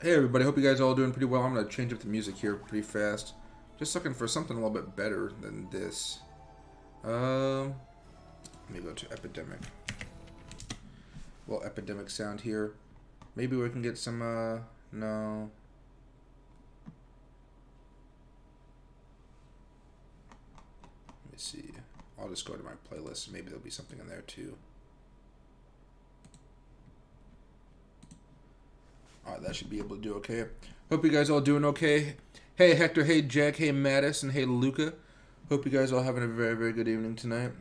Hey everybody, hope you guys are all doing pretty well. I'm going to change up the music here pretty fast. Just looking for something a little bit better than this. Let me go to Epidemic. Well, Epidemic sound here. Maybe we can get some, no. Let me see. I'll just go to my playlist. Maybe there'll be something in there too. Alright, that should be able to do okay. Hope you guys all doing okay. Hey Hector, hey Jack, hey Mattis, and hey Luca. Hope you guys all having a very, very good evening tonight.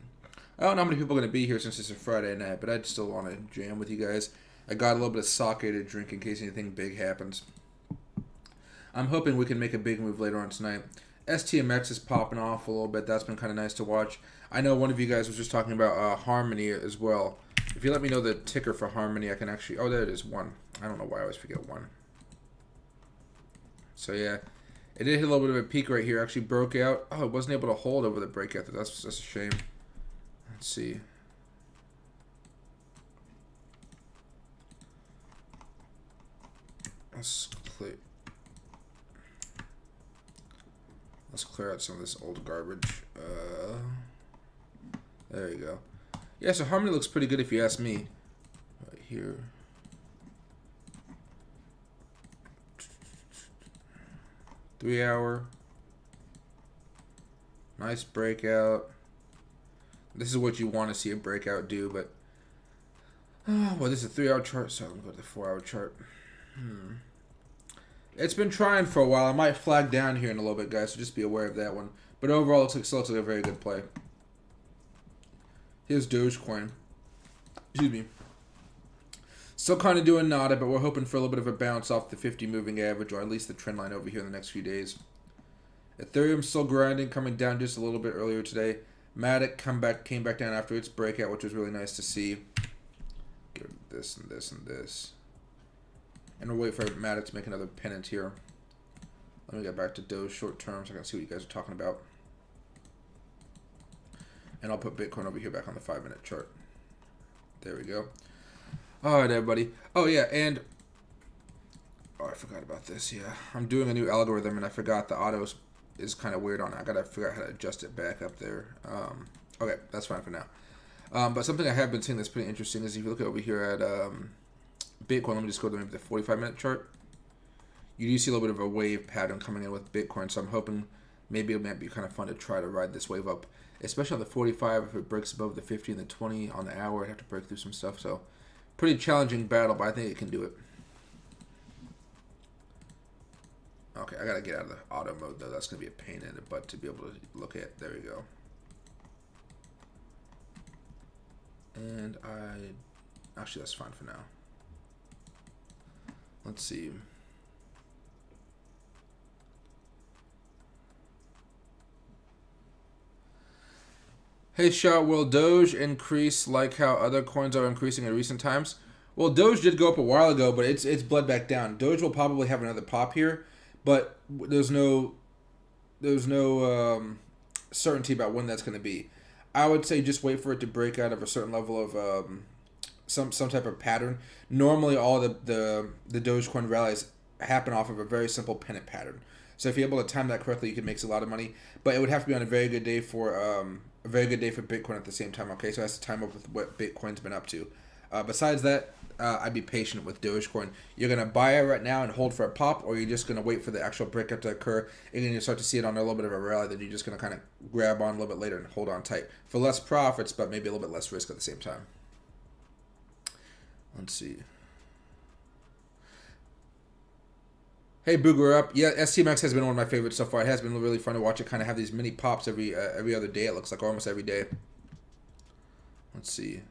I don't know how many people are going to be here since it's a Friday night, but I'd still want to jam with you guys. I got a little bit of sake to drink in case anything big happens. I'm hoping we can make a big move later on tonight. STMX is popping off a little bit. That's been kind of nice to watch. I know one of you guys was just talking about Harmony as well. If you let me know the ticker for Harmony, I can actually... Oh, there it is, 1. I don't know why I always forget 1. So, yeah. It did hit a little bit of a peak right here. Actually broke out. Oh, it wasn't able to hold over the breakout. That's a shame. Let's see. Let's clear out some of this old garbage. There you go. Yeah, so Harmony looks pretty good if you ask me. Right here. Three-hour. Nice breakout. This is what you want to see a breakout do, but... well, this is a 3-hour chart, so I'm going to go to the 4-hour chart. It's been trying for a while. I might flag down here in a little bit, guys, so just be aware of that one. But overall, it still looks like a very good play. Here's Dogecoin. Excuse me. Still kind of doing nada, but we're hoping for a little bit of a bounce off the 50 moving average, or at least the trend line over here in the next few days. Ethereum still grinding, coming down just a little bit earlier today. Matic came back down after its breakout, which was really nice to see. Get rid of this and this and this. And we'll wait for Matic to make another pennant here. Let me get back to Doge short term so I can see what you guys are talking about. And I'll put Bitcoin over here back on the 5-minute chart. There we go. All right, everybody. Oh, yeah, and... Oh, I forgot about this, yeah. I'm doing a new algorithm, and I forgot the auto is kind of weird on it. I got to figure out how to adjust it back up there. Okay, that's fine for now. But something I have been seeing that's pretty interesting is if you look over here at Bitcoin, let me just go to maybe the 45-minute chart. You do see a little bit of a wave pattern coming in with Bitcoin, so I'm hoping maybe it might be kind of fun to try to ride this wave up. Especially on the 45, if it breaks above the 50 and the 20 on the hour, I'd have to break through some stuff. So, pretty challenging battle, but I think it can do it. Okay, I gotta get out of the auto mode, though. That's gonna be a pain in the butt to be able to look at. There we go. And actually, that's fine for now. Let's see. Hey Shot, will Doge increase like how other coins are increasing in recent times? Well, Doge did go up a while ago, but it's bled back down. Doge will probably have another pop here, but there's no certainty about when that's going to be. I would say just wait for it to break out of a certain level of some type of pattern. Normally, all the Dogecoin rallies happen off of a very simple pennant pattern. So if you're able to time that correctly, you can make a lot of money. But it would have to be on a very good day for Bitcoin at the same time. Okay, so that's to time up with what Bitcoin's been up to. Besides that, I'd be patient with Dogecoin. You're gonna buy it right now and hold for a pop, or you're just gonna wait for the actual breakout to occur, and then you start to see it on a little bit of a rally. Then you're just gonna kind of grab on a little bit later and hold on tight for less profits, but maybe a little bit less risk at the same time. Let's see. Hey, Booger up. Yeah, STMX has been one of my favorites so far. It has been really fun to watch it kind of have these mini pops every other day, it looks like, or almost every day. Let's see.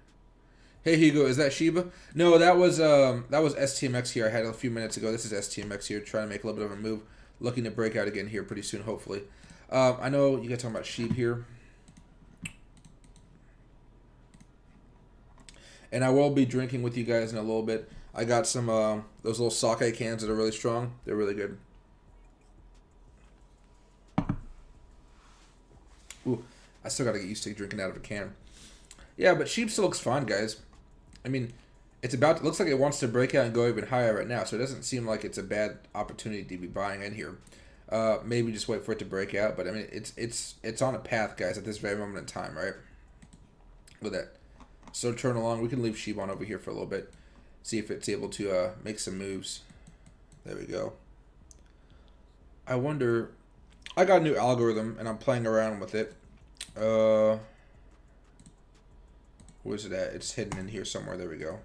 Hey, Hugo, is that Shiba? No, that was STMX here I had a few minutes ago. This is STMX here, trying to make a little bit of a move. Looking to break out again here pretty soon, hopefully. I know you guys talking about sheep here. And I will be drinking with you guys in a little bit. I got some those little sake cans that are really strong. They're really good. Ooh, I still got to get used to drinking out of a can. Yeah, but sheep still looks fine, guys. I mean, It's about, looks like it wants to break out and go even higher right now, so it doesn't seem like it's a bad opportunity to be buying in here. Maybe just wait for it to break out, but I mean, it's on a path, guys, at this very moment in time, right? Look at that. So turn along. We can leave Sheep on over here for a little bit, see if it's able to make some moves. There we go. I wonder, I got a new algorithm and I'm playing around with it. Where's it at? It's hidden in here somewhere. There we go.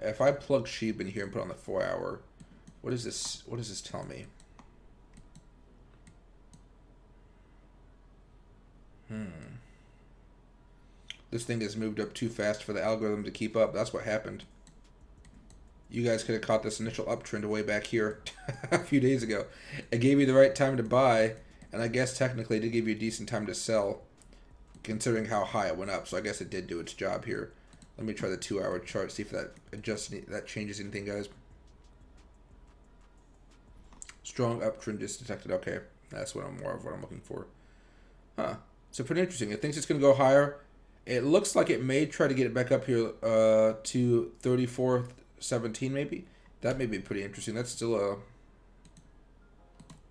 If I plug Sheep in here and put on the 4 hour, what is this? What does this tell me? This thing has moved up too fast for the algorithm to keep up. That's what happened. You guys could have caught this initial uptrend way back here a few days ago. It gave you the right time to buy, and I guess technically it did give you a decent time to sell, considering how high it went up. So I guess it did do its job here. Let me try the 2 hour chart, see if that that changes anything, guys. Strong uptrend is detected. Okay, that's what I'm more of what I'm looking for. Huh. So pretty interesting. It thinks it's going to go higher. It looks like it may try to get it back up here to 34.17 maybe. That may be pretty interesting. That's still a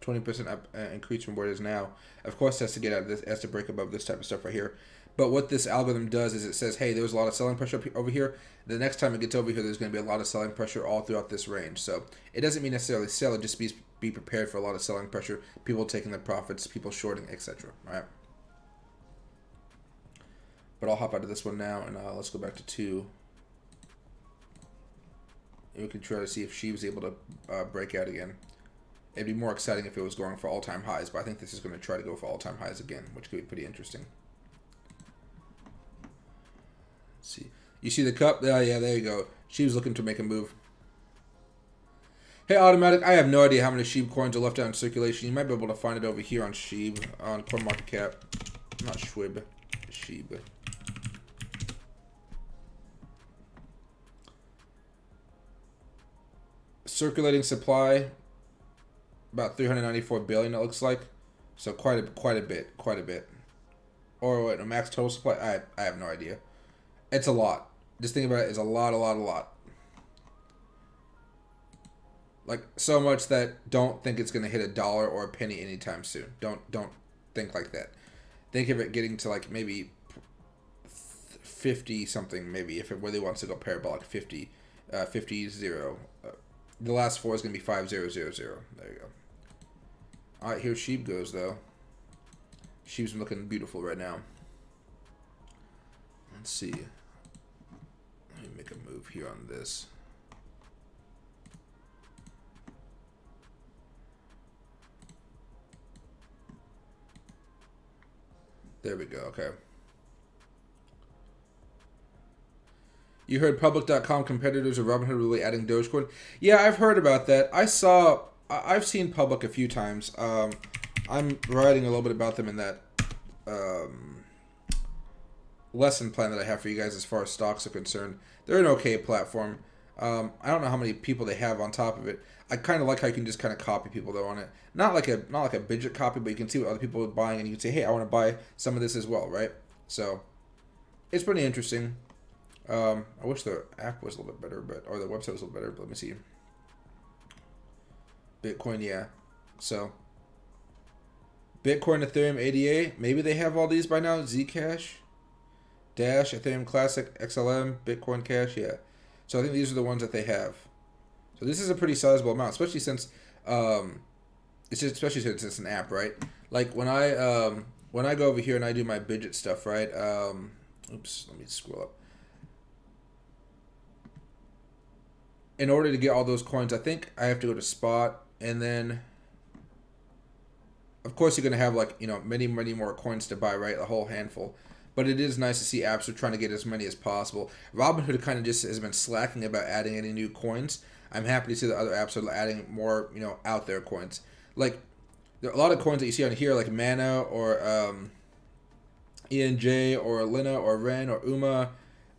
20% up increase from where it is now. Of course, it has to get out of this, it has to break above this type of stuff right here. But what this algorithm does is it says, hey, there was a lot of selling pressure over here. The next time it gets over here, there's going to be a lot of selling pressure all throughout this range. So it doesn't mean necessarily sell. It just be prepared for a lot of selling pressure, people taking the profits, people shorting, etc. All right. But I'll hop out of this one now, and let's go back to 2. And we can try to see if she was able to break out again. It'd be more exciting if it was going for all-time highs, but I think this is going to try to go for all-time highs again, which could be pretty interesting. Let's see. You see the cup? Yeah, there you go. She was looking to make a move. Hey, Automatic, I have no idea how many Sheep coins are left out in circulation. You might be able to find it over here on Sheep, on CoinMarketCap. Not Schwib, Sheep. Circulating supply, about 394 billion. It looks like, so quite a bit. Or what? A max total supply? I have no idea. It's a lot. Just think about it. It's a lot. Like so much that don't think it's gonna hit $1 or a penny anytime soon. Don't think like that. Think of it getting to like maybe 50 something, maybe if it really wants to go parabolic. 50, 0. The last 4 is going to be 5000. There you go. All right, here Sheep goes, though. Sheep's looking beautiful right now. Let's see. Let me make a move here on this. There we go. Okay. You heard public.com competitors of Robinhood really adding Dogecoin? Yeah, I've heard about that. I've seen Public a few times. I'm writing a little bit about them in that lesson plan that I have for you guys as far as stocks are concerned. They're an okay platform. I don't know how many people they have on top of it. I kind of like how you can just kind of copy people though on it. Not like a widget copy, but you can see what other people are buying, and you can say, hey, I want to buy some of this as well, right? So it's pretty interesting. I wish the app was a little bit better, or the website was a little better, but let me see. Bitcoin, yeah. So, Bitcoin, Ethereum, ADA, maybe they have all these by now. Zcash, Dash, Ethereum Classic, XLM, Bitcoin Cash, yeah. So I think these are the ones that they have. So this is a pretty sizable amount, especially since especially since it's an app, right? Like when I go over here and I do my Bidget stuff, right? Oops, let me scroll up. In order to get all those coins, I think I have to go to spot, and then of course you're going to have like, many more coins to buy, right? A whole handful. But it is nice to see apps are trying to get as many as possible. Robinhood kind of just has been slacking about adding any new coins. I'm happy to see that other apps are adding more, out there coins. Like, there are a lot of coins that you see on here, like Mana or ENJ or Lina or Ren or Uma,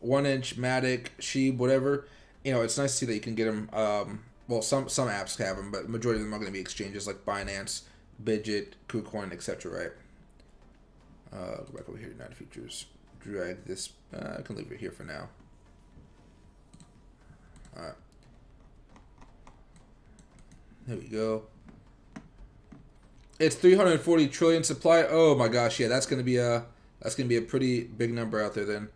1inch, Matic, Sheeb, whatever. It's nice to see that you can get them. Well, some apps have them, but the majority of them are going to be exchanges like Binance, Bidget, KuCoin, etc. Right? Go back over here to United Futures. Drag this. I can leave it here for now. All right. There we go. It's 340 trillion supply. Oh my gosh, yeah, that's gonna be a pretty big number out there then.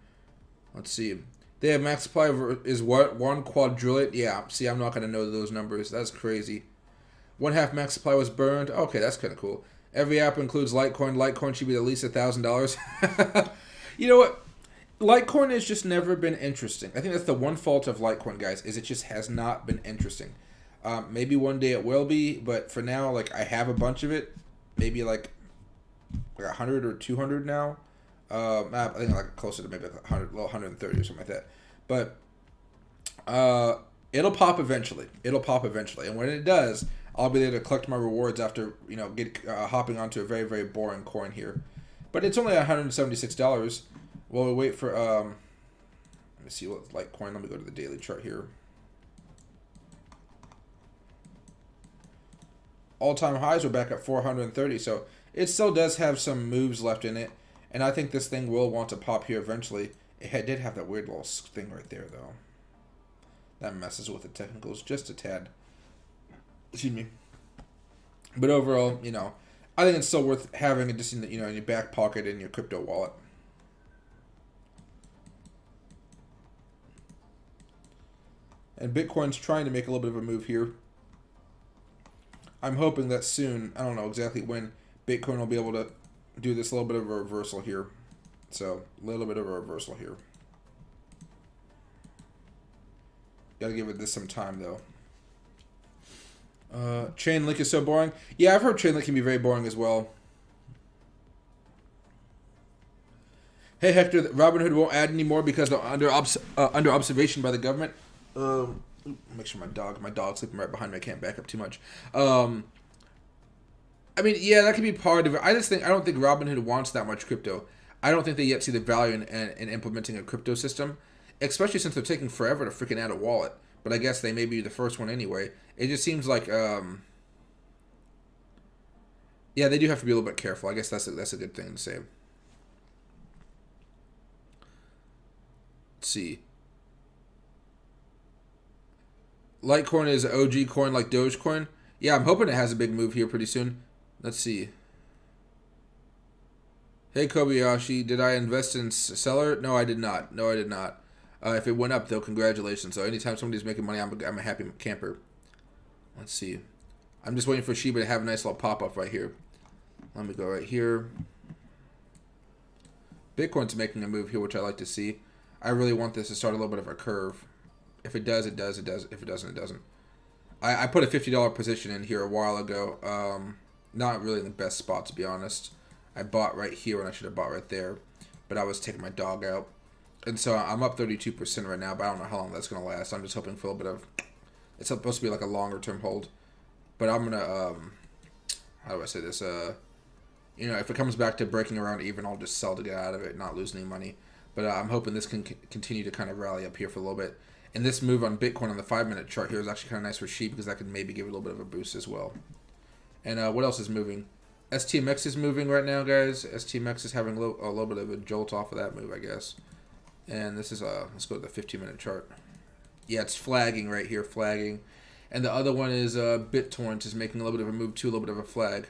Let's see. They have max supply is what? 1 quadrillion? Yeah, see, I'm not gonna know those numbers. That's crazy. 1/2 max supply was burned. Okay, that's kind of cool. Every app includes Litecoin. Litecoin should be at least $1,000. You know what? Litecoin has just never been interesting. I think that's the one fault of Litecoin, guys, is it just has not been interesting. Maybe one day it will be, but for now, like, I have a bunch of it. Maybe like 100 or 200 now. I think like closer to maybe like 100, 130 or something like that. But it'll pop eventually. It'll pop eventually, and when it does, I'll be there to collect my rewards after hopping onto a very, very boring coin here. But it's only $176. While we wait for let me see what Litecoin. Let me go to the daily chart here. All-time highs, we're back at 430, so it still does have some moves left in it, and I think this thing will want to pop here eventually. It did have that weird little thing right there, though. That messes with the technicals just a tad. Excuse me. But overall, I think it's still worth having it just in in your back pocket in your crypto wallet. And Bitcoin's trying to make a little bit of a move here. I'm hoping that soon, I don't know exactly when, Bitcoin will be able to do this little bit of a reversal here. So, a little bit of a reversal here. Gotta give it this some time, though. Chainlink is so boring. Yeah, I've heard Chainlink can be very boring as well. Hey, Hector, Robinhood won't add anymore because they're under observation by the government. Make sure my dog's sleeping right behind me. I can't back up too much. I mean, yeah, that could be part of it. I don't think Robinhood wants that much crypto. I don't think they yet see the value in implementing a crypto system, especially since they're taking forever to freaking add a wallet. But I guess they may be the first one anyway. It just seems like, yeah, they do have to be a little bit careful. I guess that's a good thing to say. Let's see. Litecoin is an OG coin like Dogecoin. Yeah, I'm hoping it has a big move here pretty soon. Let's see. Hey, Kobayashi, did I invest in Seller? No, I did not. No, I did not. If it went up, though, congratulations. So anytime somebody's making money, I'm a happy camper. Let's see. I'm just waiting for Shiba to have a nice little pop-up right here. Let me go right here. Bitcoin's making a move here, which I like to see. I really want this to start a little bit of a curve. If it does, it does. It does. If it doesn't, it doesn't. I put a $50 position in here a while ago. Not really in the best spot, to be honest. I bought right here when I should have bought right there. But I was taking my dog out. And so I'm up 32% right now, but I don't know how long that's going to last. I'm just hoping for a little bit of... It's supposed to be like a longer term hold. But I'm going to... how do I say this? If it comes back to breaking around even, I'll just sell to get out of it, not lose any money. But I'm hoping this can continue to kind of rally up here for a little bit. And this move on Bitcoin on the 5-minute chart here is actually kind of nice for Sheep because that could maybe give it a little bit of a boost as well. And what else is moving? STMX is moving right now, guys. STMX is having a little bit of a jolt off of that move, I guess. And this is let's go to the 15-minute chart. Yeah, it's flagging right here, flagging. And the other one is BitTorrent is making a little bit of a move too, a little bit of a flag.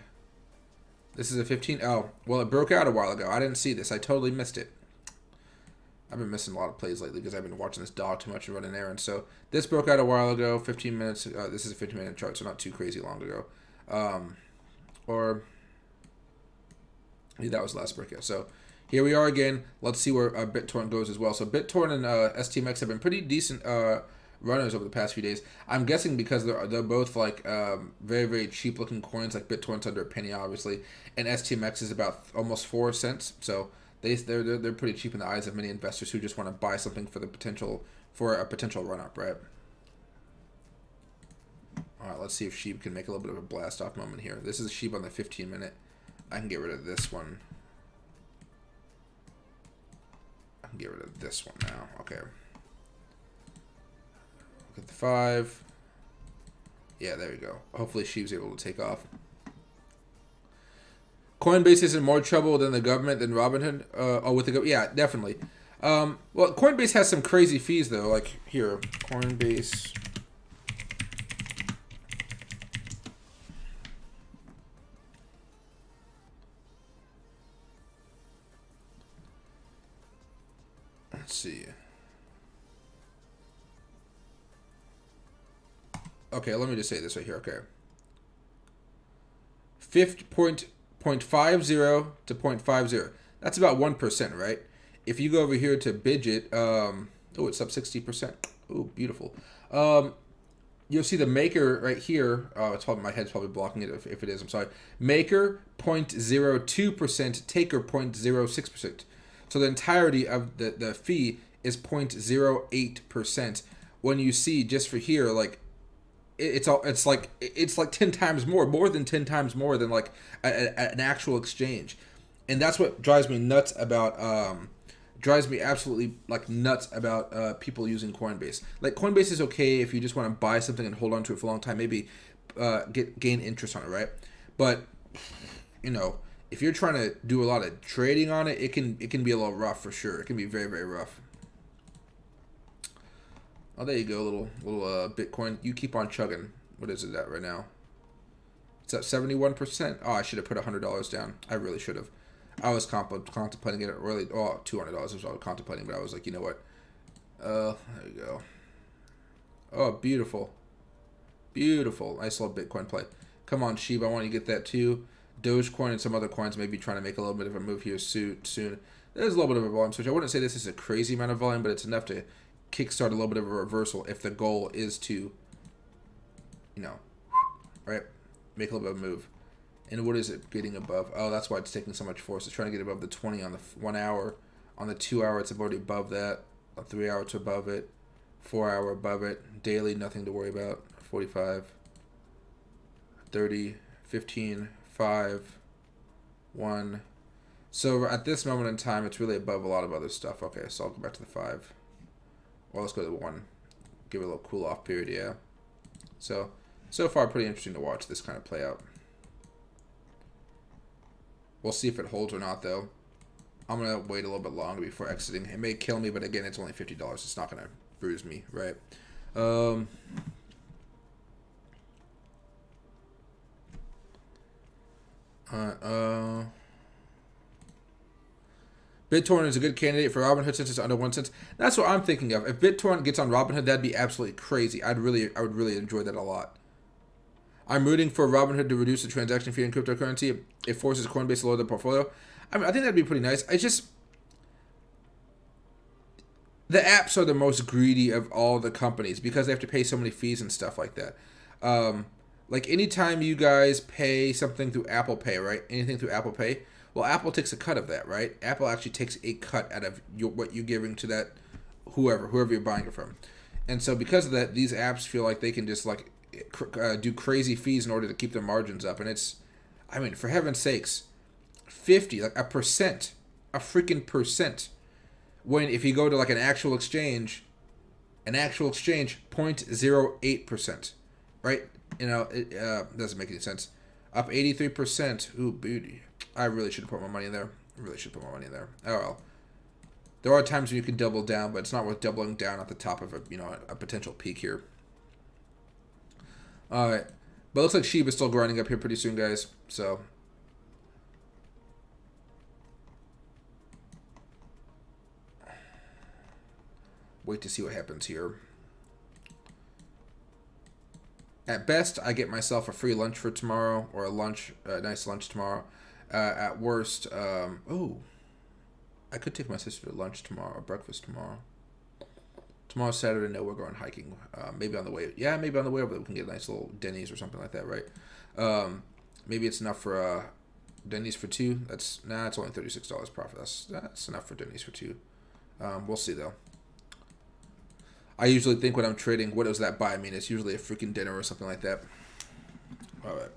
This is a 15. Oh, well, it broke out a while ago. I didn't see this. I totally missed it. I've been missing a lot of plays lately because I've been watching this dog too much and running errands. So this broke out a while ago, 15 minutes. This is a 15-minute chart, so not too crazy long ago. Yeah, that was the last breakout. So here we are again. Let's see where BitTorrent goes as well. So BitTorrent and STMX have been pretty decent runners over the past few days. I'm guessing because they're both like very, very cheap looking coins. Like BitTorrent's under a penny, obviously, and STMX is about almost 4 cents. So they're pretty cheap in the eyes of many investors who just want to buy something for a potential run up, right? All right, let's see if Sheep can make a little bit of a blast off moment here. This is Sheep on the 15-minute. I can get rid of this one. I can get rid of this one now. Okay. Look at the 5. Yeah, there we go. Hopefully Sheep's able to take off. Coinbase is in more trouble than the government than Robinhood. Yeah, definitely. Well, Coinbase has some crazy fees though. Like here, Coinbase. Let's see. Okay, let me just say this right here. Okay. 50.50 to 0.50. That's about 1%, right? If you go over here to Bidget, oh, it's up 60%. Oh, beautiful. You'll see the maker right here. Oh, it's probably, my head's probably blocking it if it is. I'm sorry. Maker 0.02%, taker 0.06%. So the entirety of the fee is 0.08%. When you see just for here, like it's like 10 times more than 10 times more than like an actual exchange, and that's what drives me nuts about drives me absolutely like nuts about people using Coinbase. Like Coinbase is okay if you just want to buy something and hold on to it for a long time, maybe gain interest on it, right? But you know, if you're trying to do a lot of trading on it, it can be a little rough for sure. It can be very, very rough. Oh, there you go, little Bitcoin. You keep on chugging. What is it at right now? It's at 71%. Oh, I should have put $100 down. I really should have. I was contemplating it really. Oh, $200 was what I was contemplating, but I was like, you know what? There you go. Oh, beautiful, beautiful. Nice little Bitcoin play. Come on, Shiba. I want you to get that too. Dogecoin and some other coins may be trying to make a little bit of a move here soon. There's a little bit of a volume switch. I wouldn't say this is a crazy amount of volume, but it's enough to kickstart a little bit of a reversal if the goal is to, you know, right, make a little bit of a move. And what is it getting above? Oh, that's why it's taking so much force. It's trying to get above the 20 on the 1 hour. On the 2 hour, it's already above that. On 3 hour, it's above it. 4 hour above it. Daily, nothing to worry about. 45, 30, 15, 5, 1. So at this moment in time, it's really above a lot of other stuff. Okay, so I'll go back to the 5. Well, let's go to the 1. Give it a little cool off period, yeah. So far, pretty interesting to watch this kind of play out. We'll see if it holds or not, though. I'm going to wait a little bit longer before exiting. It may kill me, but again, it's only $50. It's not going to bruise me, right? BitTorrent is a good candidate for Robinhood since it's under 1 cent. That's what I'm thinking of. If BitTorrent gets on Robinhood, that'd be absolutely crazy. I would really enjoy that a lot. I'm rooting for Robinhood to reduce the transaction fee in cryptocurrency. It forces Coinbase to lower their portfolio. I mean, I think that'd be pretty nice. It's just the apps are the most greedy of all the companies because they have to pay so many fees and stuff like that. Like anytime you guys pay something through Apple Pay, right? Anything through Apple Pay, well, Apple takes a cut of that, right? Apple actually takes a cut out of what you're giving to that whoever you're buying it from. And so because of that, these apps feel like they can just like do crazy fees in order to keep their margins up. And it's, I mean, for heaven's sakes, 50, like a freaking percent. When if you go to like an actual exchange, 0.08%, right? You know, it doesn't make any sense. Up 83%. Ooh, booty. I really should have put my money in there. Oh well. There are times when you can double down, but it's not worth doubling down at the top of a potential peak here. All right, but it looks like Shiba's still grinding up here pretty soon, guys. So. Wait to see what happens here. At best, I get myself a free lunch for tomorrow, or a nice lunch tomorrow. At worst, I could take my sister to lunch tomorrow, or breakfast tomorrow. Tomorrow's Saturday, no, we're going hiking. Maybe on the way. Yeah, maybe on the way over there we can get a nice little Denny's or something like that, right? Maybe it's enough for Denny's for 2. It's only $36 profit. That's enough for Denny's for 2. We'll see though. I usually think when I'm trading, what does that buy? I mean, it's usually a freaking dinner or something like that. All right.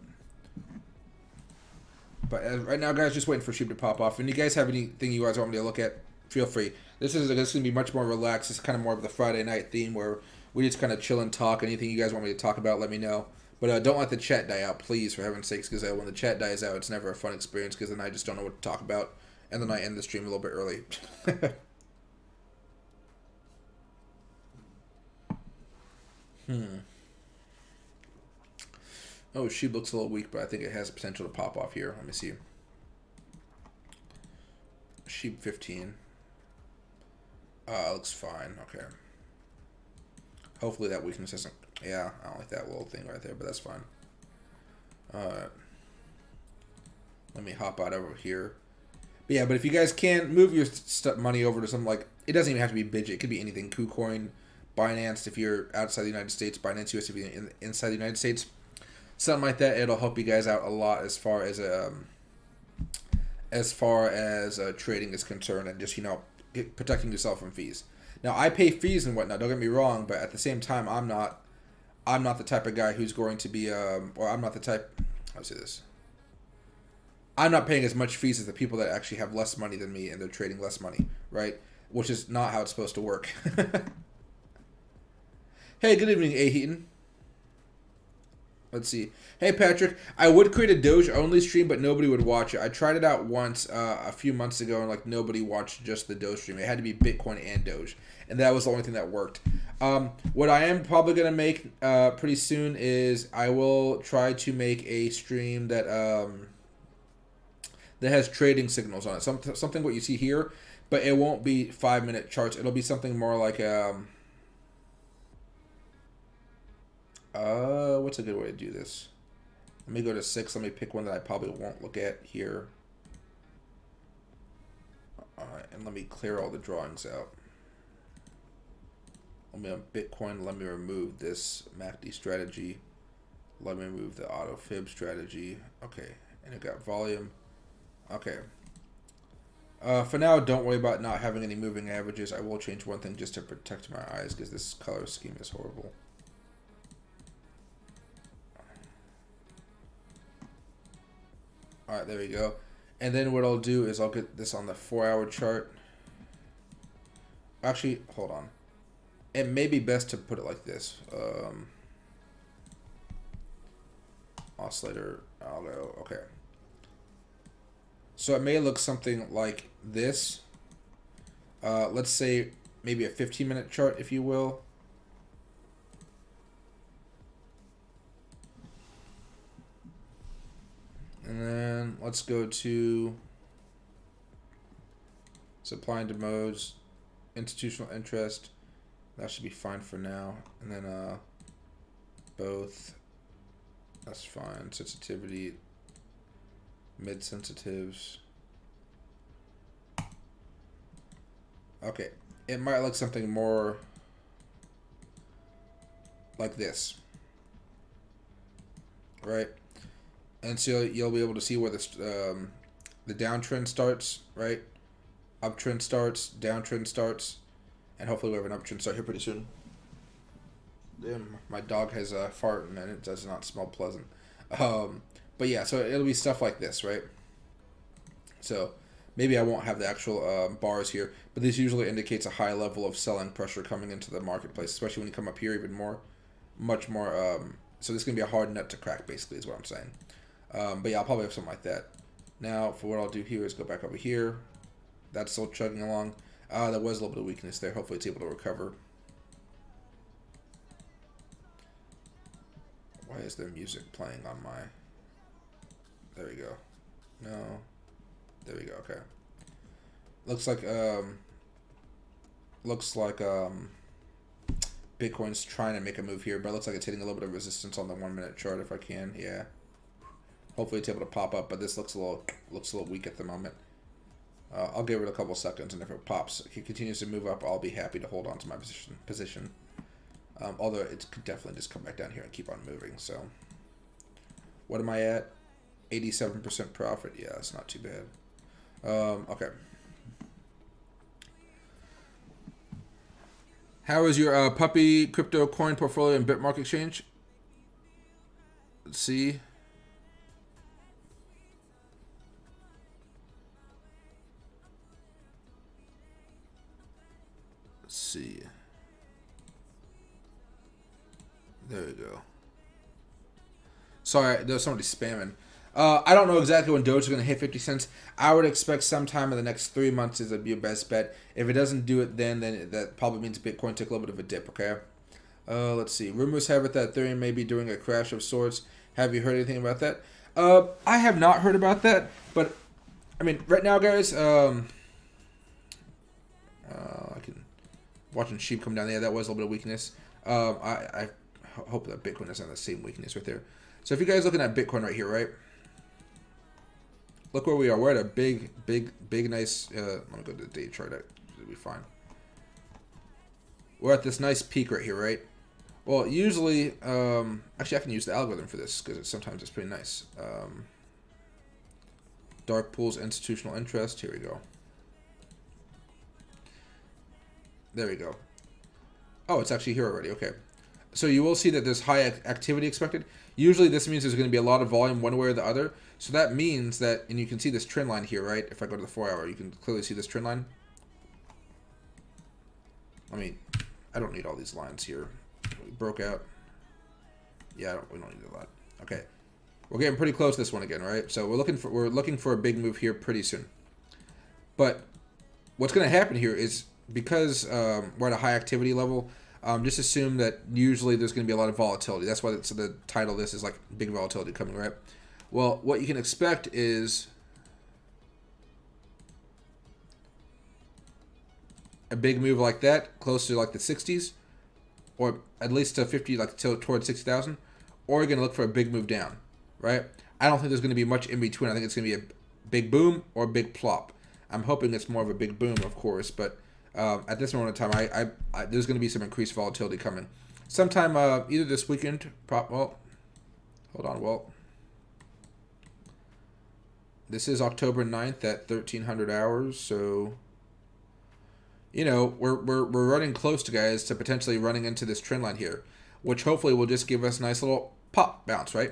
But right now, guys, just waiting for Sheep to pop off. And you guys have anything you guys want me to look at, feel free. This is going to be much more relaxed. It's kind of more of the Friday night theme where we just kind of chill and talk. Anything you guys want me to talk about, let me know. But don't let the chat die out, please, for heaven's sakes, because when the chat dies out, it's never a fun experience because then I just don't know what to talk about. And then I end the stream a little bit early. Hmm. Oh, she looks a little weak, but I think it has potential to pop off here. Let me see. Sheep 15. Looks fine. Okay. Hopefully that weakness isn't... Yeah, I don't like that little thing right there, but that's fine. Alright. Let me hop out over here. But yeah, but if you guys can, move your money over to something like... It doesn't even have to be Bidget. It could be anything. KuCoin, Binance if you're outside the United States, Binance US if you're inside the United States. Something like that. It'll help you guys out a lot as far as trading is concerned, and just, you know, protecting yourself from fees. Now, I pay fees and whatnot, don't get me wrong, but at the same time, I'm not the type of guy who's going to be, or I'm not the type, how to say this? I'm not paying as much fees as the people that actually have less money than me and they're trading less money, right? Which is not how it's supposed to work. Hey, good evening, A. Heaton. Let's see. Hey, Patrick. I would create a Doge-only stream, but nobody would watch it. I tried it out once a few months ago, and like nobody watched just the Doge stream. It had to be Bitcoin and Doge, and that was the only thing that worked. What I am probably going to make pretty soon is I will try to make a stream that that has trading signals on it. Something what you see here, but it won't be 5-minute charts. It'll be something more like... what's a good way to do this? Let me go to 6. Let me pick one that I probably won't look at here. Alright, and let me clear all the drawings out. Let me on Bitcoin, let me remove this MACD strategy. Let me remove the auto fib strategy. Okay, and it got volume. Okay. For now, don't worry about not having any moving averages. I will change one thing just to protect my eyes because this color scheme is horrible. Alright, there we go. And then what I'll do is I'll get this on the 4-hour chart. Actually, hold on. It may be best to put it like this. Oscillator, algo, okay. So it may look something like this. Let's say maybe a 15-minute chart, if you will. And then let's go to supply and demand modes, institutional interest. That should be fine for now. And then both. That's fine. Sensitivity, mid sensitives. Okay, it might look something more like this, right? And so you'll be able to see where the downtrend starts, right? Uptrend starts, downtrend starts, and hopefully we have an uptrend start here pretty soon. Damn, my dog has a fart and it does not smell pleasant. But yeah, so it'll be stuff like this, right? So maybe I won't have the actual bars here, but this usually indicates a high level of selling pressure coming into the marketplace, especially when you come up here even more, much more. So this is going to be a hard nut to crack, basically, is what I'm saying. But yeah, I'll probably have something like that. Now, for what I'll do here is go back over here. That's still chugging along. There was a little bit of weakness there. Hopefully it's able to recover. Why is there music playing on my... There we go. No. There we go, okay. Looks like Bitcoin's trying to make a move here, but it looks like it's hitting a little bit of resistance on the 1-minute chart if I can. Yeah. Hopefully it's able to pop up, but this looks a little weak at the moment. I'll give it a couple seconds, and if it pops, if it continues to move up, I'll be happy to hold on to my position. Although it could definitely just come back down here and keep on moving. So, what am I at? 87% profit. Yeah, that's not too bad. Okay. How is your puppy crypto coin portfolio in Bitmark Exchange? Let's see. Let's see. There we go. Sorry, there's somebody spamming. I don't know exactly when Doge is going to hit 50 cents. I would expect sometime in the next 3 months is your best bet. If it doesn't do it then that probably means Bitcoin took a little bit of a dip, okay? Let's see. Rumors have it that Ethereum may be doing a crash of sorts. Have you heard anything about that? I have not heard about that, but I mean, right now, guys, I can watching sheep come down there. That was a little bit of weakness. I hope that Bitcoin doesn't have the same weakness right there. So if you guys looking at Bitcoin right here, right? Look where we are. We're at a big, nice. Let me go to the day chart. It'll be fine. We're at this nice peak right here, right? Well, usually, actually, I can use the algorithm for this because sometimes it's pretty nice. Dark pools, institutional interest. Here we go. There we go. Oh, it's actually here already. Okay. So you will see that there's high activity expected. Usually this means there's going to be a lot of volume one way or the other. So that means that, and you can see this trend line here, right? If I go to the 4 hour, you can clearly see this trend line. I mean, I don't need all these lines here. We broke out. Yeah, we don't need a lot. Okay. We're getting pretty close to this one again, right? So we're looking for a big move here pretty soon. But what's going to happen here is because we're at a high activity level, just assume that usually there's going to be a lot of volatility. That's why the title of this is like big volatility coming, right? Well, what you can expect is a big move like that, close to like the 60s, or at least to 50, like towards 60,000, or you're going to look for a big move down, right? I don't think there's going to be much in between. I think it's going to be a big boom or a big plop. I'm hoping it's more of a big boom, of course, but at this moment in time, there's going to be some increased volatility coming. Sometime either this weekend, well, hold on, well, this is October 9th at 1300 hours, so, you know, we're running close to guys to potentially running into this trend line here, which hopefully will just give us a nice little pop bounce, right?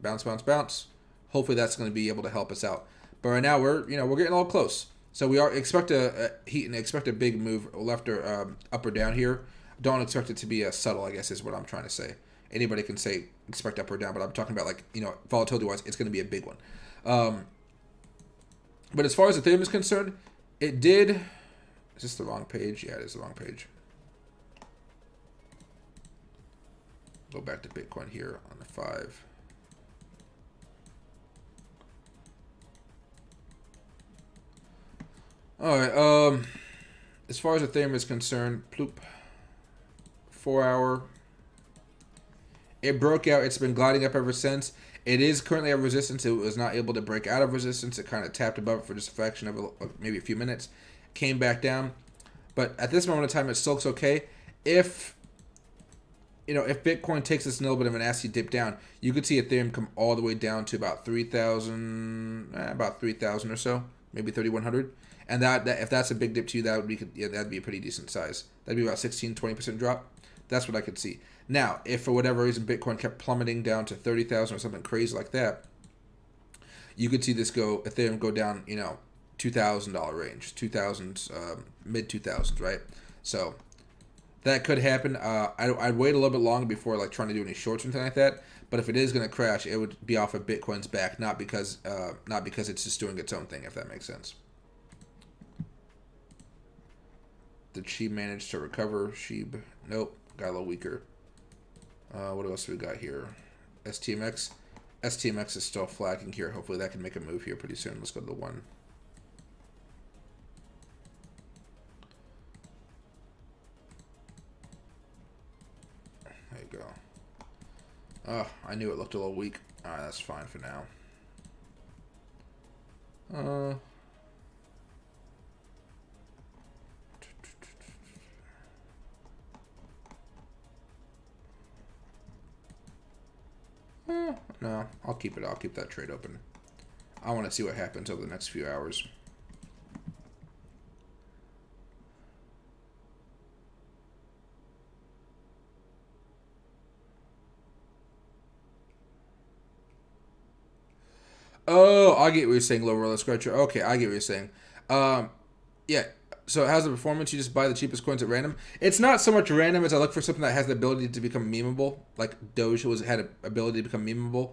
Bounce, bounce, bounce. Hopefully that's going to be able to help us out. But right now we're getting a little close. So we expect a big move left or up or down here. Don't expect it to be subtle, I guess is what I'm trying to say. Anybody can say expect up or down, but I'm talking about, like, volatility wise, it's going to be a big one. But as far as Ethereum is concerned, it did. Is this the wrong page? Yeah, it is the wrong page. Go back to Bitcoin here on the 5. All right. As far as Ethereum is concerned, ploop. 4 hour. It broke out. It's been gliding up ever since. It is currently at resistance. It was not able to break out of resistance. It kind of tapped above it for just a fraction of maybe a few minutes. Came back down. But at this moment in time, it still looks okay. If Bitcoin takes this a little bit of an nasty dip down, you could see Ethereum come all the way down to about 3,000, or so, maybe 3,100. And that if that's a big dip to you, that'd be a pretty decent size. That'd be about 16-20% drop. That's what I could see. Now, if for whatever reason Bitcoin kept plummeting down to 30,000 or something crazy like that, you could see Ethereum go down, $2,000 range, mid 2000s, right? So that could happen. I'd wait a little bit longer before trying to do any shorts or anything like that. But if it is going to crash, it would be off of Bitcoin's back, not because it's just doing its own thing, if that makes sense. Did she manage to recover? Sheeb? Nope. Got a little weaker. What else do we got here? STMX. STMX is still flagging here. Hopefully that can make a move here pretty soon. Let's go to the 1. There you go. Oh, I knew it looked a little weak. Alright, that's fine for now. No, I'll keep it. I'll keep that trade open. I want to see what happens over the next few hours. Oh, I get what you're saying, low roller scratcher. Okay, I get what you're saying. Yeah. So how's the performance? You just buy the cheapest coins at random. It's not so much random as I look for something that has the ability to become memeable. Like Doge had an ability to become memeable.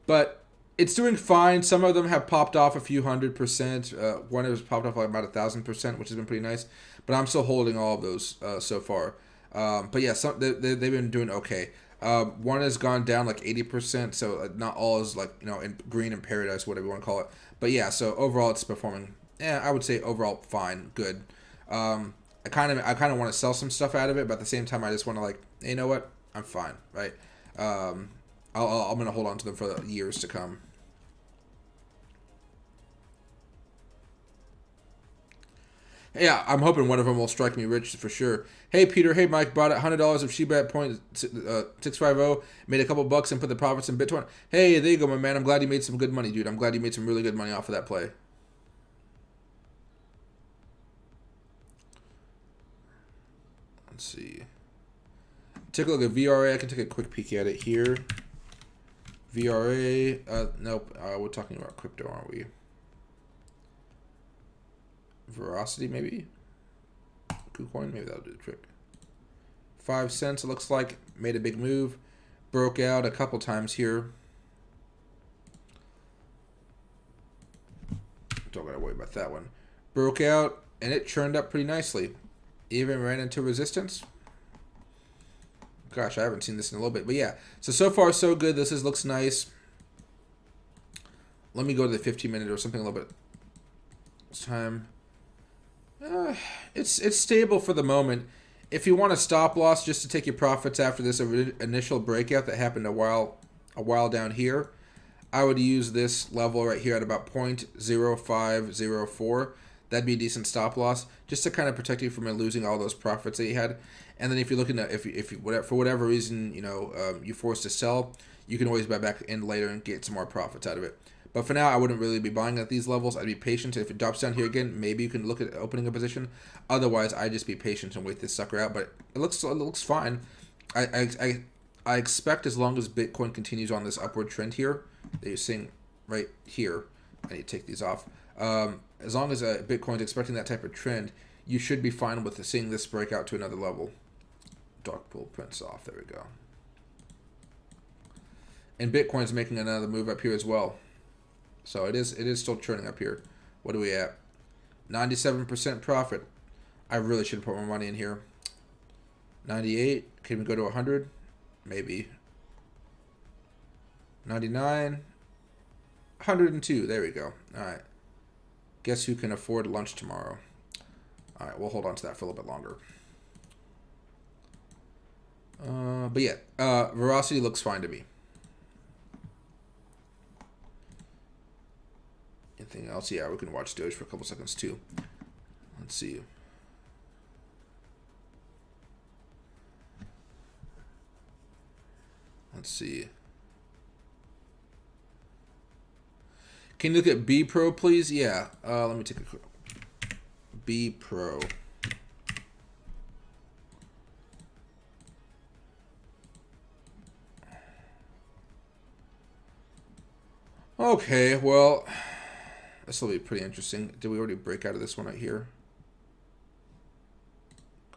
But it's doing fine. Some of them have popped off a few 100%. One has popped off like about 1,000%, which has been pretty nice. But I'm still holding all of those so far. But yeah, they've been doing okay. One has gone down like 80%, so not all is like, in green and paradise, whatever you want to call it. But yeah, so overall it's performing. Yeah, I would say overall fine, good. I kind of want to sell some stuff out of it, but at the same time I just want to like, you know what, I'm fine, right? I'm gonna hold on to them for years to come. Yeah, I'm hoping one of them will strike me rich for sure. Hey Peter, hey Mike, bought $100 of Shiba at point 650, made a couple bucks and put the profits in Bitcoin. Hey, there you go, my man. I'm glad you made some good money, dude. I'm glad you made some really good money off of that play. Let's see. Take a look at VRA. I can take a quick peek at it here. VRA. Nope. We're talking about crypto, aren't we? Veracity, maybe? KuCoin, maybe that'll do the trick. 5 cents, it looks like. Made a big move. Broke out a couple times here. Don't gotta worry about that one. Broke out, and it churned up pretty nicely. Even ran into resistance. Gosh, I haven't seen this in a little bit. But yeah, so far so good. This looks nice. Let me go to the 15-minute or something a little bit. This time. It's stable for the moment. If you want a stop loss just to take your profits after this initial breakout that happened a while down here, I would use this level right here at about 0.0504. That'd be a decent stop loss just to kind of protect you from losing all those profits that you had. And then if you're looking at for whatever reason you're forced to sell, you can always buy back in later and get some more profits out of it. But for now, I wouldn't really be buying at these levels. I'd be patient. If it drops down here again, maybe you can look at opening a position. Otherwise, I'd just be patient and wait this sucker out. But it looks fine. I expect as long as Bitcoin continues on this upward trend here that you're seeing right here, I need to take these off. As long as Bitcoin's expecting that type of trend, you should be fine with seeing this break out to another level. Dark pool prints off. There we go. And Bitcoin's making another move up here as well. So it is still churning up here. What are we at? 97% profit. I really should put more money in here. 98. Can we go to 100? Maybe. 99. 102. There we go. All right. Guess who can afford lunch tomorrow? All right, we'll hold on to that for a little bit longer. But yeah, Veracity looks fine to me. Anything else? Yeah, we can watch Doge for a couple seconds too. Let's see. Let's see. Can you look at B Pro, please? Yeah. Let me take a quick. B Pro. Okay, well, this will be pretty interesting. Did we already break out of this one right here?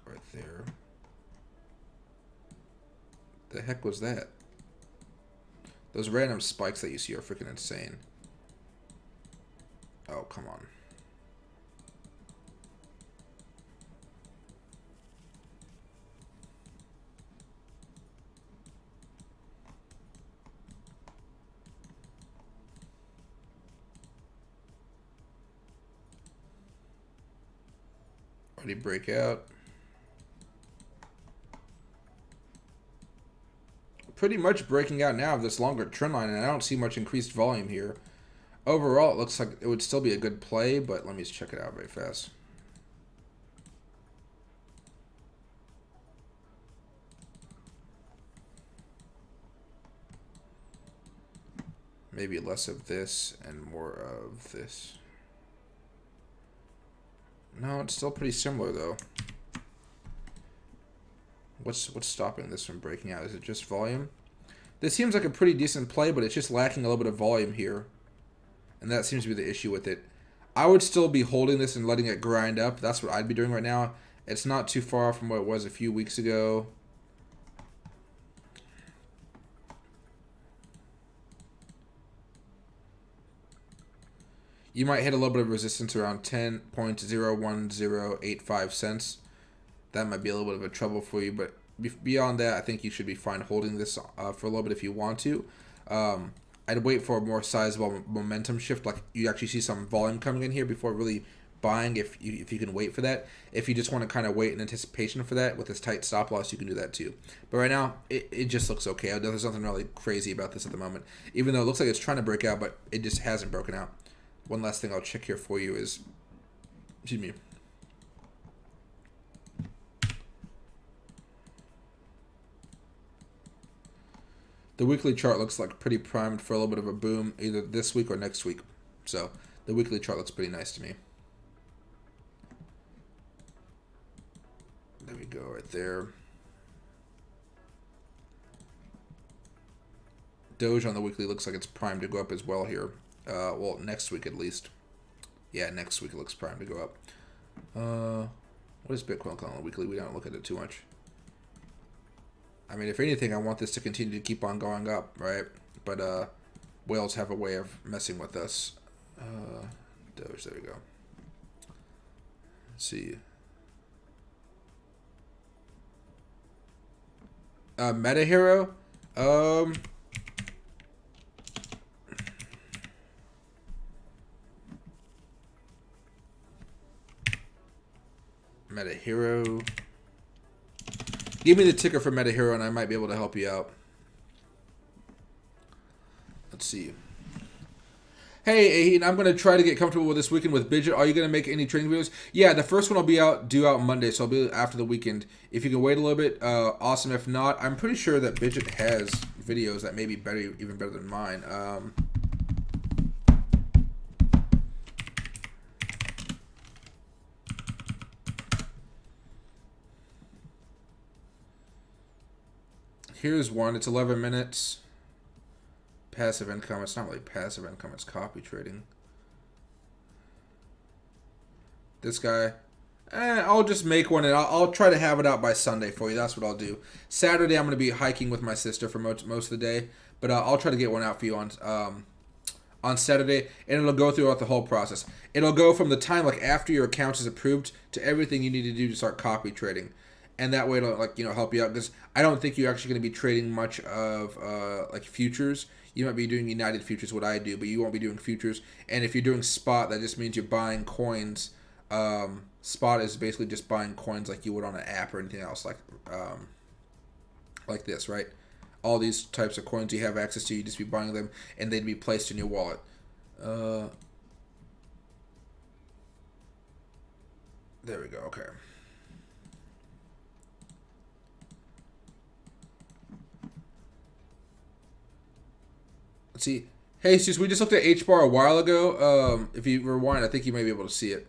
Right there. The heck was that? Those random spikes that you see are freaking insane. Oh, come on. Already break out. Pretty much breaking out now of this longer trend line, and I don't see much increased volume here. Overall, it looks like it would still be a good play, but let me just check it out very fast. Maybe less of this and more of this. No, it's still pretty similar though. What's stopping this from breaking out? Is it just volume? This seems like a pretty decent play, but it's just lacking a little bit of volume here. And that seems to be the issue with it. I would still be holding this and letting it grind up. That's what I'd be doing right now. It's not too far from what it was a few weeks ago. You might hit a little bit of resistance around 10.01085 cents. that might be a little bit of a trouble for you. But beyond that, I think you should be fine holding this for a little bit if you want to. I'd wait for a more sizable momentum shift, like you actually see some volume coming in here before really buying, if you can wait for that. If you just want to kind of wait in anticipation for that with this tight stop loss, you can do that too. But right now, it just looks okay. There's nothing really crazy about this at the moment, even though it looks like it's trying to break out, but it just hasn't broken out. One last thing I'll check here for you is, excuse me, the weekly chart looks like pretty primed for a little bit of a boom either this week or next week. So the weekly chart looks pretty nice to me. There we go, right there. Doge on the weekly looks like it's primed to go up as well here. Well, next week at least. Yeah, next week it looks primed to go up. What is Bitcoin on the weekly? We don't look at it too much. I mean, if anything, I want this to continue to keep on going up, right? But whales have a way of messing with us. Doge, there we go. Let's see. Meta Hero. Meta Hero. Give me the ticker for Meta Hero and I might be able to help you out. Let's see. Hey, I'm going to try to get comfortable with this weekend with Bidget. Are you going to make any trading videos? Yeah, the first one will be due out Monday, so I'll be after the weekend. If you can wait a little bit, awesome. If not, I'm pretty sure that Bidget has videos that may be better, even better than mine. Here's one. It's 11 minutes. Passive income. It's not really passive income. It's copy trading. This guy. I'll just make one and I'll try to have it out by Sunday for you. That's what I'll do. Saturday I'm going to be hiking with my sister for most of the day. But I'll try to get one out for you on Saturday. And it'll go throughout the whole process. It'll go from the time like after your account is approved to everything you need to do to start copy trading. And that way it'll help you out, because I don't think you're actually going to be trading much of like futures. You might be doing United Futures, what I do, but you won't be doing futures. And if you're doing spot, that just means you're buying coins. Spot is basically just buying coins like you would on an app or anything else like this, right? All these types of coins you have access to, you just be buying them, and they'd be placed in your wallet. There we go. Okay. Let's see. Hey, Jesus, we just looked at H bar a while ago. If you rewind, I think you may be able to see it.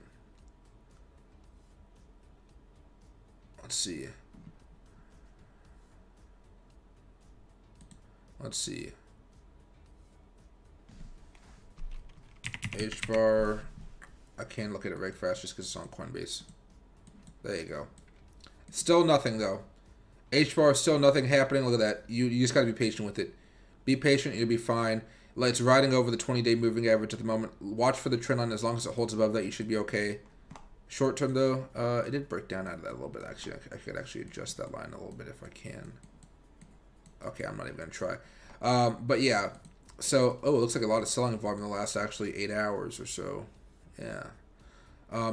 Let's see. Let's see. H bar. I can't look at it very fast just because it's on Coinbase. There you go. Still nothing though. H bar, still nothing happening. Look at that. You just gotta be patient with it. Be patient, you'll be fine. It's riding over the 20-day moving average at the moment. Watch for the trend line. As long as it holds above that, you should be okay. Short term, though, it did break down out of that a little bit, actually. I could actually adjust that line a little bit if I can. Okay, I'm not even going to try. But, yeah. So, it looks like a lot of selling volume in the last, actually, 8 hours or so. Yeah.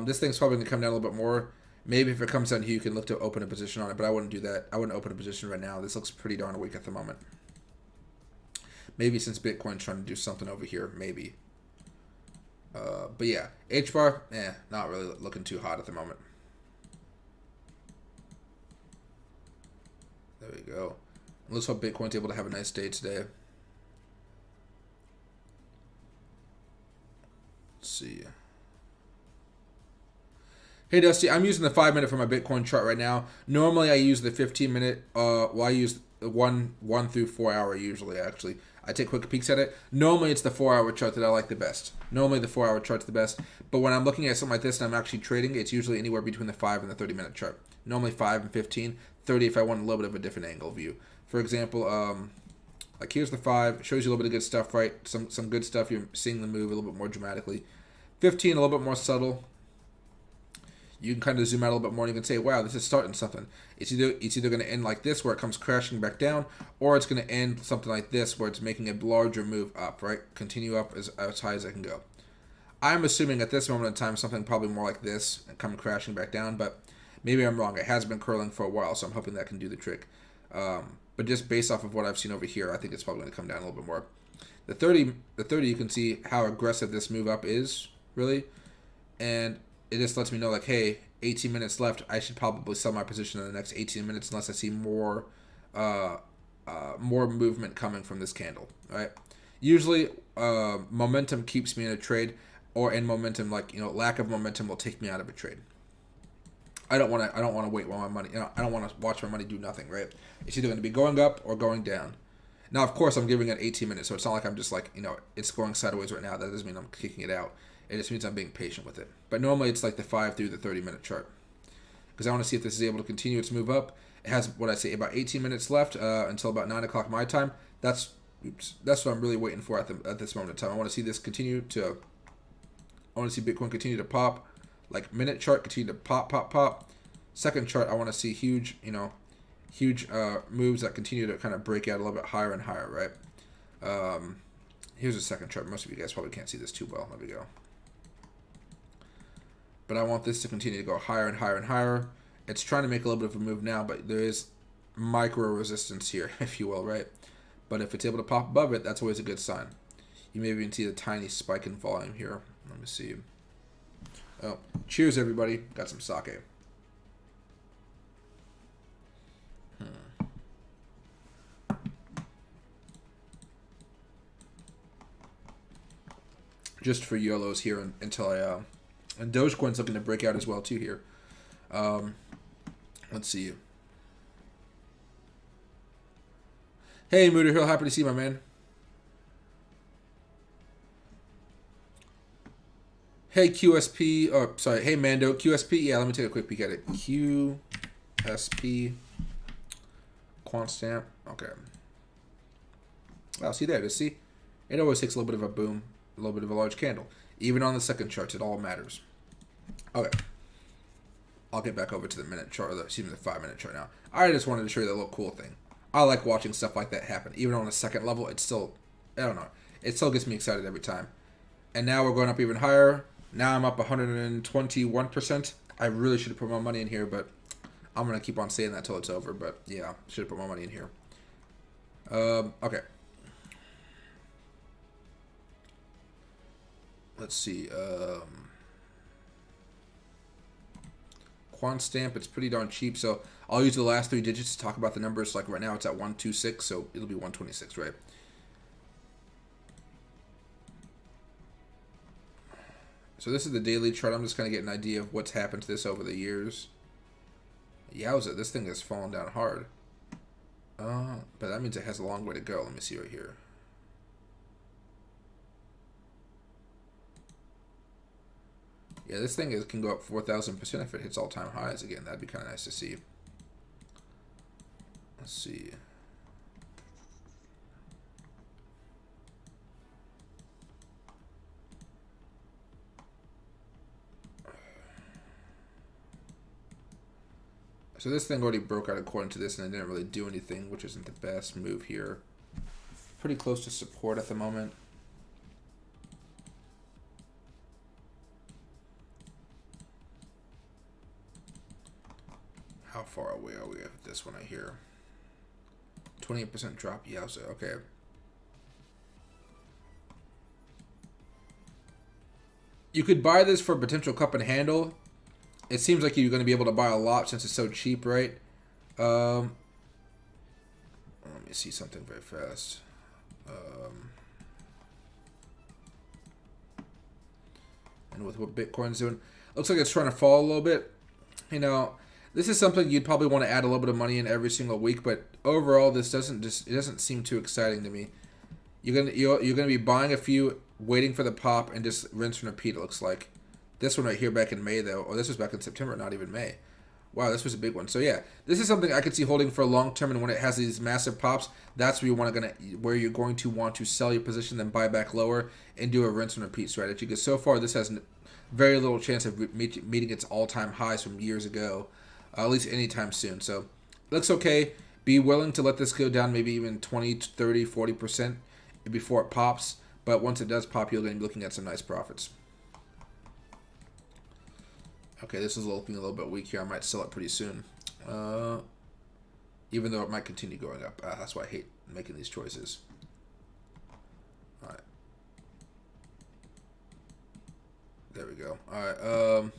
This thing's probably going to come down a little bit more. Maybe if it comes down here, you can look to open a position on it, but I wouldn't do that. I wouldn't open a position right now. This looks pretty darn weak at the moment. Maybe since Bitcoin's trying to do something over here, maybe. But yeah, H bar, not really looking too hot at the moment. There we go. Let's hope Bitcoin's able to have a nice day today. Let's see. Hey Dusty, I'm using the 5-minute for my Bitcoin chart right now. Normally I use the 15-minute. Well, I use the 1 through 4 hour usually. Actually, I take quick peeks at it. Normally it's the 4-hour chart that I like the best. Normally the 4-hour chart's the best. But when I'm looking at something like this and I'm actually trading, it's usually anywhere between the 5 and the 30-minute chart. Normally 5 and 15, 30 if I want a little bit of a different angle view. For example, like here's the 5. It shows you a little bit of good stuff, right? Some good stuff. You're seeing the move a little bit more dramatically. 15, a little bit more subtle. you can kind of zoom out a little bit more and you can say, wow, this is starting something. It's either going to end like this where it comes crashing back down, or it's going to end something like this where it's making a larger move up, right? Continue up as high as it can go. I'm assuming at this moment in time something probably more like this and come crashing back down, but maybe I'm wrong. It has been curling for a while, so I'm hoping that can do the trick. But just based off of what I've seen over here, I think it's probably going to come down a little bit more. The 30, you can see how aggressive this move up is, really. And it just lets me know, like, hey, 18 minutes left. I should probably sell my position in the next 18 minutes unless I see more movement coming from this candle, right? Usually, momentum keeps me in a trade, or in momentum, like, lack of momentum will take me out of a trade. I don't want to wait while my money. I don't want to watch my money do nothing, right? It's either going to be going up or going down. Now, of course, I'm giving it 18 minutes, so it's not like I'm just like, it's going sideways right now. That doesn't mean I'm kicking it out. It just means I'm being patient with it. But normally it's like the 5 through the 30-minute chart. Because I want to see if this is able to continue its move up. It has, what I say, about 18 minutes left until about 9 o'clock my time. That's what I'm really waiting for at this moment in time. I want to see this continue to, I want to see Bitcoin continue to pop. Like minute chart continue to pop. Second chart, I want to see huge, huge moves that continue to kind of break out a little bit higher and higher, right? Here's the second chart. Most of you guys probably can't see this too well. Let me go. But I want this to continue to go higher and higher and higher. It's trying to make a little bit of a move now, but there is micro resistance here, if you will, right? But if it's able to pop above it, that's always a good sign. You may even see the tiny spike in volume here. Let me see. Oh, cheers, everybody. Got some sake. Just for YOLOs here until I... and Dogecoin's looking to break out as well, too, here. Let's see. Hey, Mooder Hill. Happy to see you, my man. Hey, QSP. Oh, sorry. Hey, Mando. QSP. Yeah, let me take a quick peek at it. QSP. Quant stamp. Okay. Well, see there. Just see? It always takes a little bit of a boom. A little bit of a large candle. Even on the second charts, it all matters. Okay. I'll get back over to the minute chart, or the 5-minute chart now. I just wanted to show you that little cool thing. I like watching stuff like that happen. Even on the second level, it's still, I don't know. It still gets me excited every time. And now we're going up even higher. Now I'm up 121%. I really should have put my money in here, but I'm going to keep on saying that till it's over. But yeah, should have put my money in here. Okay. Let's see. Quant stamp, it's pretty darn cheap, so I'll use the last 3 digits to talk about the numbers. Like right now it's at 126, so it'll be 126, right? So this is the daily chart. I'm just going to get an idea of what's happened to this over the years. Yowza, this thing has fallen down hard. But that means it has a long way to go. Let me see right here. Yeah, this thing can go up 4,000% if it hits all-time highs again. That'd be kind of nice to see. Let's see. So this thing already broke out according to this, and it didn't really do anything, which isn't the best move here. Pretty close to support at the moment. How far away are we at this one I hear? 28% drop. Yeah, so okay. You could buy this for a potential cup and handle. It seems like you're going to be able to buy a lot since it's so cheap, right? Let me see something very fast. And with what Bitcoin's doing, looks like it's trying to fall a little bit. This is something you'd probably want to add a little bit of money in every single week, but overall, this doesn't seem too exciting to me. You're gonna be buying a few, waiting for the pop, and just rinse and repeat. It looks like this one right here back in May though, or this was back in September, not even May. Wow, this was a big one. So yeah, this is something I could see holding for a long term, and when it has these massive pops, that's where you're going to want to sell your position, then buy back lower, and do a rinse and repeat strategy. Because so far, this has very little chance of meeting its all-time highs from years ago, at least anytime soon. So looks okay. Be willing to let this go down maybe even 20, 30, 40% before it pops. But once it does pop, you're going to be looking at some nice profits. Okay, this is looking a little bit weak here. I might sell it pretty soon. Even though it might continue going up. That's why I hate making these choices. All right. There we go. All right.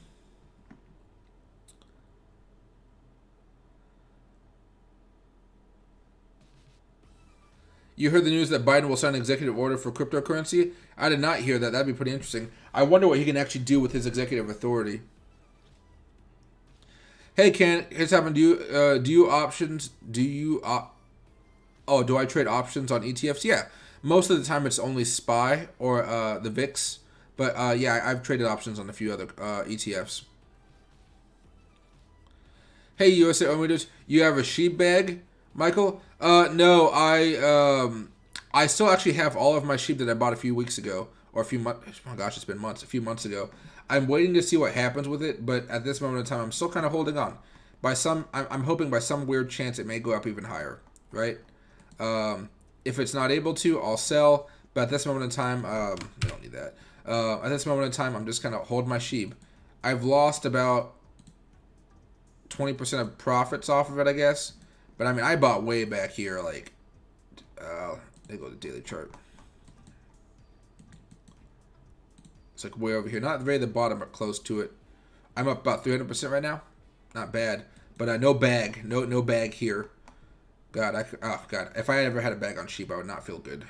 You heard the news that Biden will sign an executive order for cryptocurrency? I did not hear that. That'd be pretty interesting. I wonder what he can actually do with his executive authority. Hey, Ken, here's happened. Do you options? Do I trade options on ETFs? Yeah. Most of the time it's only SPY or the VIX. But yeah, I've traded options on a few other ETFs. Hey, USA Owners, you have a sheep bag, Michael? No, I still actually have all of my sheep that I bought a few weeks ago, or a few months. Oh my gosh, it's been months. A few months ago. I'm waiting to see what happens with it, but at this moment in time, I'm still kind of holding on. I'm hoping by some weird chance it may go up even higher, right? If it's not able to, I'll sell. But at this moment in time, we don't need that. At this moment in time, I'm just kind of holding my sheep. I've lost about 20% of profits off of it, I guess. But I mean, I bought way back here, like, let me go to the daily chart. It's like way over here. Not very at the bottom, but close to it. I'm up about 300% right now. Not bad. But no bag. No bag here. God, oh, God. If I ever had a bag on sheep, I would not feel good.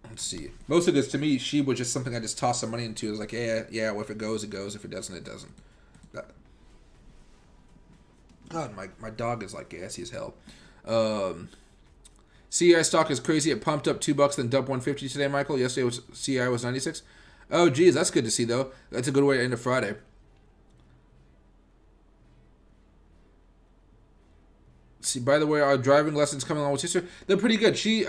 Let's see. Most of this, to me, sheep was just something I just tossed some money into. It was like, yeah, well, if it goes, it goes. If it doesn't, it doesn't. God, my dog is like gassy as hell. CI stock is crazy. It pumped up $2, then dumped 150 today, Michael. Yesterday CI was 96. Oh, geez, that's good to see, though. That's a good way to end a Friday. See, by the way, our driving lessons coming along with sister, they're pretty good. She's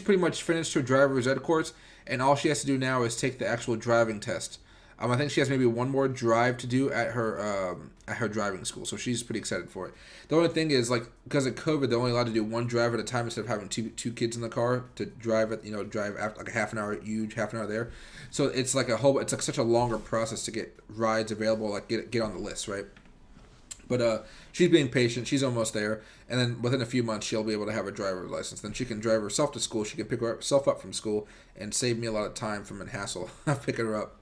pretty much finished her driver's ed course, and all she has to do now is take the actual driving test. I think she has maybe one more drive to do at her driving school, so she's pretty excited for it. The only thing is, like, because of COVID, they're only allowed to do one drive at a time instead of having two kids in the car to drive after like a half an hour, half an hour there. So it's like it's like such a longer process to get rides available, like get on the list, right? But she's being patient. She's almost there. And then within a few months, she'll be able to have a driver's license. Then she can drive herself to school. She can pick herself up from school and save me a lot of time from a hassle of picking her up.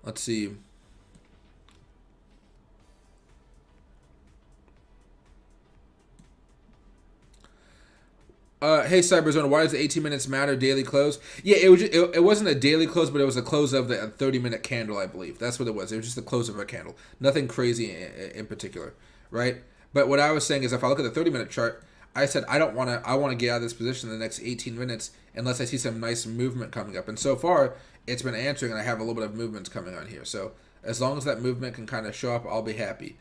Let's see. Hey Cyberzone, why does the 18 minutes matter? Daily close? Yeah, it wasn't a daily close, but it was a close of the 30-minute candle, I believe. That's what it was. It was just the close of a candle. Nothing crazy in particular, right? But what I was saying is, if I look at the 30-minute chart, I said I want to get out of this position in the next 18 minutes unless I see some nice movement coming up. And so far, it's been answering, and I have a little bit of movements coming on here. So as long as that movement can kind of show up, I'll be happy.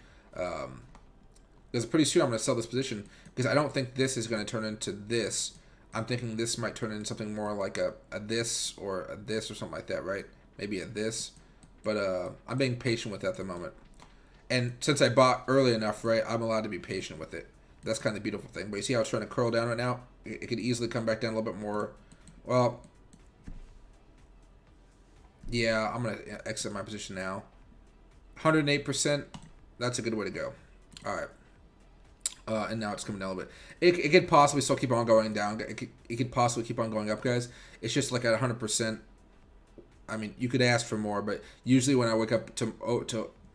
Because pretty soon I'm going to sell this position because I don't think this is going to turn into this. I'm thinking this might turn into something more like a this or a this or something like that, right? Maybe a this. But I'm being patient with it at the moment. And since I bought early enough, right, I'm allowed to be patient with it. That's kind of the beautiful thing. But you see how it's trying to curl down right now? It could easily come back down a little bit more. Well, yeah, I'm going to exit my position now. 108%, that's a good way to go. All right. And now it's coming down a little bit. It could possibly still keep on going down. It could possibly keep on going up, guys. It's just like at 100%. I mean, you could ask for more, but usually when I wake up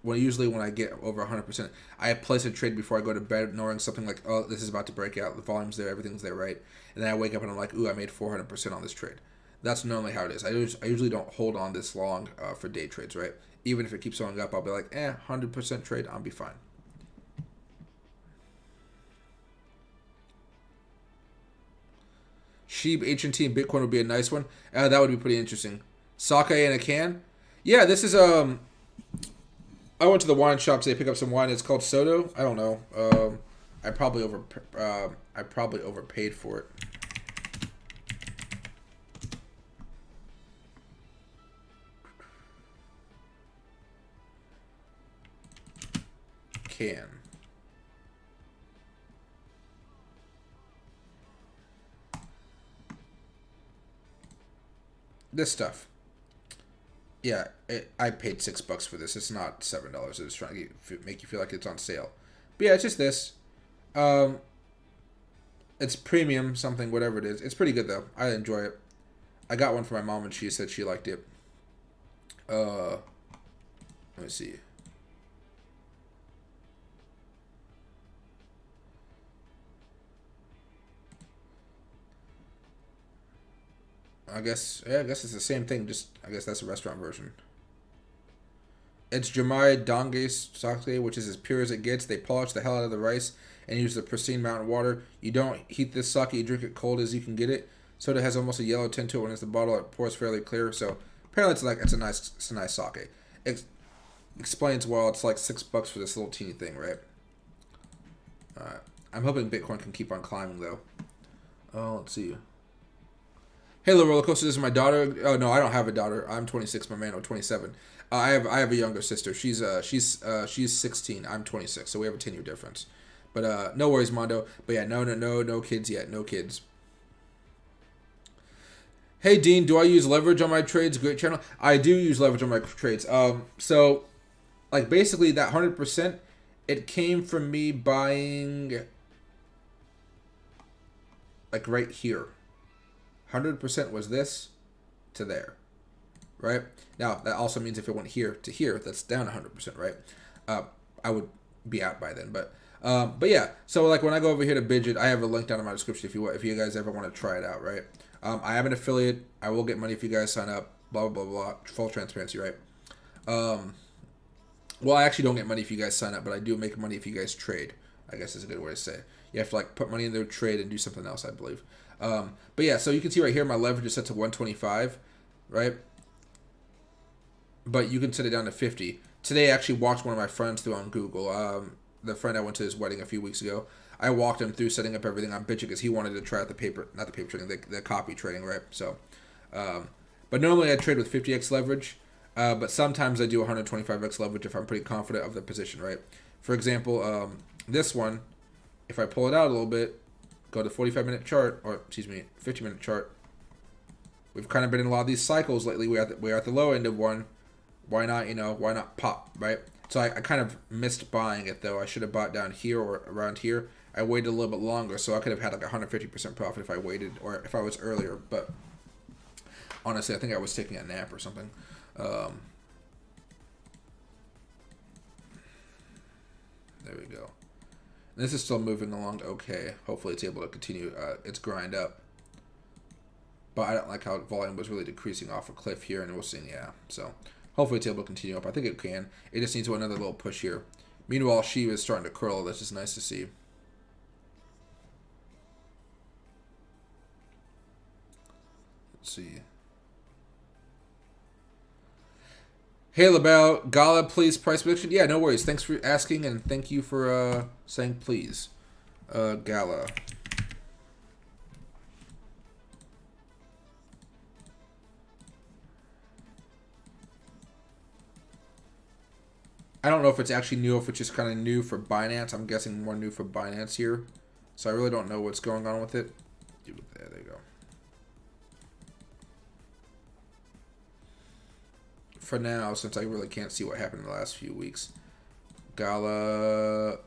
when I get over 100%, I place a trade before I go to bed, knowing something like, oh, this is about to break out. The volume's there, everything's there, right? And then I wake up and I'm like, ooh, I made 400% on this trade. That's normally how it is. I usually don't hold on this long for day trades, right? Even if it keeps going up, I'll be like, 100% trade, I'll be fine. Sheep, HNT, and Bitcoin would be a nice one. That would be pretty interesting. Sake in a can? Yeah, this is I went to the wine shop today to pick up some wine. It's called Soto. I don't know. I probably overpaid for it. can. This stuff. Yeah, I paid $6 for this. It's not $7. It was trying to make you feel like it's on sale. But yeah, it's just this. It's premium something, whatever it is. It's pretty good though. I enjoy it. I got one for my mom and she said she liked it. Let me see. I guess it's the same thing. Just I guess that's a restaurant version. It's Jumai Donge sake, which is as pure as it gets. They polish the hell out of the rice and use the pristine mountain water. You don't heat this sake; you drink it cold as you can get it. Soda has almost a yellow tint to it when it's the bottle. It pours fairly clear. So apparently, it's a nice sake. It explains well. It's like $6 for this little teeny thing, right? I'm hoping Bitcoin can keep on climbing though. Oh, let's see. Hey, little roller coaster. This is my daughter. Oh no, I don't have a daughter. I'm 26. My man, I'm 27. I have a younger sister. She's 16. I'm 26. So we have a 10-year difference. But no worries, Mondo. But yeah, no kids yet. No kids. Hey Dean, do I use leverage on my trades? Great channel. I do use leverage on my trades. So like basically that 100%, it came from me buying like right here. 100% was this to there, right? Now that also means if it went here to here, that's down 100%, right? I would be out by then, but yeah. So like when I go over here to Bidget, I have a link down in my description if you guys ever want to try it out, right? I am an affiliate. I will get money if you guys sign up. Blah blah blah blah. Full transparency, right? Well, I actually don't get money if you guys sign up, but I do make money if you guys trade. I guess is a good way to say it. You have to like put money in their trade and do something else, I believe. But yeah, so you can see right here, my leverage is set to 125, right? But you can set it down to 50. Today, I actually walked one of my friends through on Google. The friend I went to his wedding a few weeks ago. I walked him through setting up everything on Bitcoin because he wanted to try out not the paper trading, the copy trading, right? So, but normally I trade with 50x leverage, but sometimes I do 125x leverage if I'm pretty confident of the position, right? For example, this one, if I pull it out a little bit, go to 45-minute chart, or excuse me, 50-minute chart. We've kind of been in a lot of these cycles lately. We're at the low end of one. Why not, why not pop, right? So I kind of missed buying it though. I should have bought down here or around here. I waited a little bit longer, so I could have had like 150% profit if I waited or if I was earlier. But honestly, I think I was taking a nap or something. There we go. This is still moving along okay. Hopefully it's able to continue its grind up. But I don't like how volume was really decreasing off a cliff here, and we'll see, yeah. So hopefully it's able to continue up. I think it can. It just needs another little push here. Meanwhile, Shiba is starting to curl. That's just nice to see. Let's see. Hey, LaBelle, Gala, please, price prediction? Yeah, no worries. Thanks for asking, and thank you for saying please. Gala. I don't know if it's actually new, if it's just kind of new for Binance. I'm guessing more new for Binance here. So I really don't know what's going on with it. There you go. For now, since I really can't see what happened in the last few weeks. Gala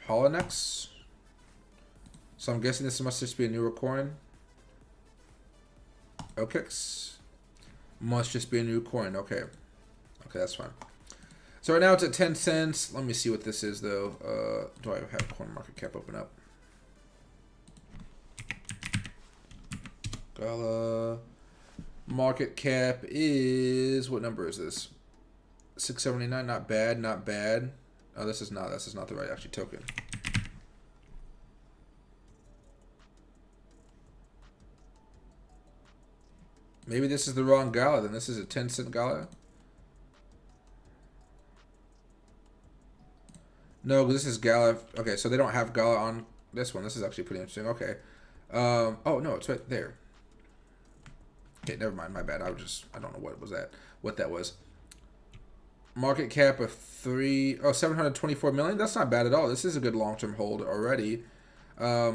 Polynex. So I'm guessing this must just be a newer coin. OKX. Must just be a new coin. Okay. Okay, that's fine. So right now it's at 10 cents. Let me see what this is though. Do I have CoinMarketCap open up? Gala market cap is, what number is this? 679. Not bad, not bad. Oh, this is not the right actually token. Maybe this is the wrong Gala. Then this is a 10-cent Gala. No, this is Gala. Okay, so they don't have Gala on this one. This is actually pretty interesting. Okay. Oh no, it's right there. Okay, never mind. My bad. I don't know what that was. Market cap of 724 million. That's not bad at all. This is a good long-term hold already. I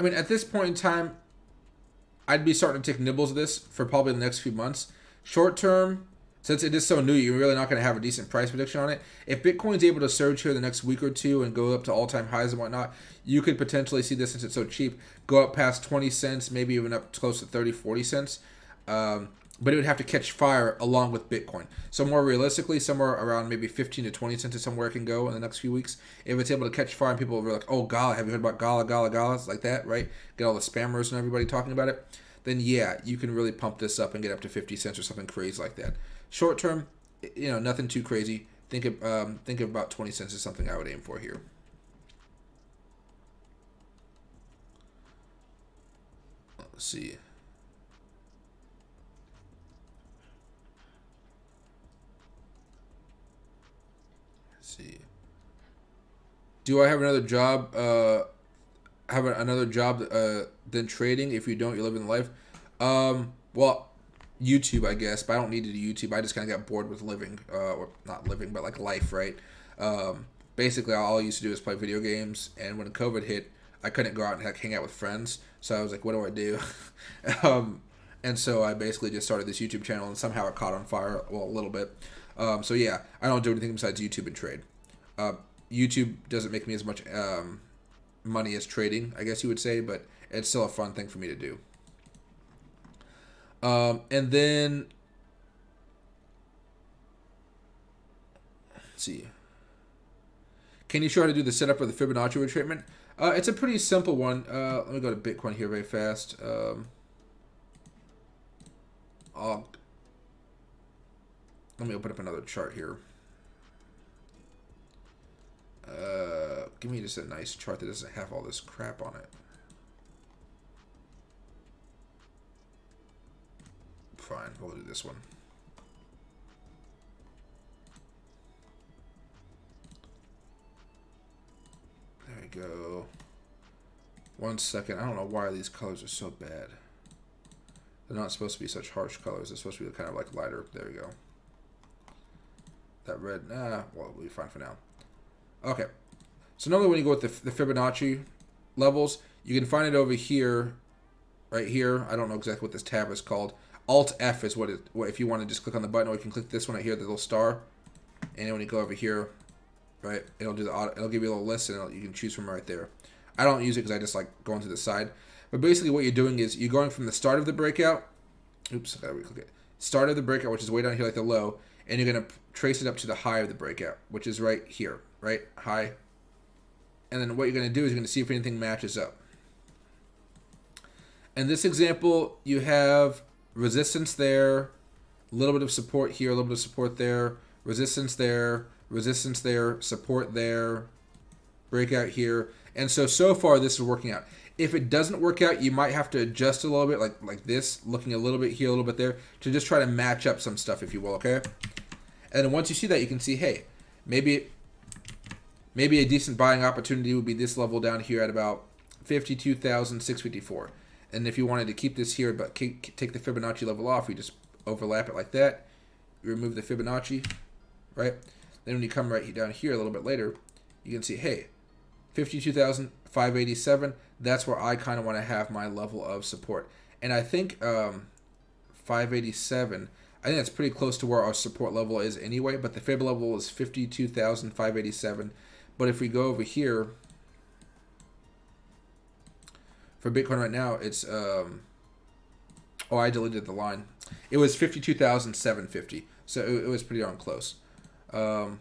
mean, at this point in time, I'd be starting to take nibbles of this for probably the next few months. Short term, since it is so new, you're really not going to have a decent price prediction on it. If Bitcoin's able to surge here the next week or two and go up to all-time highs and whatnot, you could potentially see this, since it's so cheap, go up past 20 cents, maybe even up close to 30, 40 cents. But it would have to catch fire along with Bitcoin. So more realistically, somewhere around maybe 15 to 20 cents is somewhere it can go in the next few weeks. If it's able to catch fire and people are like, oh, Gala, have you heard about Gala, Gala, Gala? It's like that, right? Get all the spammers and everybody talking about it. Then yeah, you can really pump this up and get up to 50 cents or something crazy like that. Short term, nothing too crazy. Think of about 20 cents is something I would aim for here. Let's see. Do I have another job? Another job than trading? If you don't, you're living the life. Well, YouTube, I guess, but I don't need to do YouTube. I just kind of got bored with living, or not living, but like life, right? Basically, all I used to do is play video games, and when COVID hit, I couldn't go out and hang out with friends. So I was like, what do I do? And so I basically just started this YouTube channel, and somehow it caught on fire, well, a little bit. So yeah, I don't do anything besides YouTube and trade. YouTube doesn't make me as much money as trading, I guess you would say, but it's still a fun thing for me to do. And then, let's see. Can you show how to do the setup of the Fibonacci retracement? It's a pretty simple one. Let me go to Bitcoin here very fast. Let me open up another chart here. Give me just a nice chart that doesn't have all this crap on it. Fine, we'll do this one. There we go. 1 second. I don't know why these colors are so bad. They're not supposed to be such harsh colors. They're supposed to be kind of like lighter. There we go. That red, well, we'll be fine for now. Okay. So normally when you go with the Fibonacci levels, you can find it over here, right here. I don't know exactly what this tab is called. Alt F is what if you want to just click on the button, or you can click this one right here, the little star. And then when you go over here, right, it'll give you a little list, and you can choose from right there. I don't use it because I just like going to the side. But basically what you're doing is you're going from the start of the breakout. Oops, I gotta re-click it. Start of the breakout, which is way down here like the low, and you're gonna trace it up to the high of the breakout, which is right here, right? High. And then what you're gonna do is you're gonna see if anything matches up. In this example, you have resistance there, a little bit of support here, a little bit of support there, resistance there, support there, breakout here. And so far this is working out. If it doesn't work out, you might have to adjust a little bit, like this, looking a little bit here, a little bit there, to just try to match up some stuff, if you will, okay? And then once you see that, you can see, hey, maybe a decent buying opportunity would be this level down here at about 52,654. And if you wanted to keep this here, but take the Fibonacci level off, you just overlap it like that. You remove the Fibonacci, right? Then when you come right down here a little bit later, you can see, hey, 52,587. That's where I kind of want to have my level of support. And I think 587, I think that's pretty close to where our support level is anyway, but the Fib level is 52,587. But if we go over here, for Bitcoin right now, it's, I deleted the line. It was 52,750. So it was pretty darn close. Bitcoin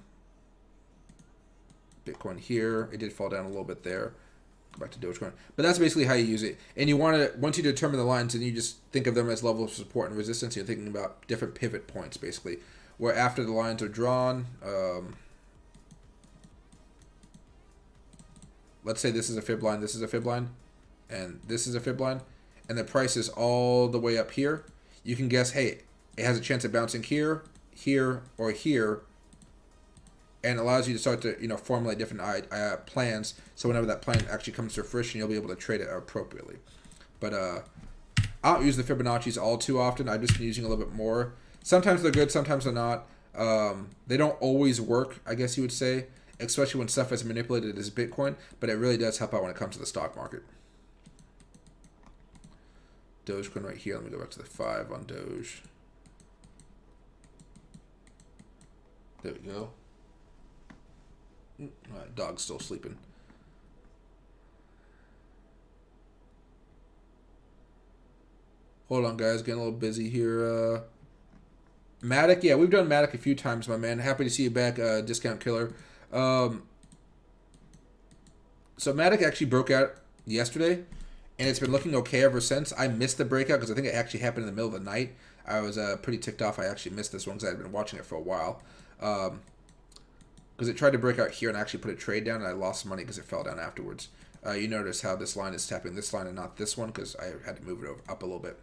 here, it did fall down a little bit there. Go back to Dogecoin. But that's basically how you use it. And you want to, once you determine the lines, then you just think of them as levels of support and resistance. You're thinking about different pivot points, basically. Where after the lines are drawn, let's say this is a fib line, this is a fib line, and this is a fib line, and the price is all the way up here. You can guess, hey, it has a chance of bouncing here, here, or here, and allows you to start to formulate different plans. So whenever that plan actually comes to fruition, you'll be able to trade it appropriately. But I don't use the Fibonacci's all too often. I've just been using a little bit more. Sometimes they're good, sometimes they're not. They don't always work, I guess you would say, especially when stuff is manipulated as Bitcoin, but it really does help out when it comes to the stock market. Dogecoin right here. Let me go back to the 5 on Doge. There we go. All right, dog's still sleeping. Hold on, guys. Getting a little busy here. Matic, yeah, we've done Matic a few times, my man. Happy to see you back, Discount Killer. So Matic actually broke out yesterday, and it's been looking okay ever since. I missed the breakout because I think it actually happened in the middle of the night. I was pretty ticked off I actually missed this one because I had been watching it for a while. Because it tried to break out here and actually put a trade down, and I lost money because it fell down afterwards. You notice how this line is tapping this line and not this one because I had to move it up a little bit.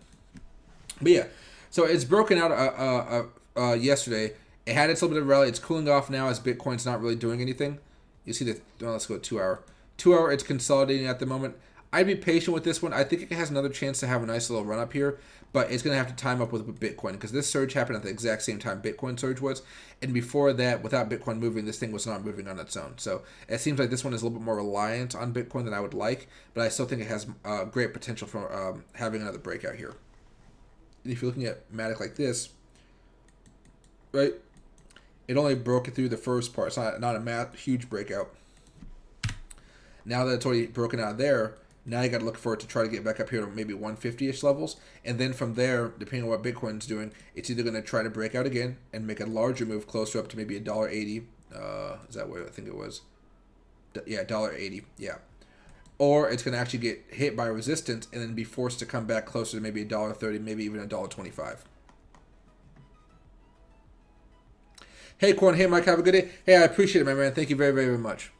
But yeah, so it's broken out yesterday. It had its little bit of rally. It's cooling off now as Bitcoin's not really doing anything. You see the, well, let's go 2 hour. 2 hour, it's consolidating at the moment. I'd be patient with this one. I think it has another chance to have a nice little run up here, but it's going to have to time up with Bitcoin because this surge happened at the exact same time Bitcoin surge was. And before that, without Bitcoin moving, this thing was not moving on its own. So it seems like this one is a little bit more reliant on Bitcoin than I would like, but I still think it has great potential for having another breakout here. If you're looking at Matic like this, right, it only broke it through the first part. It's not a huge breakout. Now that it's already broken out there, now you got to look for it to try to get back up here to maybe 150-ish levels. And then from there, depending on what Bitcoin's doing, it's either going to try to break out again and make a larger move closer up to maybe $1.80. Is that what I think it was? Yeah, $1.80. Yeah. Or it's going to actually get hit by resistance and then be forced to come back closer to maybe $1.30, maybe even $1.25. Hey, Quan. Hey, Mike. Have a good day. Hey, I appreciate it, my man. Thank you very, very, very much.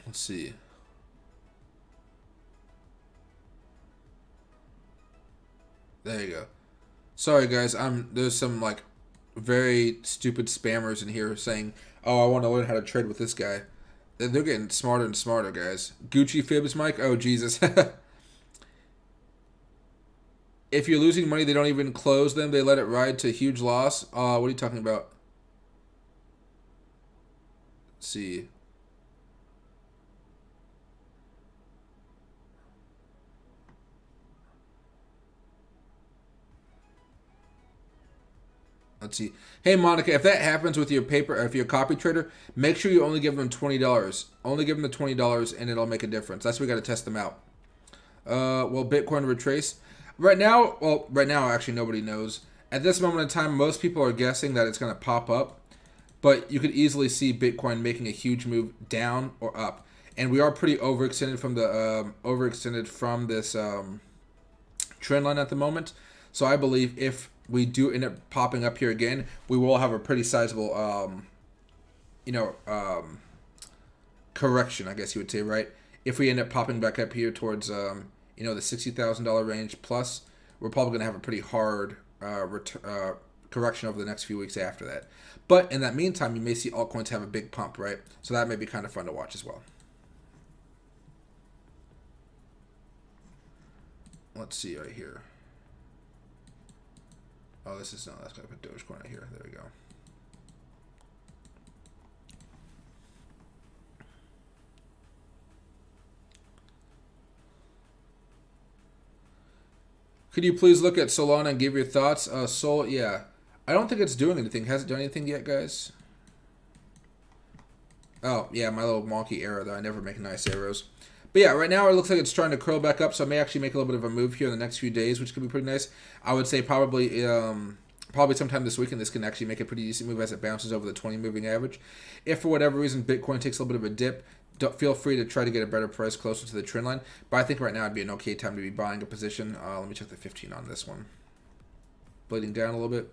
Let's see. There you go. Sorry, guys. There's some like very stupid spammers in here saying, "Oh, I want to learn how to trade with this guy." They're getting smarter and smarter, guys. Gucci fibs, Mike. Oh, Jesus. If you're losing money, they don't even close them. They let it ride to huge loss. What are you talking about? Let's see. Let's see. Hey, Monica, if that happens with your paper, if you're a copy trader, make sure you only give them $20. Only give them the $20, and it'll make a difference. That's what we got to test them out. Will Bitcoin retrace? Right now, actually, nobody knows. At this moment in time, most people are guessing that it's going to pop up, but you could easily see Bitcoin making a huge move down or up. And we are pretty overextended from this trend line at the moment. So I believe if we do end up popping up here again, we will have a pretty sizable, correction, I guess you would say, right? If we end up popping back up here towards, the $60,000 range plus, we're probably going to have a pretty hard correction over the next few weeks after that. But in that meantime, you may see altcoins have a big pump, right? So that may be kind of fun to watch as well. Let's see right here. Oh, that's going to put Dogecoin right here. There we go. Could you please look at Solana and give your thoughts? Sol, yeah. I don't think it's doing anything. Has it done anything yet, guys? Oh, yeah, my little wonky arrow, though. I never make nice arrows. But yeah, right now it looks like it's trying to curl back up, so I may actually make a little bit of a move here in the next few days, which could be pretty nice. I would say probably sometime this weekend this can actually make a pretty decent move as it bounces over the 20 moving average. If for whatever reason Bitcoin takes a little bit of a dip, feel free to try to get a better price closer to the trend line. But I think right now would be an okay time to be buying a position. Let me check the 15 on this one. Bleeding down a little bit.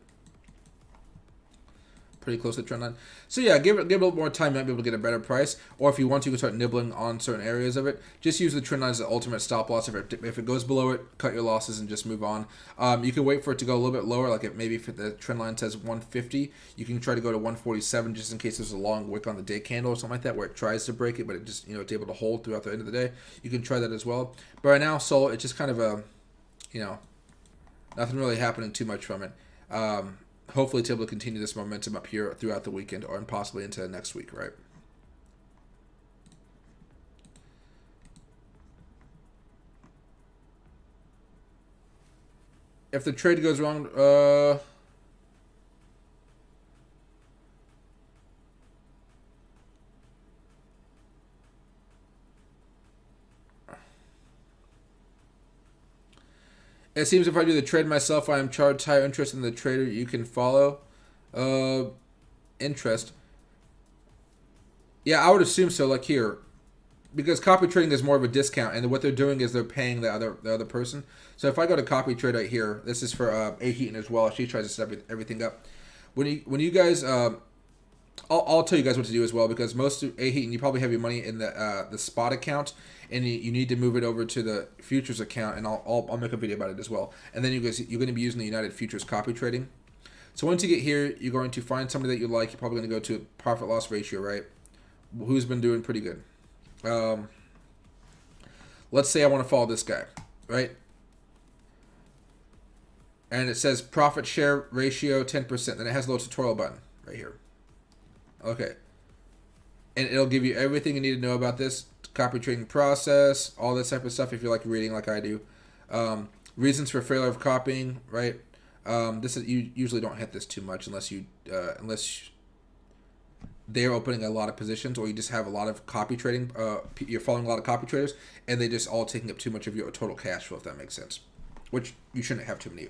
pretty close to the trend line. So yeah, give it a little more time, you might be able to get a better price. Or if you want to, you can start nibbling on certain areas of it. Just use the trend line as the ultimate stop loss. If it goes below it, cut your losses and just move on. You can wait for it to go a little bit lower, like maybe if the trend line says 150, you can try to go to 147 just in case there's a long wick on the day candle or something like that where it tries to break it, but it just, it's able to hold throughout the end of the day. You can try that as well. But right now, Sol, it's just kind of a, nothing really happening too much from it. Hopefully it's able to continue this momentum up here throughout the weekend or possibly into next week, right? If the trade goes wrong, it seems if I do the trade myself, I am charged higher interest than the trader you can follow. Interest. Yeah, I would assume so. Like here, because copy trading is more of a discount, and what they're doing is they're paying the other person. So if I go to copy trade right here, this is for A Heaton as well. She tries to set everything up. When you guys, I'll tell you guys what to do as well, because most A Heaton, you probably have your money in the spot account, and you need to move it over to the futures account, and I'll make a video about it as well. And then you're going to be using the United Futures copy trading. So once you get here, you're going to find somebody that you like. You're probably going to go to profit loss ratio, right? Who's been doing pretty good. Let's say I want to follow this guy, right? And it says profit share ratio 10%. Then it has a little tutorial button right here. Okay. And it'll give you everything you need to know about this copy trading process, all this type of stuff if you like reading like I do. Reasons for failure of copying, right? This is, you usually don't hit this too much unless they're opening a lot of positions, or you just have a lot of copy trading. You're following a lot of copy traders, and they just all taking up too much of your total cash flow, if that makes sense. Which you shouldn't have too many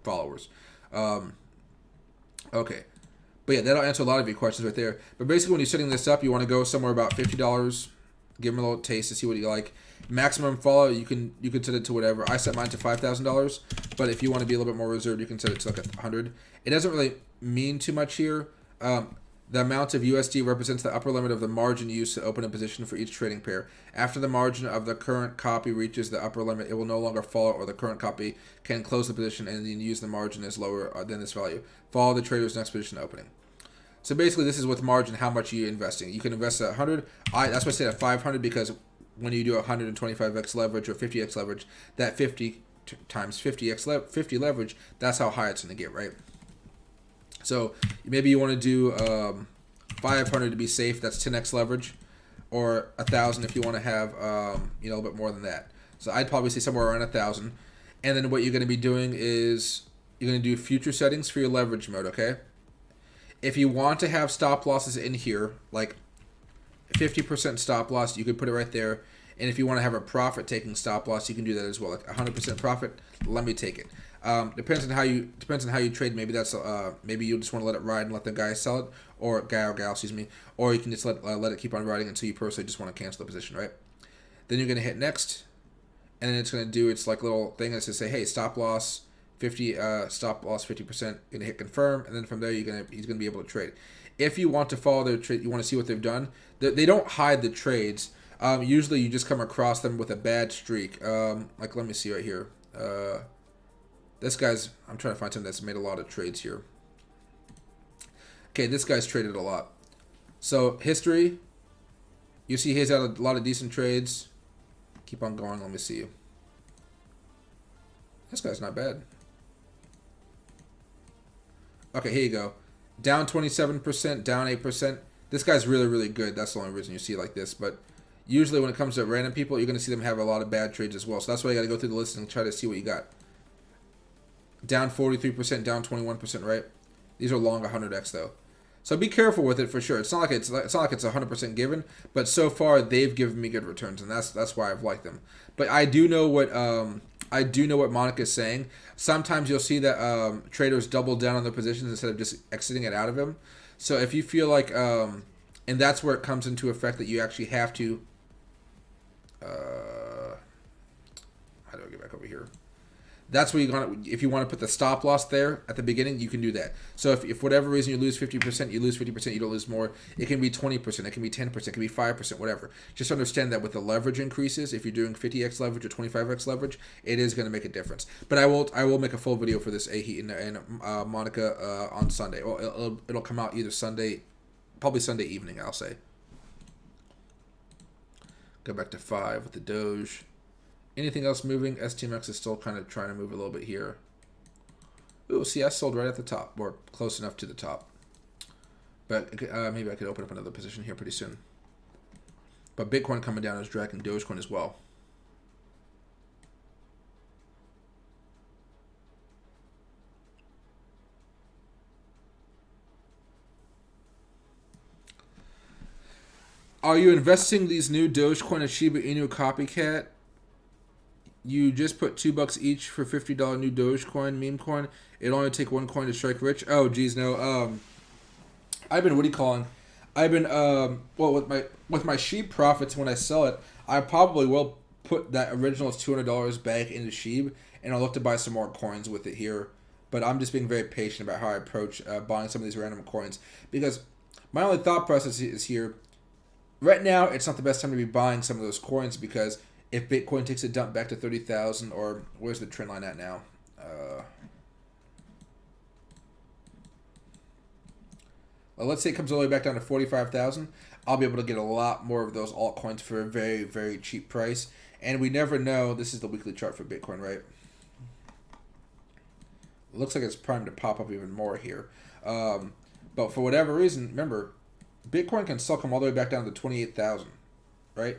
followers. Okay. But yeah, that'll answer a lot of your questions right there. But basically, when you're setting this up, you want to go somewhere about $50. Give them a little taste to see what you like. Maximum follow, you can set it to whatever. I set mine to $5,000. But if you want to be a little bit more reserved, you can set it to like 100. It doesn't really mean too much here. The amount of USD represents the upper limit of the margin used to open a position for each trading pair. After the margin of the current copy reaches the upper limit, it will no longer follow, or the current copy can close the position and then use the margin as lower than this value. Follow the trader's next position opening. So basically, this is with margin how much you're investing. You can invest at 100. That's why I say at 500, because when you do 125x leverage or 50x leverage, that 50 times 50 leverage, that's how high it's going to get, right? So maybe you want to do 500 to be safe. That's 10x leverage, or 1,000 if you want to have a little bit more than that. So I'd probably say somewhere around 1,000. And then what you're going to be doing is you're going to do future settings for your leverage mode. Okay. If you want to have stop losses in here, like 50% stop loss, you could put it right there. And if you want to have a profit taking stop loss, you can do that as well. Like 100% profit, let me take it. Depends on how you trade. Maybe that's maybe you just want to let it ride and let the guy sell it, or guy or gal, excuse me, or you can just let it keep on riding until you personally just want to cancel the position, right? Then you're gonna hit next, and then it's gonna do its like little thing that's to say, hey, stop loss 50, stop loss 50%. You're gonna hit confirm, and then from there he's gonna be able to trade. If you want to follow their trade, you want to see what they've done. They don't hide the trades. Usually you just come across them with a bad streak. Like let me see right here. This guy's, I'm trying to find something that's made a lot of trades here. Okay, this guy's traded a lot. So, history. You see he's had a lot of decent trades. Keep on going, let me see. This guy's not bad. Okay, here you go. Down 27%, down 8%. This guy's really, really good. That's the only reason you see it like this. But usually when it comes to random people, you're going to see them have a lot of bad trades as well. So that's why you got to go through the list and try to see what you got. Down 43%, down 21%, right? These are long 100x though, so be careful with it for sure. It's not like it's 100% given, but so far they've given me good returns, and that's why I've liked them. But I do know what Monica is saying. Sometimes you'll see that traders double down on their positions instead of just exiting it out of them. So if you feel like, and that's where it comes into effect that you actually have to. How do I get back over here? That's where you're gonna. If you want to put the stop loss there at the beginning, you can do that. So if for whatever reason you lose 50%, you lose 50%. You don't lose more. It can be 20%. It can be 10%. It can be 5%. Whatever. Just understand that with the leverage increases, if you're doing 50x leverage or 25x leverage, it is going to make a difference. But I will make a full video for this Ahit and Monica on Sunday. Well, it'll come out either Sunday, probably Sunday evening. I'll say. Go back to 5 with the Doge. Anything else moving? STMX is still kind of trying to move a little bit here. Ooh, see, I sold right at the top, or close enough to the top. But maybe I could open up another position here pretty soon. But Bitcoin coming down is dragging Dogecoin as well. Are you investing these new Dogecoin and Shiba Inu copycat? You just put $2 each for $50 new Dogecoin, meme coin. It'll only take one coin to strike rich. Oh, geez, no. I've been, what are you calling? I've been, well, with my sheep profits when I sell it, I probably will put that original $200 back into sheep, and I'll look to buy some more coins with it here. But I'm just being very patient about how I approach buying some of these random coins, because my only thought process is here. Right now, it's not the best time to be buying some of those coins, because if Bitcoin takes a dump back to 30,000, or where's the trend line at now? Well, let's say it comes all the way back down to 45,000. I'll be able to get a lot more of those altcoins for a very, very cheap price. And we never know. This is the weekly chart for Bitcoin, right? It looks like it's primed to pop up even more here. But for whatever reason, remember, Bitcoin can still come all the way back down to 28,000, right?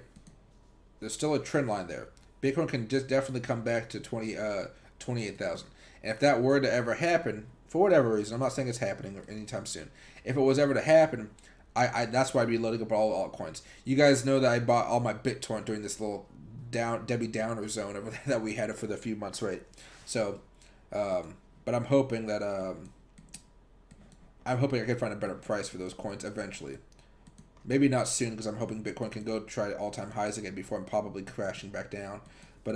There's still a trend line there. Bitcoin can just definitely come back to 28,000. And if that were to ever happen, for whatever reason, I'm not saying it's happening anytime soon. If it was ever to happen, that's why I'd be loading up all the altcoins. You guys know that I bought all my BitTorrent during this little Debbie Downer zone over there that we had it for the few months, right? So, but I'm hoping that I can find a better price for those coins eventually. Maybe not soon, because I'm hoping Bitcoin can go try all-time highs again before I'm probably crashing back down. But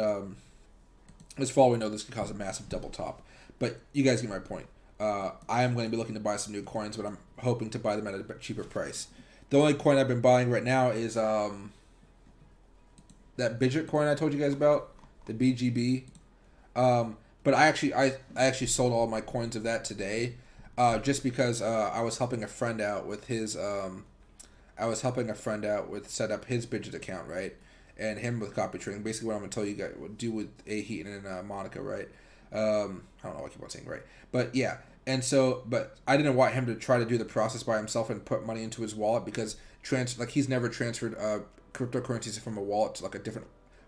as far as we know, this can cause a massive double top. But you guys get my point. I am going to be looking to buy some new coins, but I'm hoping to buy them at a bit cheaper price. The only coin I've been buying right now is that Bidget coin I told you guys about, the BGB. But I actually sold all my coins of that today, just because I was helping a friend out with his set up his Bidget account, right? And him with copy trading. Basically, what I'm gonna tell you guys what do with Ahit and Monica, right? I don't know what I keep on saying, right? But yeah, and so, but I didn't want him to try to do the process by himself and put money into his wallet, because he's never transferred cryptocurrencies from a wallet to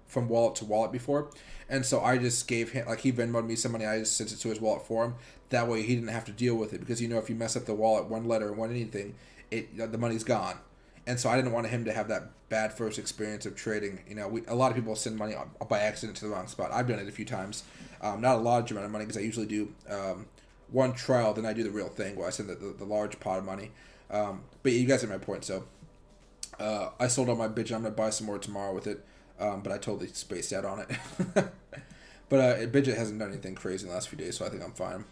from wallet to wallet before, and so I just gave him, he Venmo'd me some money, I just sent it to his wallet for him. That way he didn't have to deal with it, because if you mess up the wallet, one letter, anything, the money's gone. And so I didn't want him to have that bad first experience of trading. A lot of people send money by accident to the wrong spot. I've done it a few times. Not a large amount of money, because I usually do one trial, then I do the real thing where I send the large pot of money. But you guys get my point. So I sold all my Bitcoin. I'm going to buy some more tomorrow with it. But I totally spaced out on it. But Bidget hasn't done anything crazy in the last few days, so I think I'm fine.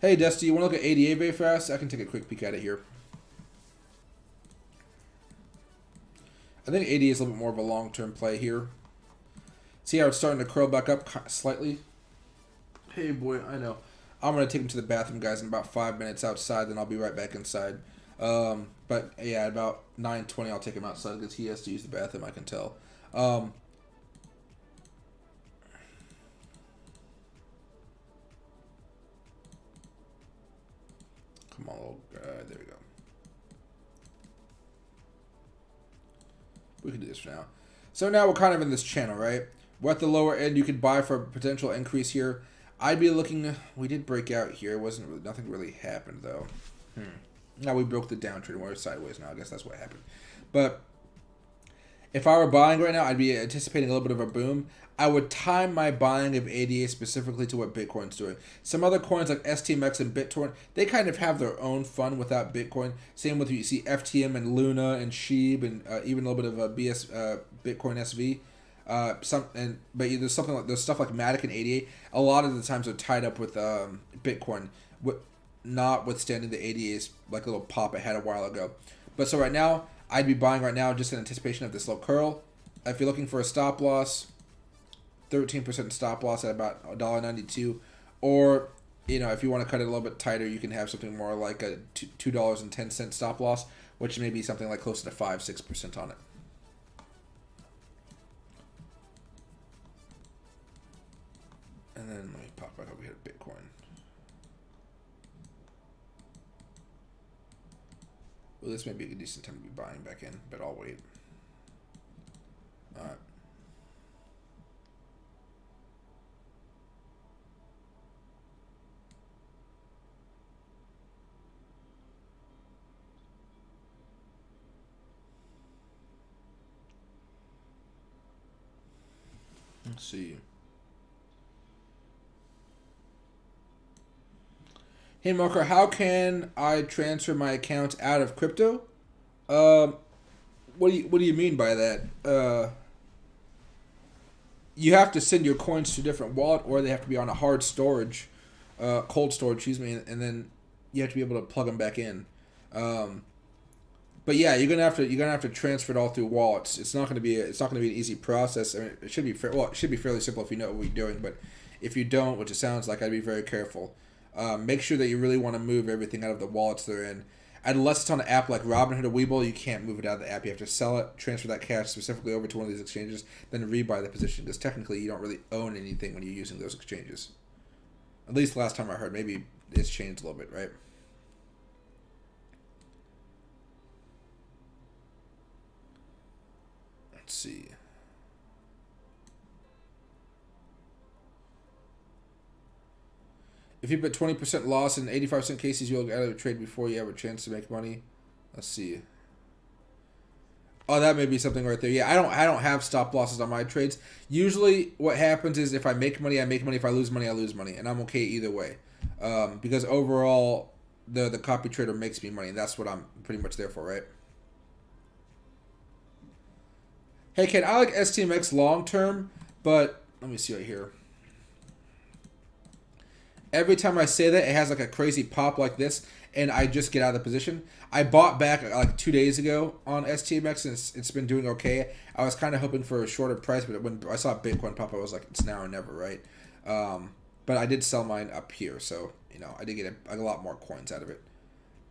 Hey, Dusty, you want to look at ADA very fast? I can take a quick peek at it here. I think ADA is a little bit more of a long-term play here. See how it's starting to curl back up slightly? Hey, boy, I know. I'm going to take him to the bathroom, guys, in about 5 minutes outside, then I'll be right back inside. But, yeah, about 9:20, I'll take him outside, because he has to use the bathroom, I can tell. Come on, little guy. There we go. We can do this for now. So now we're kind of in this channel, right? We're at the lower end. You could buy for a potential increase here. I'd be looking. We did break out here. Nothing really happened though. Now we broke the downtrend. We're sideways now. I guess that's what happened. But if I were buying right now, I'd be anticipating a little bit of a boom. I would time my buying of ADA specifically to what Bitcoin's doing. Some other coins like STMX and BitTorrent, they kind of have their own fun without Bitcoin. Same with, you see FTM and Luna and Sheeb and even a little bit of Bitcoin SV. There's something like there's stuff like Matic and 88. A lot of the times are tied up with Bitcoin, notwithstanding the 88's like a little pop it had a while ago. But so right now, I'd be buying right now just in anticipation of this little curl. If you're looking for a stop loss, 13% stop loss at about $1.92, or if you want to cut it a little bit tighter, you can have something more like a $2.10 stop loss, which may be something like closer to 5-6% on it. And then let me pop back over here to Bitcoin. Well, this may be a decent time to be buying back in, but I'll wait. All right. Let's see. Hey Marker, how can I transfer my accounts out of crypto? What do you mean by that? You have to send your coins to a different wallet, or they have to be on a hard storage, cold storage, excuse me, and then you have to be able to plug them back in. But yeah, you're gonna have to transfer it all through wallets. It's not gonna be an easy process. I mean, it should be it should be fairly simple if you know what you're doing. But if you don't, which it sounds like, I'd be very careful. Make sure that you really want to move everything out of the wallets they're in. Unless it's on an app like Robinhood or Webull, you can't move it out of the app. You have to sell it, transfer that cash specifically over to one of these exchanges, then rebuy the position. Because technically, you don't really own anything when you're using those exchanges. At least last time I heard. Maybe it's changed a little bit, right? Let's see. If you put 20% loss in 85% cases, you'll get out of a trade before you have a chance to make money. Let's see. Oh, that may be something right there. Yeah, I don't have stop losses on my trades. Usually, what happens is if I make money, I make money. If I lose money, I lose money, and I'm okay either way. Because overall, the copy trader makes me money, and that's what I'm pretty much there for, right? Hey, Ken, I like STMX long term, but let me see right here. Every time I say that, it has like a crazy pop like this, and I just get out of the position. I bought back like 2 days ago on STMX, and it's been doing okay. I was kind of hoping for a shorter price, but when I saw Bitcoin pop, I was like, it's now or never, right? But I did sell mine up here, so I did get a lot more coins out of it.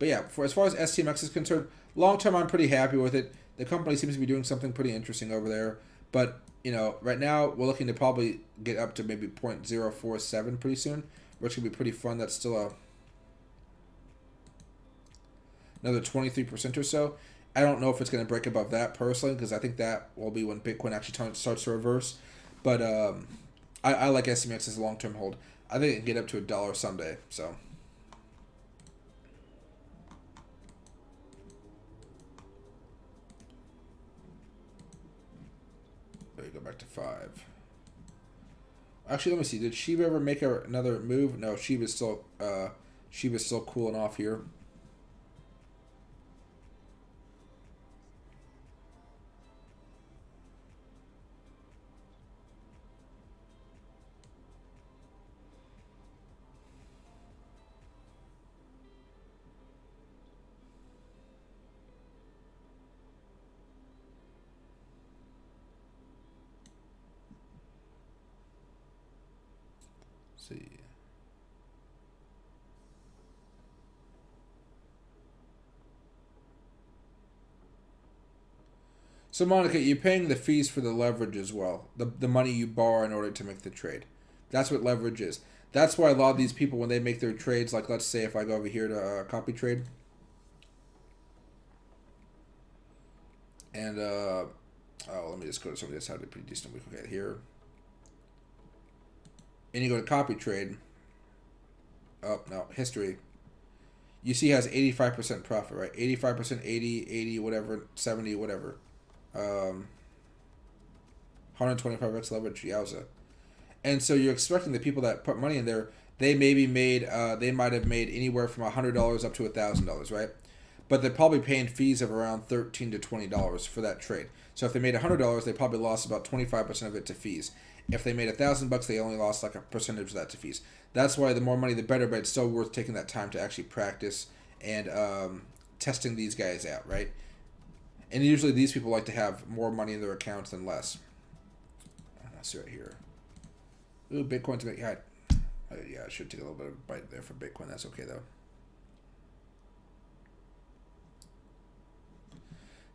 But yeah, as far as STMX is concerned, long term, I'm pretty happy with it. The company seems to be doing something pretty interesting over there, but right now we're looking to probably get up to maybe 0.047 pretty soon, which could be pretty fun. That's still another 23% or so. I don't know if it's going to break above that personally, because I think that will be when Bitcoin actually starts to reverse. But I like STMX as a long-term hold. I think it can get up to $1 someday. So there you go, back to 5. Actually, let me see. Did Shiba ever make another move? No, Shiba's still cooling off here. Let's see. So Monica, you're paying the fees for the leverage as well. The money you borrow in order to make the trade. That's what leverage is. That's why a lot of these people, when they make their trades, like let's say if I go over here to copy trade, and let me just go to somebody that's had a pretty decent week. Okay, here, and you go to copy trade. Oh no, history. You see, it has 85% profit, right? 85%, 80, whatever, 70, whatever. 125x leverage, yowza. And so you're expecting the people that put money in there, they might have made anywhere from $100 up to $1,000, right? but they're probably paying fees of around $13 to $20 for that trade. So if they made $100, they probably lost about 25% of it to fees. If they made $1,000, they only lost like a percentage of that to fees. That's why the more money, the better. But it's still worth taking that time to actually practice and testing these guys out, right? And usually these people like to have more money in their accounts than less. Let's see right here. Ooh, Bitcoin's going to get... Yeah, I should take a little bit of a bite there for Bitcoin. That's okay, though.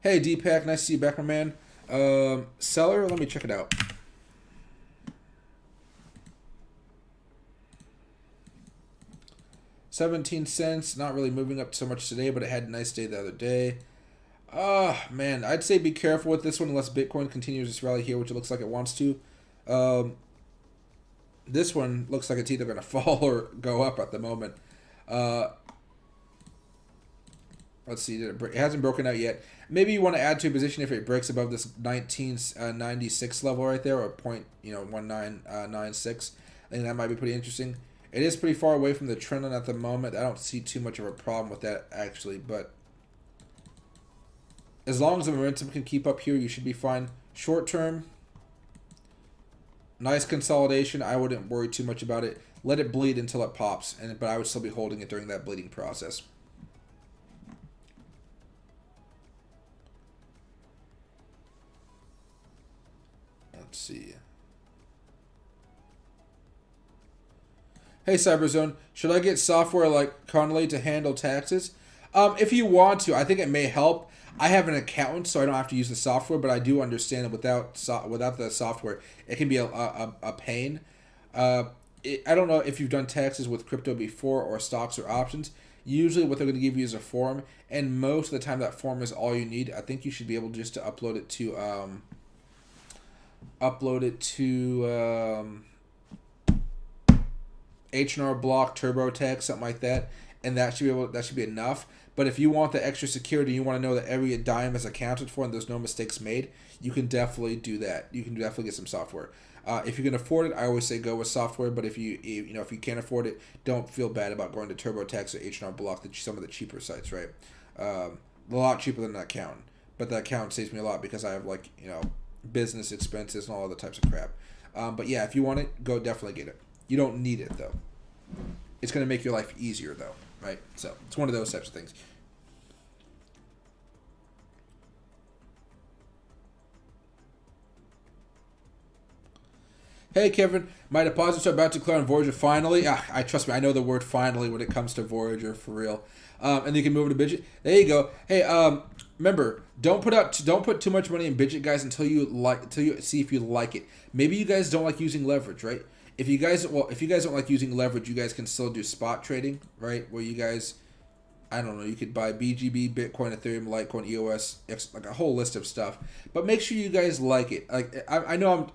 Hey, Deepak. Nice to see you back, my man. Seller, let me check it out. $0.17. Not really moving up so much today, but it had a nice day the other day. Man, I'd say be careful with this one unless Bitcoin continues this rally here, which it looks like it wants to. This one looks like it's either going to fall or go up at the moment. Let's see. It hasn't broken out yet. Maybe you want to add to a position if it breaks above this 1996 level right there, or 0.1996. I think that might be pretty interesting. It is pretty far away from the trend line at the moment. I don't see too much of a problem with that, actually. But as long as the momentum can keep up here, you should be fine. Short term, nice consolidation. I wouldn't worry too much about it. Let it bleed until it pops, but I would still be holding it during that bleeding process. Let's see. Hey, Cyberzone, should I get software like Connolly to handle taxes? If you want to, I think it may help. I have an accountant, so I don't have to use the software, but I do understand that without the software, it can be a pain. I don't know if you've done taxes with crypto before or stocks or options. Usually what they're going to give you is a form, and most of the time that form is all you need. I think you should be able just to upload it to H&R Block, TurboTax, something like that, and that should be enough. But if you want the extra security, you want to know that every dime is accounted for and there's no mistakes made, you can definitely do that. You can definitely get some software. If you can afford it, I always say go with software. But if you can't afford it, don't feel bad about going to TurboTax or H&R Block, some of the cheaper sites, right? A lot cheaper than an accountant. But the accountant saves me a lot because I have business expenses and all other types of crap. But yeah, if you want it, go definitely get it. You don't need it, though. It's going to make your life easier, though, right? So it's one of those types of things. Hey, Kevin, my deposits are about to clear on Voyager finally. I trust me, I know the word finally when it comes to Voyager, for real. And you can move it to Bidget. There you go. Hey, remember, don't put too much money in Bidget, guys, until you see if you like it. Maybe you guys don't like using leverage, right? If you guys don't like using leverage, you guys can still do spot trading, right? Where you guys, I don't know, you could buy BGB, Bitcoin, Ethereum, Litecoin, EOS, like a whole list of stuff. But make sure you guys like it. Like I know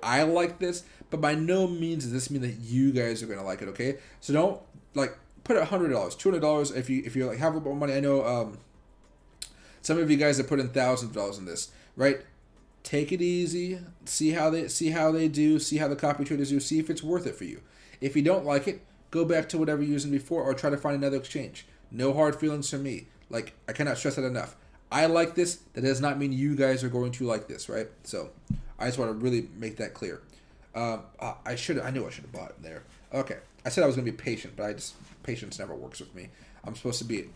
I like this, but by no means does this mean that you guys are gonna like it. Okay, so don't put $100, $200 if you have a little more money. I know some of you guys have put in thousands of dollars in this, right? Take it easy. See how they do. See how the copy traders do. See if it's worth it for you. If you don't like it, go back to whatever you're using before, or try to find another exchange. No hard feelings from me. I cannot stress that enough. I like this. That does not mean you guys are going to like this, right? So I just want to really make that clear. I knew I should have bought it there. Okay. I said I was going to be patient, but patience never works with me. I'm supposed to be,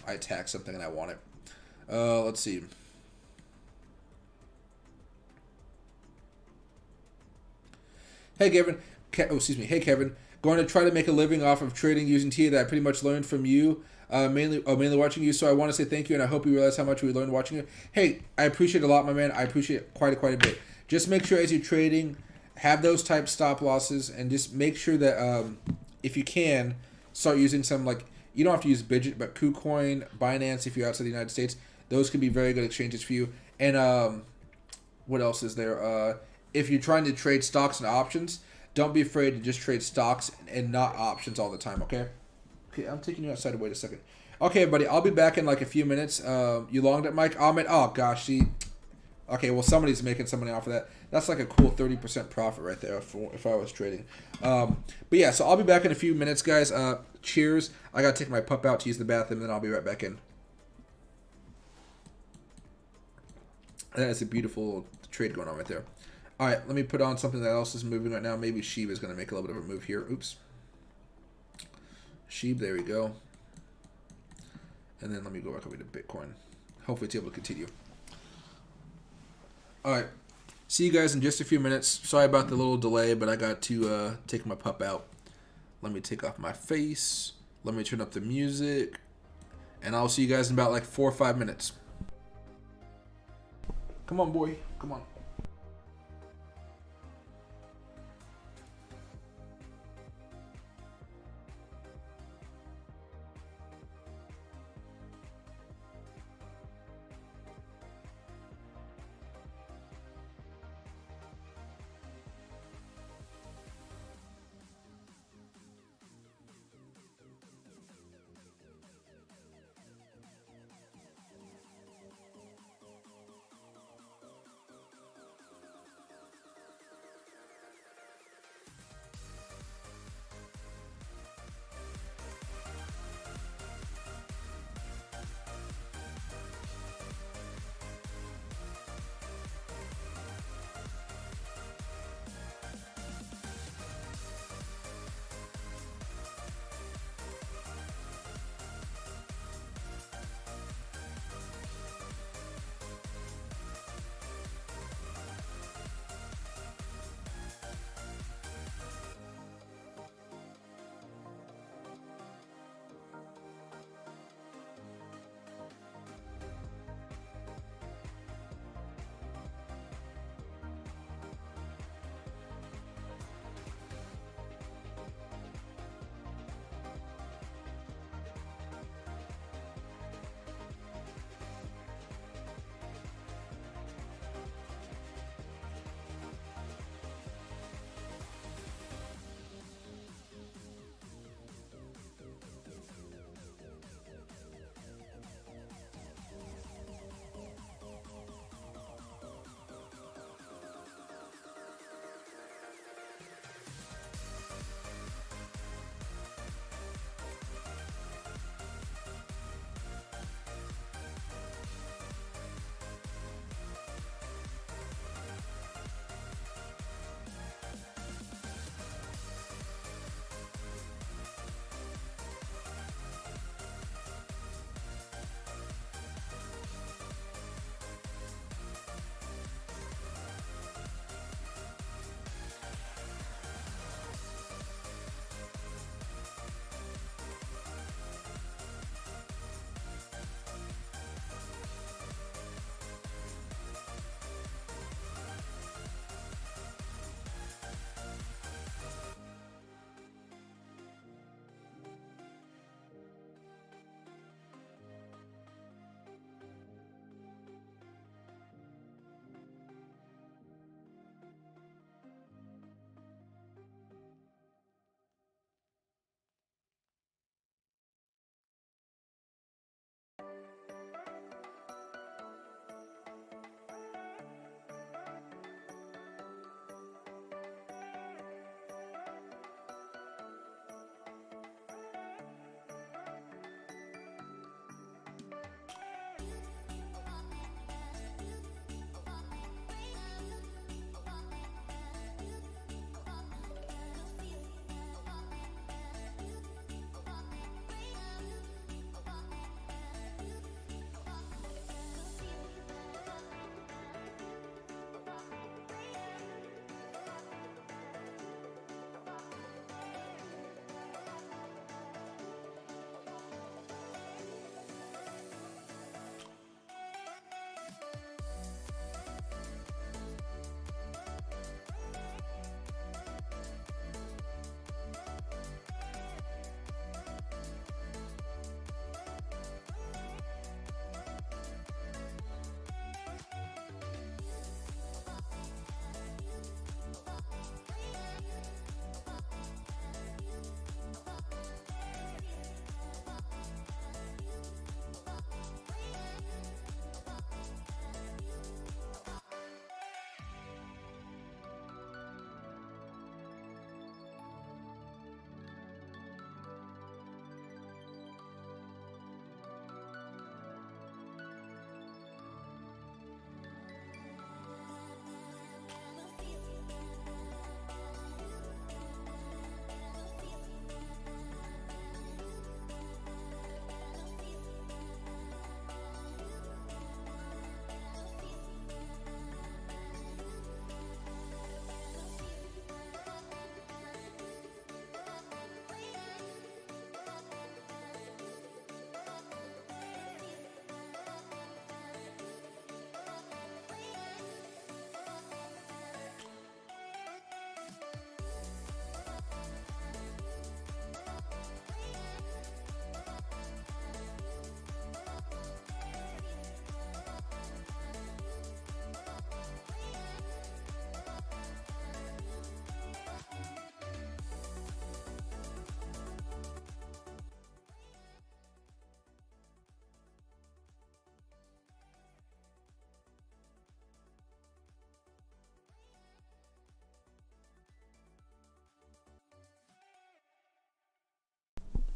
I attack something and I want it. Let's see. Hey, Kevin. Hey, Kevin. Going to try to make a living off of trading using TA that I pretty much learned from you, mainly watching you. So I want to say thank you, and I hope you realize how much we learned watching you. Hey, I appreciate it a lot, my man. I appreciate it quite a bit. Just make sure as you're trading, have those type stop losses, and just make sure that if you can, start using some you don't have to use Bidget, but KuCoin, Binance if you're outside the United States. Those could be very good exchanges for you. And what else is there? If you're trying to trade stocks and options, don't be afraid to just trade stocks and not options all the time, okay? Okay, I'm taking you outside. Wait a second. Okay, everybody, I'll be back in a few minutes. You longed it, Mike? Ahmed? Oh, gosh, see. Okay, well, somebody's making some money off of that. That's a cool 30% profit right there if I was trading. But yeah, so I'll be back in a few minutes, guys. Cheers. I got to take my pup out to use the bathroom, then I'll be right back in. That is a beautiful trade going on right there. All right, let me put on something that else is moving right now. Maybe Sheeb is going to make a little bit of a move here. Oops. Sheeb, there we go. And then let me go back over to Bitcoin. Hopefully it's able to continue. All right. See you guys in just a few minutes. Sorry about the little delay, but I got to take my pup out. Let me take off my face. Let me turn up the music. And I'll see you guys in about like 4 or 5 minutes. Come on, boy. Come on.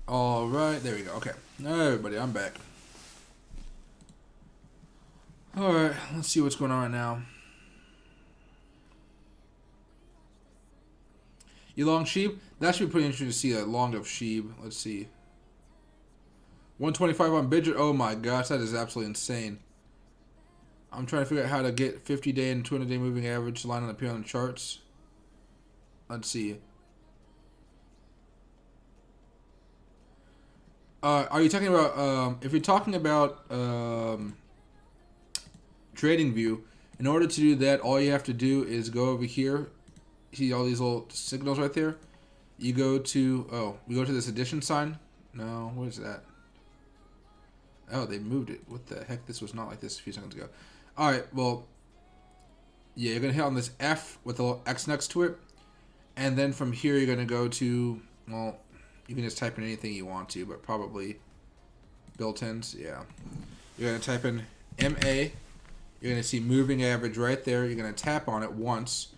All right, there we go. Okay, everybody, I'm back. All right, let's see what's going on right now. You long sheep? That should be pretty interesting to see a long of sheep. Let's see. 125 on Bidget. Oh my gosh, that is absolutely insane. I'm trying to figure out how to get 50-day and 200-day moving average line on appear on the charts. Let's see. Are you talking about, if you're talking about trading view, in order to do that, all you have to do is go over here. See all these little signals right there? You go to, we go to this addition sign. No, what is that? Oh, they moved it. What the heck? This was not like this a few seconds ago. Alright, well, yeah, you're going to hit on this F with a little X next to it. And then from here, you're going to go to, well, you can just type in anything you want to, but probably built-ins, yeah. You're going to type in MA. You're going to see moving average right there. You're going to tap on it once,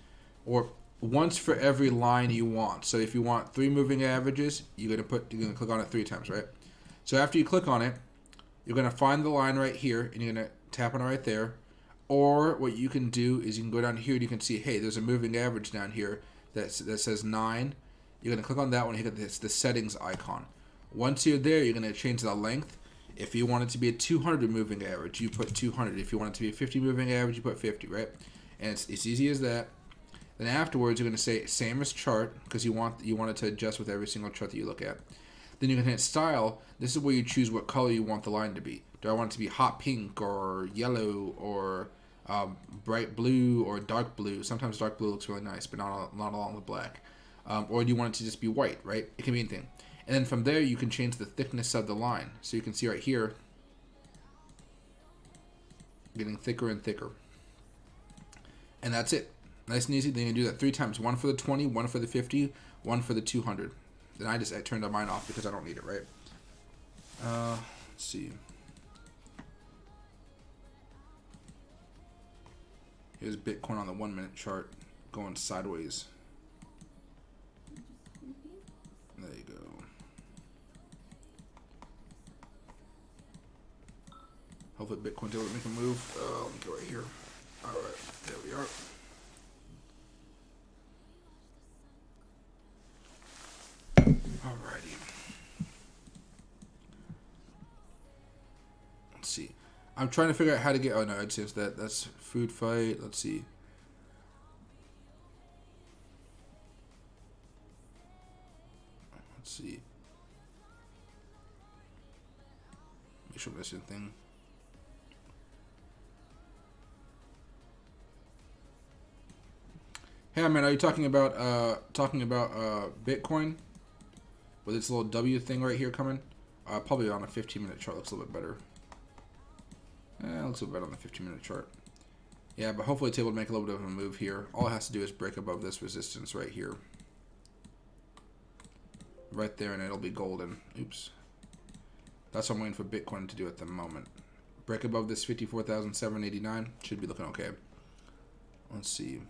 or once for every line you want. So if you want 3 moving averages, you're going to click on it 3 times, right? So after you click on it, you're going to find the line right here, and you're going to tap on it right there. Or what you can do is you can go down here and you can see, hey, there's a moving average down here that says 9. You're going to click on that one and hit the settings icon. Once you're there, you're going to change the length. If you want it to be a 200 moving average, you put 200. If you want it to be a 50 moving average, you put 50, right? And it's easy as that. Then afterwards, you're going to say same as chart because you want it to adjust with every single chart that you look at. Then you can hit style. This is where you choose what color you want the line to be. Do I want it to be hot pink or yellow or bright blue or dark blue? Sometimes dark blue looks really nice, but not along with black. Or do you want it to just be white, right? It can be anything. And then from there, you can change the thickness of the line. So you can see right here, getting thicker and thicker. And that's it. Nice and easy. Then you can do that 3 times. 1 for the 20, 1 for the 50, 1 for the 200. Then I turned mine off because I don't need it, right? Let's see. Here's Bitcoin on the 1-minute chart going sideways. There you go. Hopefully Bitcoin's able to make a move. Let me go right here. Alright, there we are. Alrighty. Let's see. I'm trying to figure out how to get. Oh no, it's just that's food fight. Let's see. Let's see. Make sure that's the thing. Hey man, are you talking about Bitcoin with its little W thing right here coming? Probably on a 15-minute chart looks a little bit better. It looks a little better on the 15-minute chart. Yeah, but hopefully it's able to make a little bit of a move here. All it has to do is break above this resistance right here. Right there, and it'll be golden. Oops. That's what I'm waiting for Bitcoin to do at the moment. Break above this 54,789. Should be looking okay. Let's see.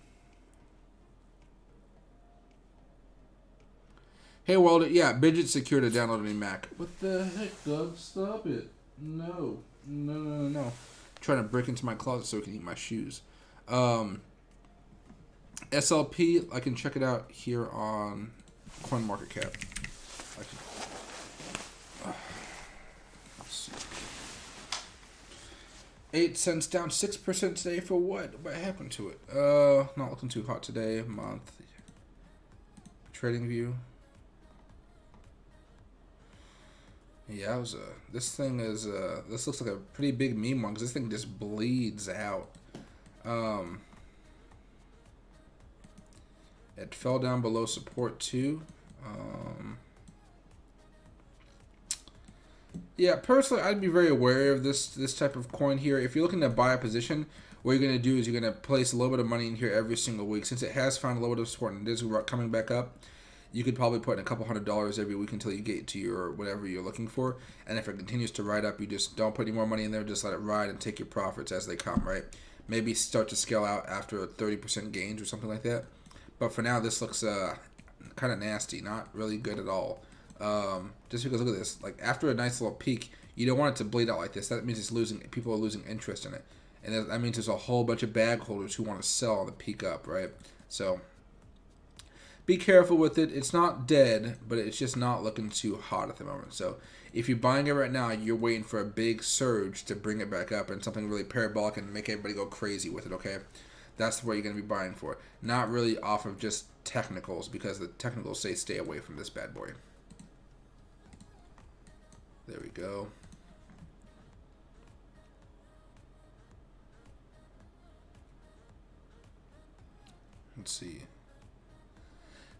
Hey, Walter. Yeah, Bidget secured to download any Mac. What the heck, Doug? Stop it. No. No. I'm trying to break into my closet so we can eat my shoes. SLP, I can check it out here on CoinMarketCap. Let's see. 8 cents down 6% today for what? What happened to it? Not looking too hot today. Month. Trading view. Yeah, this thing is, this looks like a pretty big meme one, because this thing just bleeds out. It fell down below support too. Yeah, personally, I'd be very aware of this type of coin here. If you're looking to buy a position, what you're going to do is you're going to place a little bit of money in here every single week. Since it has found a little bit of support and it is coming back up, you could probably put in a couple $100 every week until you get to your whatever you're looking for. And if it continues to ride up, you just don't put any more money in there. Just let it ride and take your profits as they come, right? Maybe start to scale out after 30% gains or something like that. But for now, this looks kind of nasty. Not really good at all. Just because look at this, like after a nice little peak, you don't want it to bleed out like this. That means it's losing. People are losing interest in it, and that means there's a whole bunch of bag holders who want to sell on the peak up, right? So be careful with it. It's not dead, but it's just not looking too hot at the moment. So if you're buying it right now, you're waiting for a big surge to bring it back up and something really parabolic and make everybody go crazy with it, okay? That's what you're going to be buying for. Not really off of just technicals, because the technicals say stay away from this bad boy. There we go. Let's see.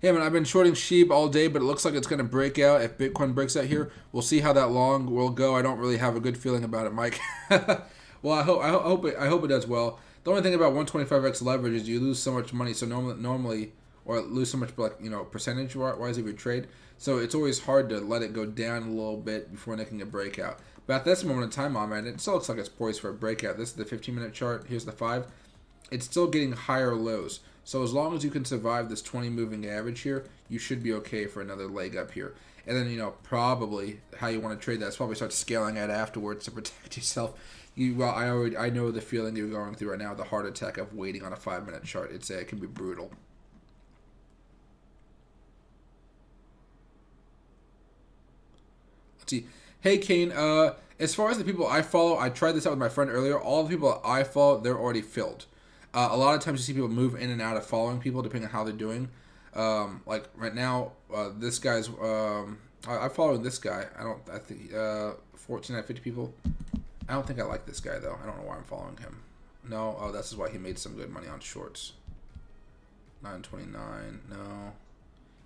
Yeah, man, I've been shorting SHIB all day, but it looks like it's going to break out. If Bitcoin breaks out here, we'll see how that long will go. I don't really have a good feeling about it, Mike. Well, I hope it does well. The only thing about 125x leverage is you lose so much money. So normally, or lose so much, like, you know, percentage wise of your trade. So it's always hard to let it go down a little bit before making a breakout. But at this moment in time, man, it still looks like it's poised for a breakout. This is the 15-minute chart. Here's the 5. It's still getting higher lows. So as long as you can survive this 20 moving average here, you should be okay for another leg up here. And then, you know, probably how you want to trade that is probably start scaling it afterwards to protect yourself. I know the feeling you're going through right now, the heart attack of waiting on a 5-minute chart. It can be brutal. Let's see. Hey, Kane, as far as the people I follow, I tried this out with my friend earlier. All the people I follow, they're already filled. A lot of times you see people move in and out of following people depending on how they're doing. Like right now, this guy's. I'm following this guy. I think 14 out of 50 people. I don't think I like this guy though. I don't know why I'm following him. No. Oh, this is why he made some good money on shorts. 929. No.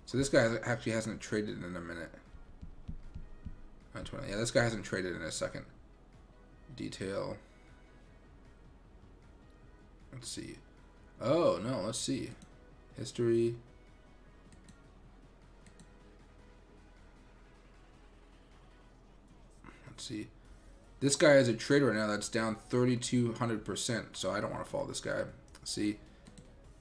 So this guy actually hasn't traded in a minute. 920. Yeah, this guy hasn't traded in a second. Detail. Let's see. Oh, no, let's see. History. Let's see. This guy is a trader right now that's down 3,200%, so I don't want to follow this guy. See?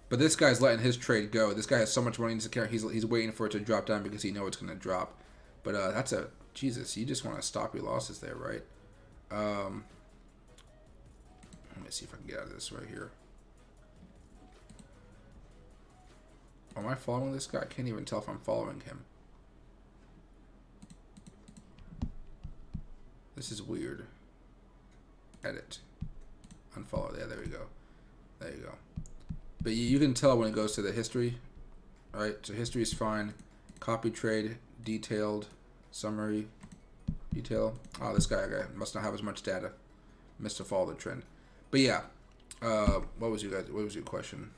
But this guy's letting his trade go. This guy has so much money in his account, he's waiting for it to drop down because he knows it's going to drop. But that's a... Jesus, you just want to stop your losses there, right? Let me see if I can get out of this right here. Am I following this guy? I can't even tell if I'm following him. This is weird. Edit. Unfollow. Yeah, there we go. There you go. But you can tell when it goes to the history. Alright, so history is fine. Copy trade, detailed, summary, detail. Oh, this guy must not have as much data. Missed to follow the trend. But yeah. What was your question?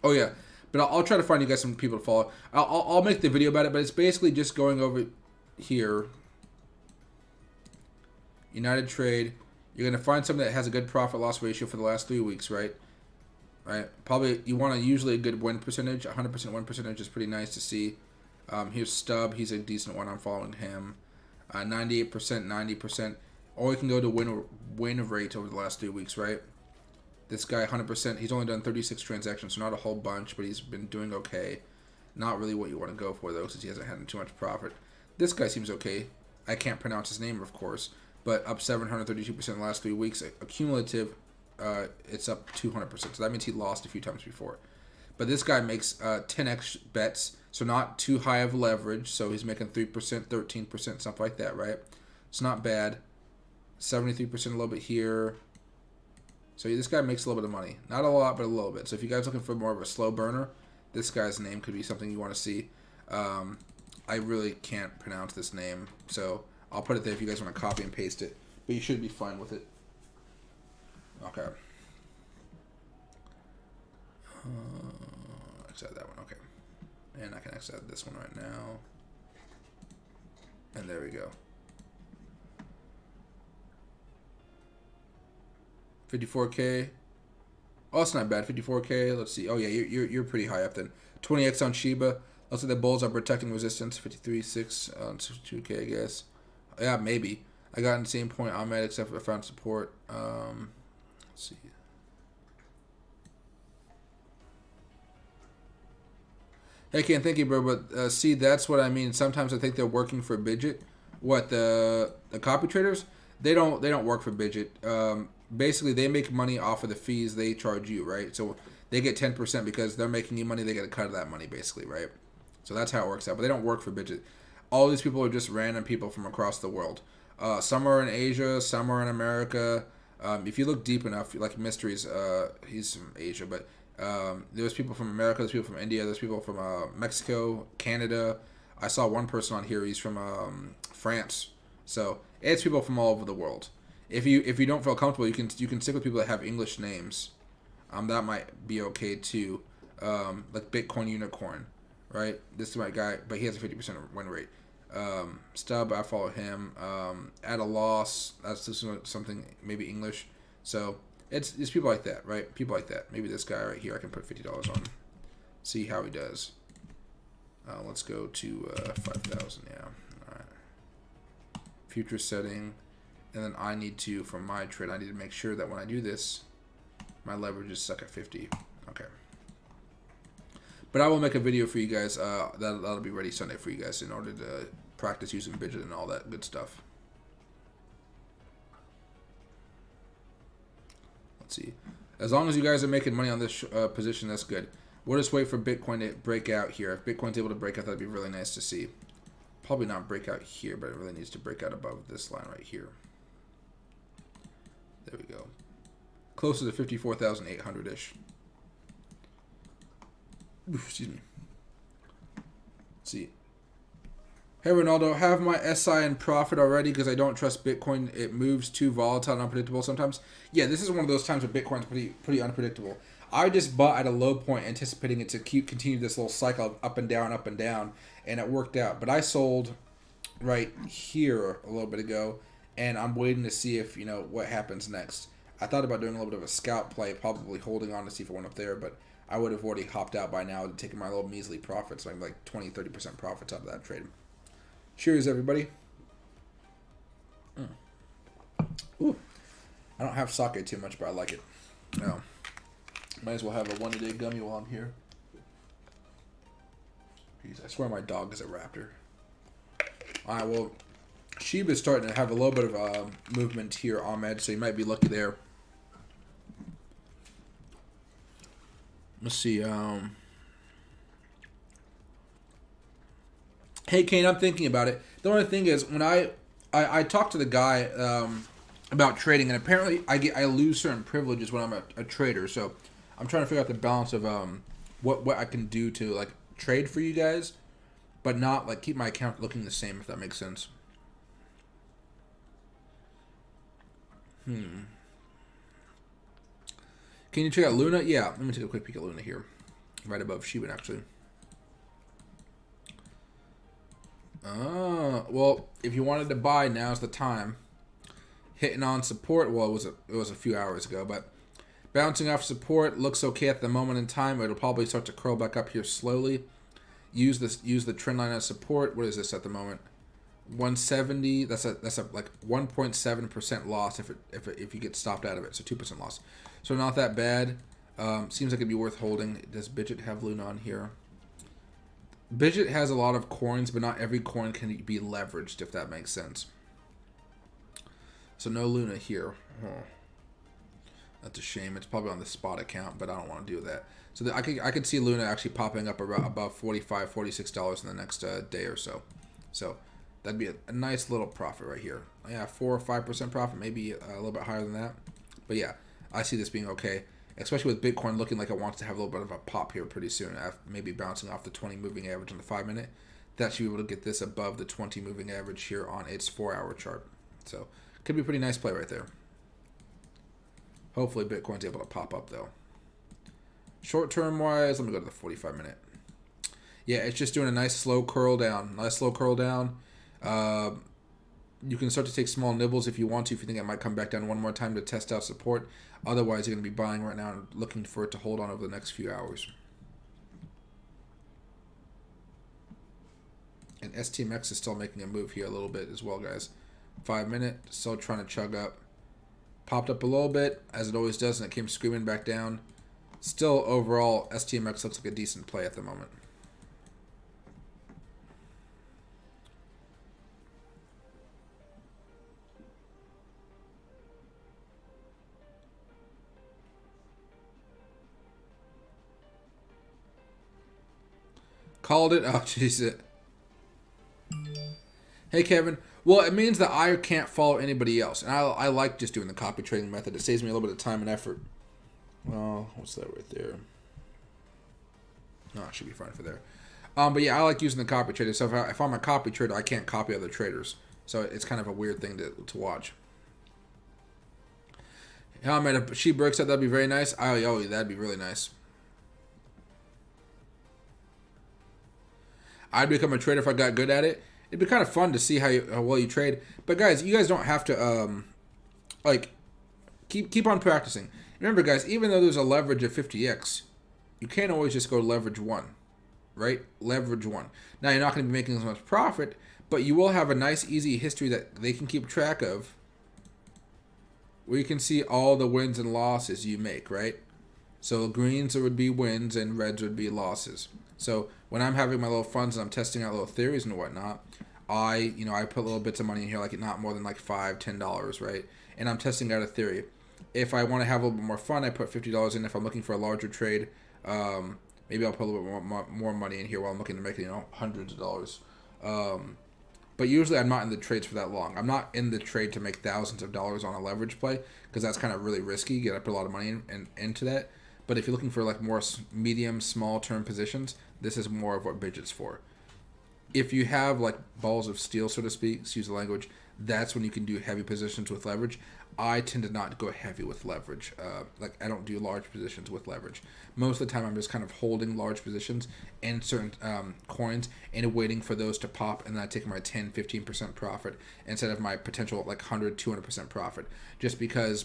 Oh yeah, but I'll try to find you guys some people to follow. I'll make the video about it, but it's basically just going over here. United Trade. You're gonna find something that has a good profit loss ratio for the last 3 weeks, right? Right. Probably you want usually a good win percentage. 100% win percentage is pretty nice to see. Here's Stub. He's a decent one. I'm following him. 98%, 90%. Or you can go to win rate over the last 3 weeks, right? This guy, 100%. He's only done 36 transactions, so not a whole bunch, but he's been doing okay. Not really what you want to go for, though, since he hasn't had too much profit. This guy seems okay. I can't pronounce his name, of course, but up 732% in the last 3 weeks. Accumulative, it's up 200%, so that means he lost a few times before. But this guy makes 10x bets, so not too high of leverage, so he's making 3%, 13%, something like that, right? It's not bad. 73% a little bit here. So this guy makes a little bit of money. Not a lot, but a little bit. So if you guys are looking for more of a slow burner, this guy's name could be something you want to see. I really can't pronounce this name, so I'll put it there if you guys want to copy and paste it. But you should be fine with it. Okay. Exit that one, okay. And I can exit this one right now. And there we go. 54K. Oh, that's not bad. 54K. Let's see. Oh yeah, you're pretty high up then. 20x on Shiba. Looks like the bulls are protecting resistance. 53.6 on 2K, I guess. Yeah, maybe. I got in the same point on med except I found support. Let's see. Hey, Ken, thank you, bro. But see, that's what I mean. Sometimes I think they're working for Bidget. What the copy traders? They don't work for Bidget. Basically, they make money off of the fees they charge you, right? So they get 10% because they're making you money. They get a cut of that money, basically, right? So that's how it works out. But they don't work for Bidget. All these people are just random people from across the world. Some are in Asia, some are in America. If you look deep enough, like Mysteries, he's from Asia, but there's people from America, there's people from India, there's people from Mexico, Canada. I saw one person on here. He's from France. So it's people from all over the world. If you don't feel comfortable, you can stick with people that have English names. That might be okay too. Like Bitcoin Unicorn, right? This is my guy, but he has a 50% win rate. Stub, I follow him. At a loss, that's just something maybe English. So it's people like that, right? People like that. Maybe this guy right here, I can put $50 on. See how he does. Let's go to 5,000. Yeah. All right. Future setting, and then I need to, from my trade, I need to make sure that when I do this, my leverage is stuck at 50. Okay. But I will make a video for you guys. That'll be ready Sunday for you guys in order to practice using Bidget and all that good stuff. Let's see. As long as you guys are making money on this position, that's good. We'll just wait for Bitcoin to break out here. If Bitcoin's able to break out, that'd be really nice to see. Probably not break out here, but it really needs to break out above this line right here. There we go. Closer to 54,800-ish. Excuse me. Let's see. Hey Ronaldo, have my SI in profit already because I don't trust Bitcoin. It moves too volatile and unpredictable sometimes. Yeah, this is one of those times where Bitcoin's pretty unpredictable. I just bought at a low point anticipating it to continue this little cycle of up and down, and it worked out. But I sold right here a little bit ago, and I'm waiting to see if, what happens next. I thought about doing a little bit of a scalp play, probably holding on to see if it went up there, but I would have already hopped out by now and taken my little measly profits, like 20-30% profits out of that trade. Cheers, everybody. Ooh, I don't have sake too much, but I like it. No. Might as well have a one-a-day gummy while I'm here. Jeez, I swear my dog is a raptor. Alright, well, Shiba's starting to have a little bit of movement here, Ahmed, so you might be lucky there. Let's see. Hey, Kane, I'm thinking about it. The only thing is, when I talked to the guy about trading, and apparently I lose certain privileges when I'm a trader, so I'm trying to figure out the balance of what I can do to like trade for you guys, but not like keep my account looking the same, if that makes sense. Can you check out Luna? Yeah, let me take a quick peek at Luna here, right above Shiba actually. Well, if you wanted to buy, now's the time. Hitting on support. Well, it was a few hours ago, but bouncing off support looks okay at the moment in time. It'll probably start to curl back up here slowly. Use the trend line as support. What is this at the moment? 170. That's a like 1.7% loss if you get stopped out of it. So 2% loss. So not that bad. Seems like it'd be worth holding. Does Bidget have Luna on here? Bidget has a lot of coins, but not every coin can be leveraged, if that makes sense. So no Luna here. Oh. That's a shame. It's probably on the spot account, but I don't want to do that. So I could see Luna actually popping up above $45, $46 in the next day or so. So that'd be a nice little profit right here. Yeah, 4 or 5% profit, maybe a little bit higher than that. But yeah, I see this being okay, especially with Bitcoin looking like it wants to have a little bit of a pop here pretty soon, maybe bouncing off the 20 moving average on the 5-minute. That should be able to get this above the 20 moving average here on its 4-hour chart. So could be a pretty nice play right there. Hopefully Bitcoin's able to pop up though. Short term wise, let me go to the 45-minute. Yeah, it's just doing a nice slow curl down. You can start to take small nibbles if you want to, if you think it might come back down one more time to test out support. Otherwise, you're going to be buying right now and looking for it to hold on over the next few hours. And STMX is still making a move here a little bit as well, guys. 5-minute, still trying to chug up. Popped up a little bit, as it always does, and it came screaming back down. Still, overall, STMX looks like a decent play at the moment. Called it. Oh, jeez. Hey, Kevin. Well, it means that I can't follow anybody else. And I like just doing the copy trading method. It saves me a little bit of time and effort. Well, what's that right there? No, it should be fine for there. But yeah, I like using the copy trader. So if I'm a copy trader, I can't copy other traders. So it's kind of a weird thing to watch. Yeah, man, if she breaks up, that'd be very nice. Oh, that'd be really nice. I'd become a trader if I got good at it. It'd be kind of fun to see how well you trade. But guys, you guys don't have to like keep on practicing. Remember, guys, even though there's a leverage of 50x, you can't always just go leverage 1, right? Leverage 1. Now you're not going to be making as much profit, but you will have a nice, easy history that they can keep track of, where you can see all the wins and losses you make, right? So greens would be wins and reds would be losses. So when I'm having my little funds and I'm testing out little theories and whatnot, I put little bits of money in here, like not more than like $5, $10, right? And I'm testing out a theory. If I want to have a little bit more fun, I put $50 in. If I'm looking for a larger trade, maybe I'll put a little bit more money in here while I'm looking to make hundreds of dollars. But usually I'm not in the trades for that long. I'm not in the trade to make thousands of dollars on a leverage play, because that's kind of really risky. I put a lot of money into that. But if you're looking for like more medium, small term positions, this is more of what Bidget's for. If you have like balls of steel, so to speak, excuse the language, that's when you can do heavy positions with leverage. I tend to not go heavy with leverage. Like I don't do large positions with leverage. Most of the time I'm just kind of holding large positions in certain coins and waiting for those to pop, and then I take my 10, 15% profit instead of my potential like 100, 200% profit. Just because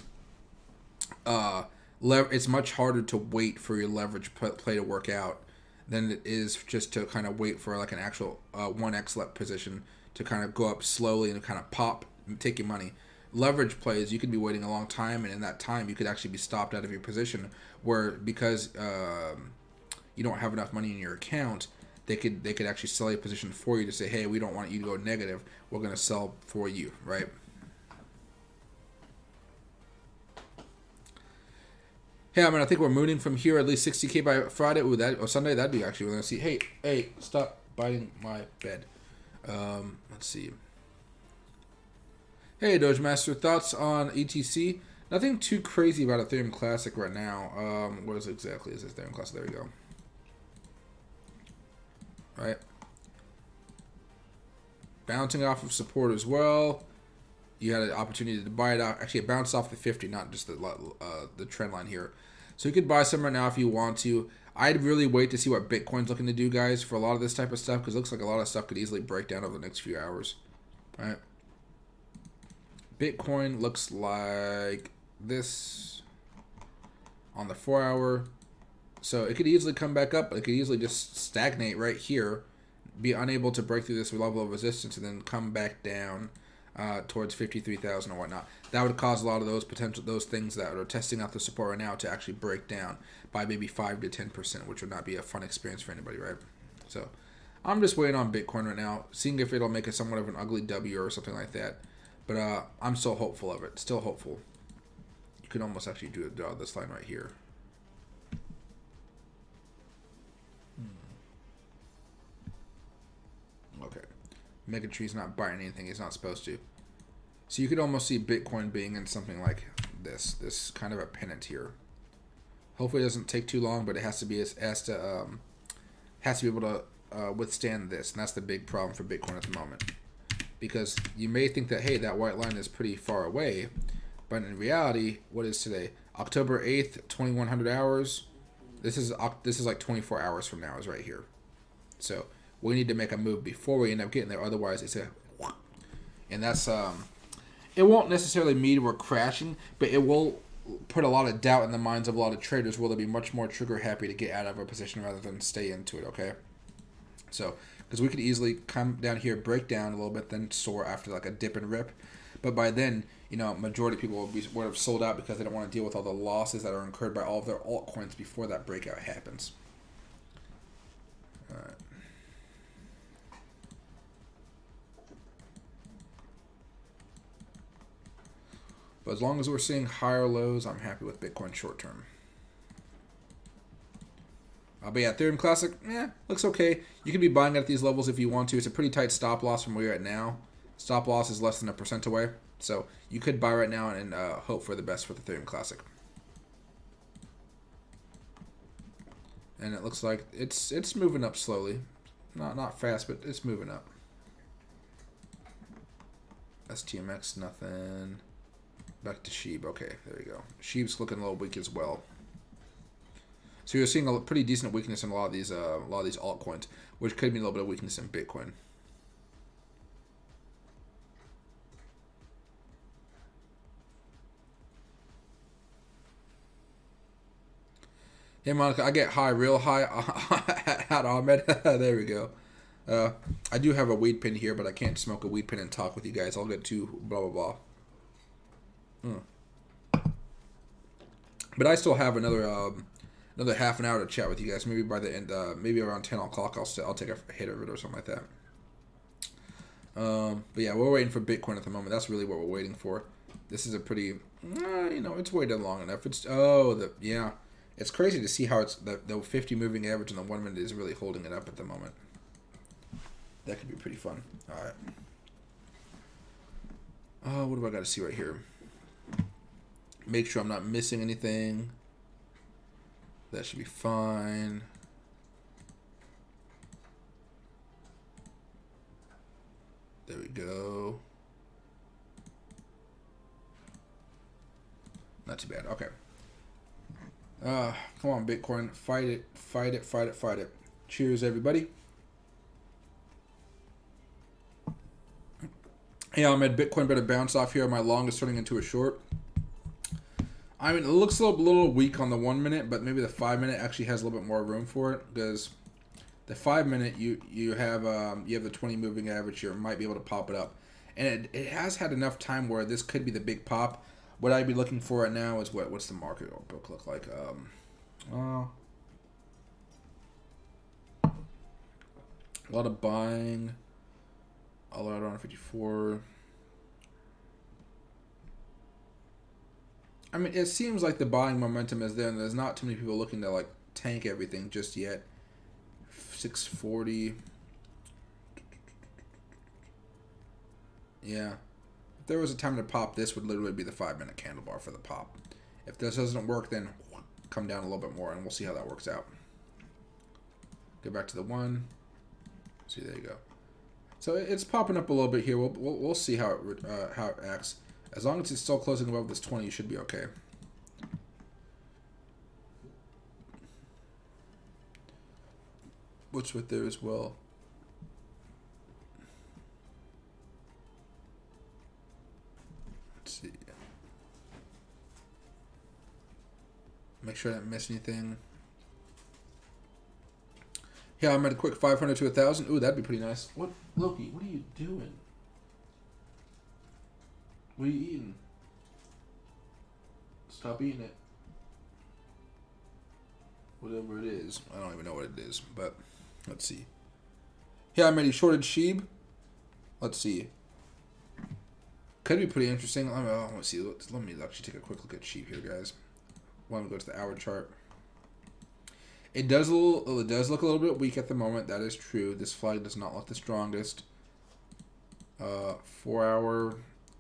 it's much harder to wait for your leverage play to work out than it is just to kind of wait for like an actual 1x position to kind of go up slowly and kind of pop and take your money. Leverage plays, you could be waiting a long time, and in that time you could actually be stopped out of your position, where because you don't have enough money in your account, they could actually sell your position for you to say, hey, we don't want you to go negative, we're going to sell for you, right? Hey, I think we're mooning from here at least 60K by Friday. Or Sunday. That'd be actually. We're gonna see. Hey, stop biting my bed. Let's see. Hey, Doge Master, thoughts on ETC? Nothing too crazy about Ethereum Classic right now. What is this Ethereum Classic? There we go. All right. Bouncing off of support as well. You had an opportunity to buy it out. Actually, it bounced off the 50, not just the trend line here. So you could buy some right now if you want to. I'd really wait to see what Bitcoin's looking to do, guys, for a lot of this type of stuff, because it looks like a lot of stuff could easily break down over the next few hours. All right. Bitcoin looks like this on the 4-hour. So it could easily come back up, but it could easily just stagnate right here, be unable to break through this level of resistance, and then come back down towards 53,000 or whatnot. That would cause a lot of those things that are testing out the support right now to actually break down by maybe 5 to 10%, which would not be a fun experience for anybody, right? So I'm just waiting on Bitcoin right now, seeing if it'll make a somewhat of an ugly W or something like that. But I'm still hopeful of it. Still hopeful. You could almost actually draw this line right here. Okay. Megatree's not biting anything he's not supposed to. So you could almost see Bitcoin being in something like this kind of a pennant here. Hopefully it doesn't take too long, but it has to be has to be able to withstand this, and that's the big problem for Bitcoin at the moment. Because you may think that, hey, that white line is pretty far away, but in reality, what is today? October 8th, 2100 hours. This is like 24 hours from now is right here. So we need to make a move before we end up getting there. Otherwise, and that's it won't necessarily mean we're crashing, but it will put a lot of doubt in the minds of a lot of traders. Will they be much more trigger happy to get out of a position rather than stay into it? Okay, so because we could easily come down here, break down a little bit, then soar after like a dip and rip, but by then, majority of people would have sold out because they don't want to deal with all the losses that are incurred by all of their altcoins before that breakout happens. All right. But as long as we're seeing higher lows, I'm happy with Bitcoin short term. But yeah, Ethereum Classic, looks okay. You can be buying at these levels if you want to. It's a pretty tight stop loss from where you're at now. Stop loss is less than 1% away. So you could buy right now and hope for the best for the Ethereum Classic. And it looks like it's moving up slowly. Not fast, but it's moving up. STMX, nothing. Back to Sheeb. Okay, there we go. Sheeb's looking a little weak as well. So you're seeing a pretty decent weakness in a lot of these altcoins, which could mean a little bit of weakness in Bitcoin. Hey Monica, I get high, real high at Ahmed. There we go. I do have a weed pen here, but I can't smoke a weed pen and talk with you guys. I'll get to blah blah blah. But I still have another half an hour to chat with you guys. Maybe by the end, maybe around 10 o'clock, I'll take a hit of it or something like that. But yeah, we're waiting for Bitcoin at the moment. That's really what we're waiting for. This is a pretty, it's waited long enough. Yeah. It's crazy to see how it's the 50 moving average and the 1 minute is really holding it up at the moment. That could be pretty fun. All right. What do I got to see right here? Make sure I'm not missing anything. That should be fine. There we go. Not too bad. Okay. Come on, Bitcoin. Fight it. Fight it. Fight it. Fight it. Cheers, everybody. Hey, Ahmed. Bitcoin better bounce off here. My long is turning into a short. I mean, it looks a little weak on the 1 minute, but maybe the 5 minute actually has a little bit more room for it, because the 5 minute you have the 20 moving average here, might be able to pop it up, and it has had enough time where this could be the big pop. What I'd be looking for right now is what's the market book look like? A lot of buying. All around 54. I mean, it seems like the buying momentum is there, and there's not too many people looking to like tank everything just yet. 640. Yeah. If there was a time to pop, this would literally be the 5 minute candle bar for the pop. If this doesn't work, then come down a little bit more, and we'll see how that works out. Go back to the 1. See, there you go. So it's popping up a little bit here. We'll see how it acts. As long as it's still closing above this 20, you should be okay. What's right there as well? Let's see. Make sure I didn't miss anything. Yeah, I'm at a quick 500 to 1,000. Ooh, that'd be pretty nice. What, Loki? What are you doing? What are you eating? Stop eating it. Whatever it is. I don't even know what it is, but let's see. Yeah, I'm ready. Shorted Sheeb. Let's see. Could be pretty interesting. Let's see. Let me actually take a quick look at Sheeb here, guys. Why don't we go to the hour chart? It does look a little bit weak at the moment. That is true. This flag does not look the strongest. 4 hour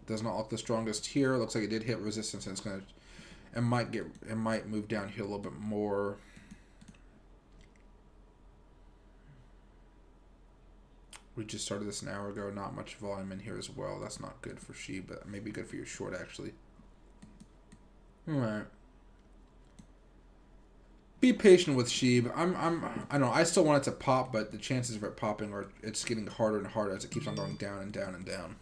does not look the strongest here. Looks like it did hit resistance, and it might move down here a little bit more. We just started this an hour ago. Not much volume in here as well. That's not good for Sheeb, but maybe good for your short actually. All right. Be patient with Sheeb. I don't know. I still want it to pop, but the chances of it popping it's getting harder and harder as it keeps on going down and down and down.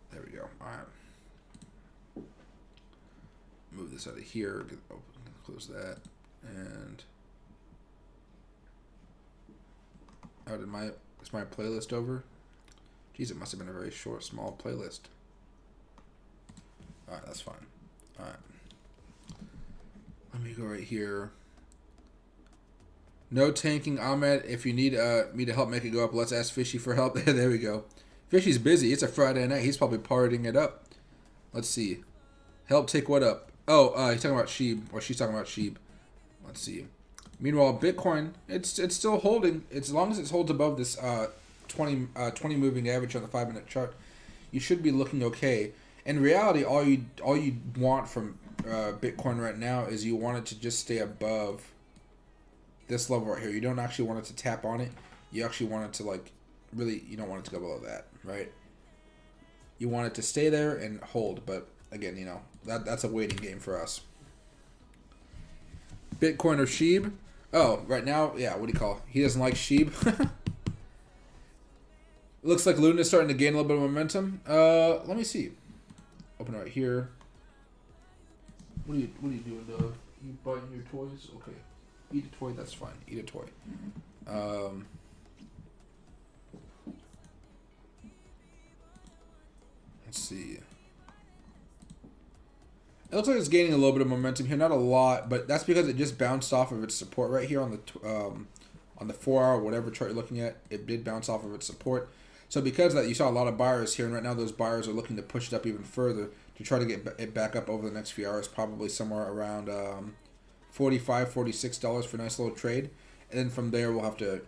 There we go. All right. Move this out of here. Close that. And is my playlist over? Jeez, it must have been a very short, small playlist. All right, that's fine. All right. Let me go right here. No tanking, Ahmed. If you need me to help make it go up, let's ask Fishy for help. There we go. Fishy's busy. It's a Friday night. He's probably partying it up. Let's see. Help take what up? Oh, he's talking about Sheeb, or she's talking about Sheeb. Let's see. Meanwhile, Bitcoin, it's still holding. As long as it holds above this 20 moving average on the 5-minute chart, you should be looking okay. In reality, all you want from Bitcoin right now is you want it to just stay above this level right here. You don't actually want it to tap on it. You actually want it to like really. You don't want it to go below that, right? You want it to stay there and hold. But again, you know that's a waiting game for us. Bitcoin or Sheeb? Oh, right now, yeah. What do you call it? He doesn't like Sheeb. Looks like Luna's starting to gain a little bit of momentum. Let me see. Open it right here. What are you doing, dog? You biting your toys? Okay. Eat a toy, that's fine. Eat a toy. Let's see. It looks like it's gaining a little bit of momentum here, not a lot, but that's because it just bounced off of its support right here on the 4-hour, whatever chart you're looking at. It did bounce off of its support. So because of that, you saw a lot of buyers here, and right now those buyers are looking to push it up even further to try to get it back up over the next few hours, probably somewhere around $45, $46 for a nice little trade. And then from there,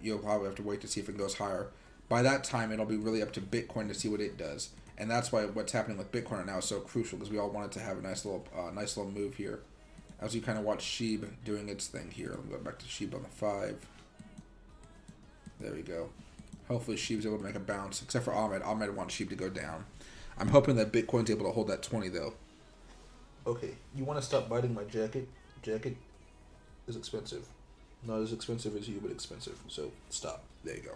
you'll probably have to wait to see if it goes higher. By that time, it'll be really up to Bitcoin to see what it does. And that's why what's happening with Bitcoin right now is so crucial, because we all wanted to have a nice little move here. As you kind of watch Sheeb doing its thing here. Let me go back to Sheeb on the 5. There we go. Hopefully Sheeb's able to make a bounce, except for Ahmed. Ahmed wants Sheeb to go down. I'm hoping that Bitcoin's able to hold that 20 though. Okay, you want to stop biting my jacket? Jacket is expensive. Not as expensive as you, but expensive. So stop. There you go.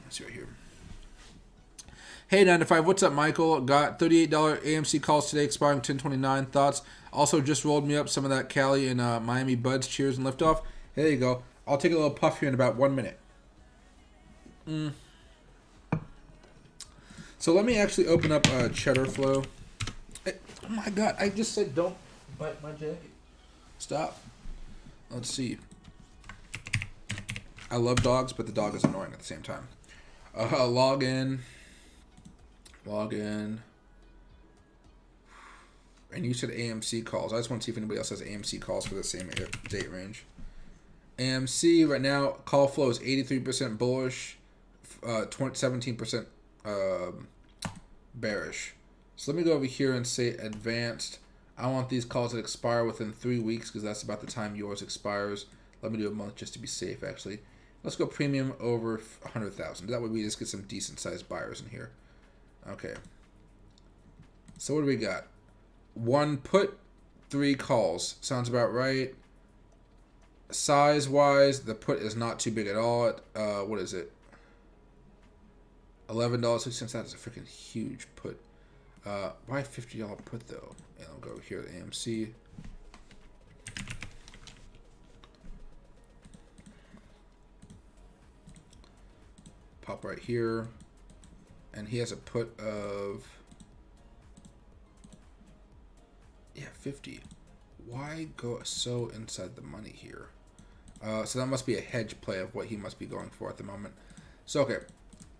Let's see right here. Hey 9 to 5, what's up, Michael? Got $38 AMC calls today, expiring 10/29. Thoughts? Also just rolled me up some of that Cali and Miami Buds. Cheers and liftoff. There you go. I'll take a little puff here in about 1 minute. So let me actually open up Cheddar Flow. Oh my god, I just said don't bite my jacket. Stop. Let's see. I love dogs, but the dog is annoying at the same time. Log in. And you said AMC calls. I just want to see if anybody else has AMC calls for the same date range. AMC right now, call flow is 83% bullish, 17% bearish. So let me go over here and say advanced. I want these calls that expire within 3 weeks because that's about the time yours expires. Let me do a month just to be safe, actually. Let's go premium over 100,000. That way we just get some decent sized buyers in here. Okay. So what do we got? 1 put, 3 calls. Sounds about right. Size-wise, the put is not too big at all. What is it? $11.06. That is a freaking huge put. Why $50 put, though? And I'll go here to AMC. Pop right here. And he has a put of... yeah, 50. Why go so inside the money here? So that must be a hedge play of what he must be going for at the moment. So, okay.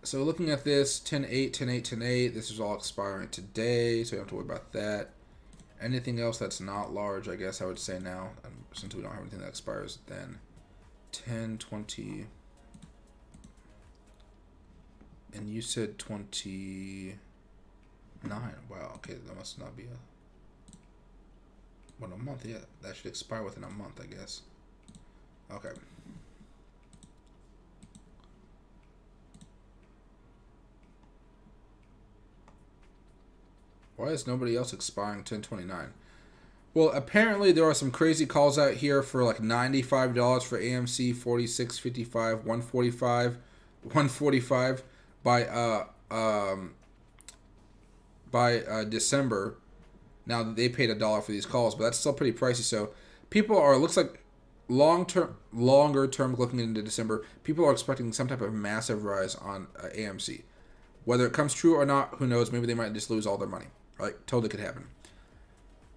So looking at this, 10-8, 10-8, 10-8. This is all expiring today, so you don't have to worry about that. Anything else that's not large, I guess I would say now, since we don't have anything that expires then. 10, 20... and you said 29. Wow, okay, that must not be a month. Yeah, that should expire within a month, I guess. Okay. Why is nobody else expiring 10/29? Well, apparently there are some crazy calls out here for like $95 for AMC, $46.55, $145 by December. Now they paid $1 for these calls, but that's still pretty pricey. So people are, looks like longer term looking into December, people are expecting some type of massive rise on AMC. Whether it comes true or not, who knows? Maybe they might just lose all their money. Like, totally could happen.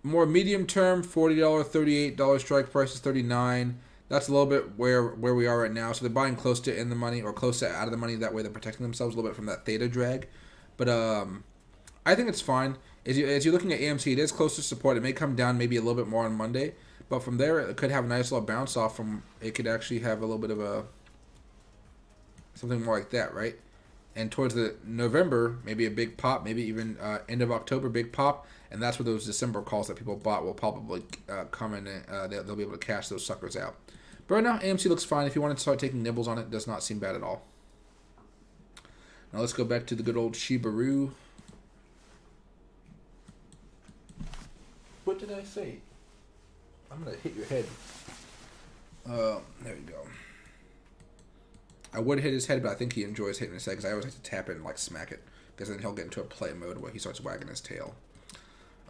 More medium term, $40, $38 strike price is $39. That's a little bit where we are right now. So they're buying close to in the money or close to out of the money. That way they're protecting themselves a little bit from that theta drag. But I think it's fine. As you're looking at AMC, it is close to support. It may come down maybe a little bit more on Monday, but from there it could have a nice little bounce off. From it could actually have a little bit of a something more like that, right? And towards the November, maybe a big pop, maybe even end of October, big pop, and that's where those December calls that people bought will probably come in. And they'll be able to cash those suckers out. But right now, AMC looks fine. If you want to start taking nibbles on it, it does not seem bad at all. Now let's go back to the good old Shiba-Ru. What did I say? I'm going to hit your head. There we go. I would hit his head, but I think he enjoys hitting his head because I always like to tap it and like smack it, because then he'll get into a play mode where he starts wagging his tail.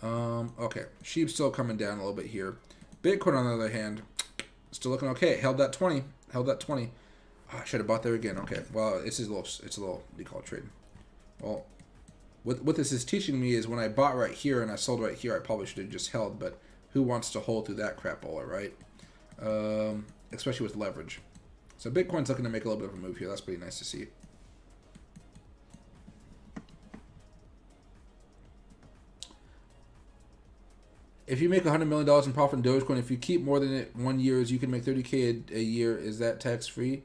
Okay, Sheep's still coming down a little bit here. Bitcoin, on the other hand, still looking okay. Held that 20. Held that 20. Oh, I should have bought there again. Okay, well, it's a little, what do you call it, trade? Well, what this is teaching me is when I bought right here and I sold right here, I probably should have just held, but who wants to hold through that crapola, right? Especially with leverage. So Bitcoin's looking to make a little bit of a move here. That's pretty nice to see. If you make $100 million in profit in Dogecoin, if you keep more than it 1 year, you can make $30K a year. Is that tax free?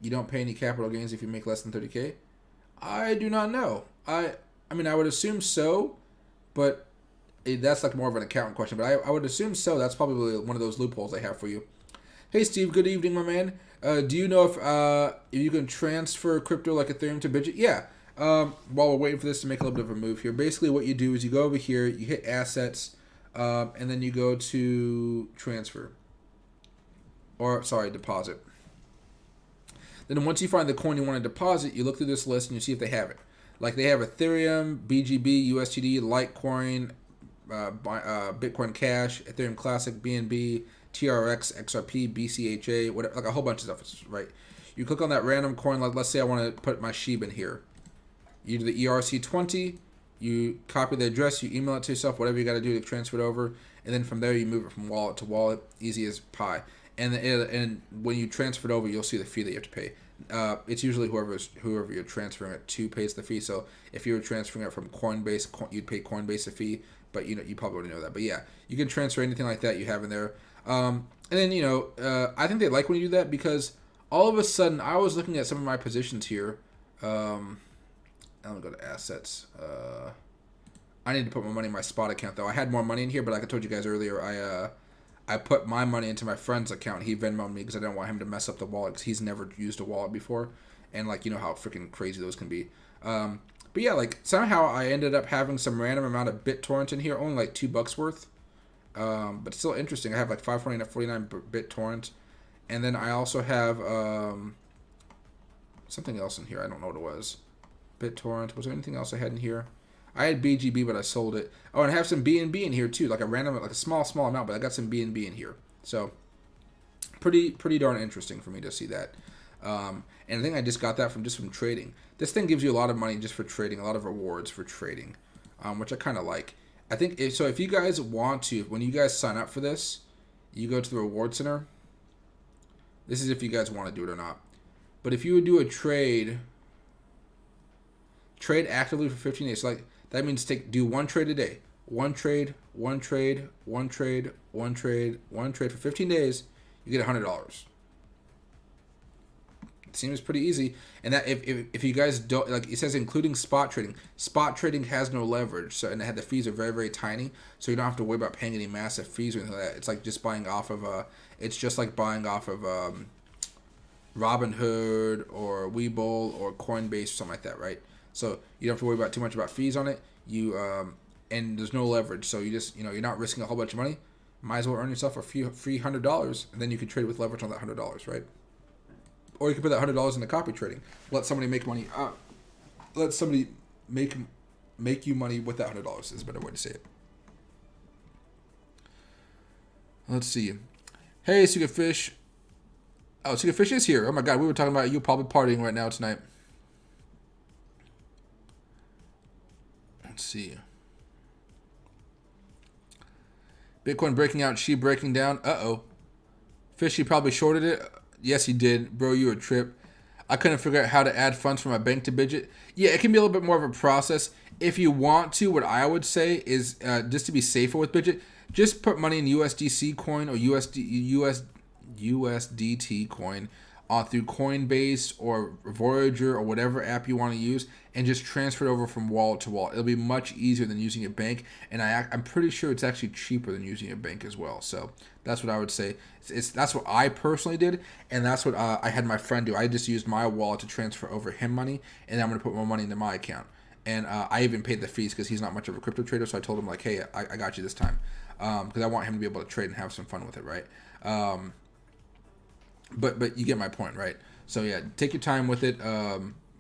You don't pay any capital gains if you make less than $30K? I do not know. I mean, I would assume so, but that's like more of an accountant question. But I would assume so. That's probably one of those loopholes I have for you. Hey Steve, good evening, my man. Do you know if you can transfer crypto like Ethereum to Bitget? Yeah. While we're waiting for this to make a little bit of a move here, basically what you do is you go over here, you hit assets, and then you go to transfer. Or, sorry, deposit. Then once you find the coin you want to deposit, you look through this list and you see if they have it. Like they have Ethereum, BGB, USDT, Litecoin, Bitcoin Cash, Ethereum Classic, BNB, TRX, XRP, BCHA, whatever, like a whole bunch of stuff, right? You click on that random coin, like let's say I want to put my SHIB in here. You do the ERC20, you copy the address, you email it to yourself, whatever you got to do to transfer it over, and then from there you move it from wallet to wallet, easy as pie. And when you transfer it over, you'll see the fee that you have to pay. It's usually whoever you're transferring it to pays the fee. So if you were transferring it from Coinbase, you'd pay Coinbase a fee, but you probably already know that. But yeah, you can transfer anything like that you have in there. And then I think they like when you do that because all of a sudden I was looking at some of my positions here. I'm gonna go to assets. I need to put my money in my spot account though. I had more money in here, but like I told you guys earlier, I put my money into my friend's account. He Venmo'd me because I didn't want him to mess up the wallet because he's never used a wallet before, and like you know how freaking crazy those can be. But yeah, like somehow I ended up having some random amount of BitTorrent in here, only like $2 worth. But still interesting. I have like 549 BitTorrent, and then I also have something else in here. I don't know what it was. BitTorrent. Was there anything else I had in here? I had BGB, but I sold it. Oh, and I have some BNB in here too, like a random, like a small amount, but I got some BNB in here. So pretty darn interesting for me to see that. And I think I just got that from trading. This thing gives you a lot of money just for trading, a lot of rewards for trading, which I kind of like. I think if you guys want to, when you guys sign up for this, you go to the reward center. This is if you guys want to do it or not. But if you would do a trade actively for 15 days, so like that means do one trade a day. One trade for 15 days, you get $100. It seems pretty easy. And that if you guys don't, like it says including spot trading. Spot trading has no leverage, so and the fees are very, very tiny, so you don't have to worry about paying any massive fees or anything like that. It's like just buying off of Robinhood or Webull or Coinbase or something like that, right? So you don't have to worry about too much about fees on it. And there's no leverage, so you just you're not risking a whole bunch of money. Might as well earn yourself a free $100, and then you can trade with leverage on that $100, right? Or you can put that $100 into copy trading. Let somebody make money. Let somebody make you money with that $100 is a better way to say it. Let's see. Hey, Suga Fish. Oh, Suga Fish is here. Oh my God, we were talking about you probably partying right now tonight. Let's see. Bitcoin breaking out, she breaking down. Uh-oh. Fishy probably shorted it. Yes, he did. Bro, you a trip. I couldn't figure out how to add funds from my bank to Bidget. Yeah, it can be a little bit more of a process. If you want to, what I would say is just to be safer with Bidget, just put money in USDC coin or USDT coin through Coinbase or Voyager or whatever app you want to use, and just transfer it over from wallet to wallet. It'll be much easier than using a bank, and I'm pretty sure it's actually cheaper than using a bank as well. So that's what I would say. That's what I personally did, and that's what I had my friend do. I just used my wallet to transfer over him money, and I'm going to put more money into my account. And I even paid the fees because he's not much of a crypto trader, so I told him, like, hey, I got you this time, because I want him to be able to trade and have some fun with it, right? But you get my point, right? So yeah, take your time with it.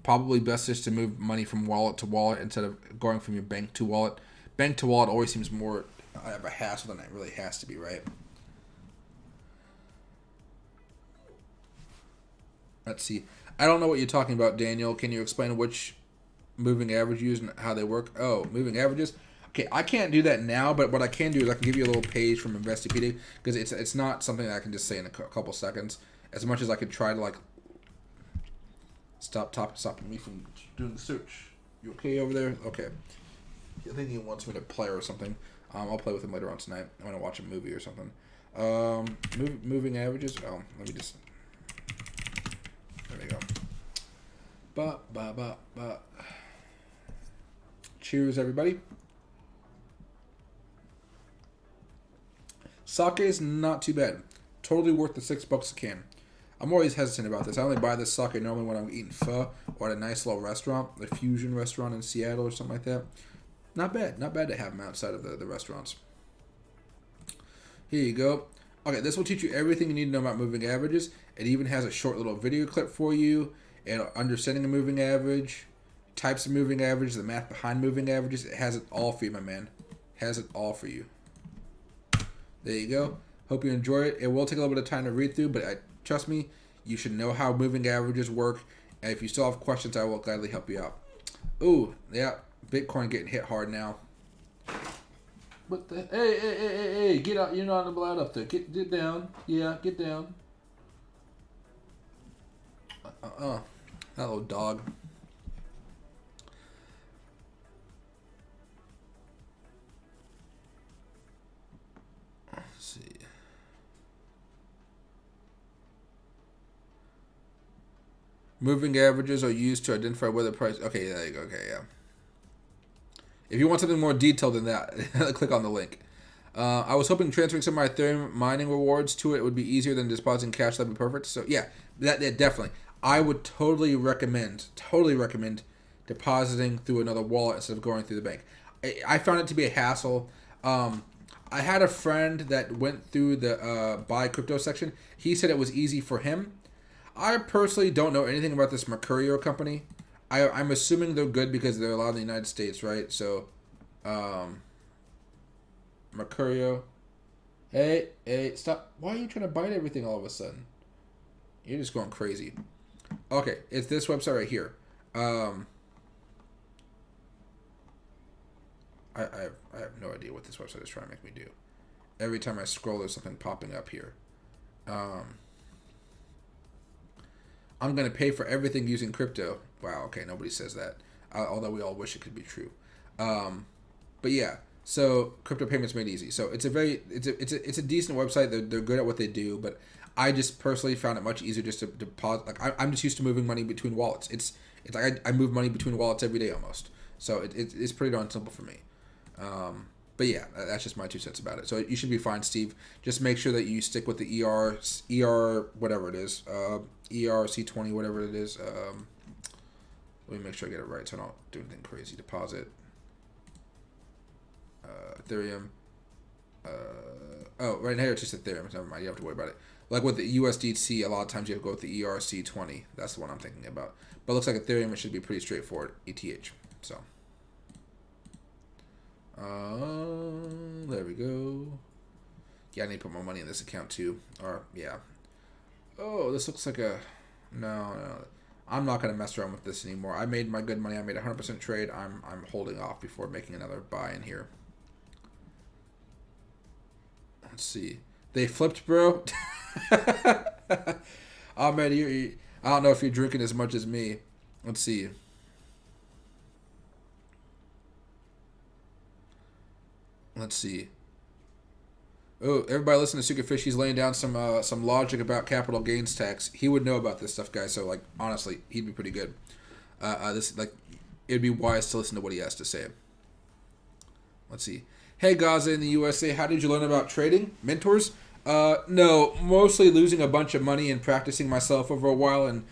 Probably best is to move money from wallet to wallet instead of going from your bank to wallet. Bank to wallet always seems more of a hassle than it really has to be, right? Let's see. I don't know what you're talking about, Daniel. Can you explain which moving average you use and how they work? Oh, moving averages. Okay, I can't do that now, but what I can do is I can give you a little page from Investopedia, because it's not something that I can just say in a couple seconds. As much as I could try to, like, stopping me from doing the search. You okay over there? Okay. I think he wants me to play or something. I'll play with him later on tonight. I'm gonna watch a movie or something. Moving averages. Oh, let me just. There we go. Cheers, everybody. Sake is not too bad. Totally worth the $6 a can. I'm always hesitant about this. I only buy this sake normally when I'm eating pho or at a nice little restaurant, the Fusion restaurant in Seattle or something like that. Not bad. Not bad to have them outside of the restaurants. Here you go. Okay, this will teach you everything you need to know about moving averages. It even has a short little video clip for you, and understanding a moving average, types of moving averages, the math behind moving averages. It has it all for you, my man. It has it all for you. There you go. Hope you enjoy it. It will take a little bit of time to read through, but trust me, you should know how moving averages work. And if you still have questions, I will gladly help you out. Ooh, yeah, Bitcoin getting hit hard now. What the? Hey, get out! You're not allowed up there. Get down. Yeah, get down. That little dog. Let's see. Moving averages are used to identify whether price. Okay, there you go. Okay, yeah. If you want something more detailed than that, click on the link. I was hoping transferring some of my Ethereum mining rewards to it would be easier than depositing cash. That'd be perfect. So yeah, that definitely. I would totally recommend depositing through another wallet instead of going through the bank. I found it to be a hassle. I had a friend that went through the buy crypto section. He said it was easy for him. I personally don't know anything about this Mercurio company. I'm assuming they're good because they're allowed in the United States, right? So, Mercurio. Hey, stop. Why are you trying to bite everything all of a sudden? You're just going crazy. Okay, it's this website right here. I have no idea what this website is trying to make me do. Every time I scroll, there's something popping up here. I'm going to pay for everything using crypto. Wow, okay, nobody says that. Although we all wish it could be true. But yeah, so crypto payments made easy. So it's a decent website. They're good at what they do, but I just personally found it much easier just to deposit. Like I'm just used to moving money between wallets. It's like I move money between wallets every day almost. So it's pretty darn simple for me. But yeah, that's just my 2 cents about it. So you should be fine, Steve. Just make sure that you stick with the ER whatever it is, ERC20 whatever it is. Let me make sure I get it right so I don't do anything crazy. Deposit, Ethereum. Oh, right here it's just Ethereum. Never mind. You don't have to worry about it. Like with the USDC, a lot of times you have to go with the ERC20. That's the one I'm thinking about. But it looks like Ethereum, it should be pretty straightforward. ETH. So. There we go. Yeah, I need to put more money in this account too. Or, yeah. Oh, this looks like a... No. I'm not going to mess around with this anymore. I made my good money. I made a 100% trade. I'm holding off before making another buy in here. Let's see. They flipped, bro. Oh, man, I don't know if you're drinking as much as me. Let's see. Let's see. Oh, everybody listen to Secret Fish. He's laying down some logic about capital gains tax. He would know about this stuff, guys. So, like, honestly, he'd be pretty good. This like, it'd be wise to listen to what he has to say. Let's see. Hey, Gaza in the USA, how did you learn about trading? Mentors? No, mostly losing a bunch of money and practicing myself over a while and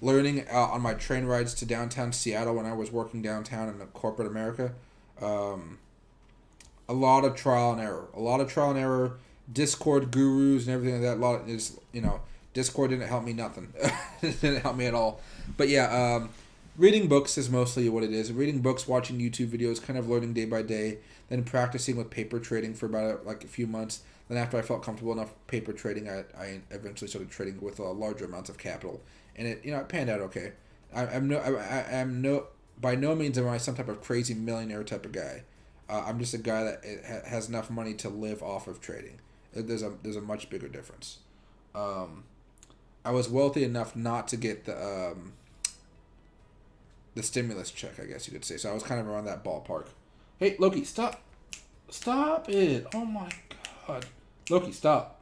learning on my train rides to downtown Seattle when I was working downtown in corporate America. A lot of trial and error. A lot of trial and error. Discord gurus and everything like that. A lot is, Discord didn't help me nothing. It didn't help me at all. But yeah, reading books is mostly what it is. Reading books, watching YouTube videos, kind of learning day by day. Then practicing with paper trading for about a few months. Then after I felt comfortable enough paper trading, I eventually started trading with larger amounts of capital, and it panned out okay. I'm by no means am I some type of crazy millionaire type of guy. I'm just a guy that has enough money to live off of trading. There's a much bigger difference. I was wealthy enough not to get the stimulus check, I guess you could say. So I was kind of around that ballpark. Hey, Loki, stop it! Oh my god, Loki, stop!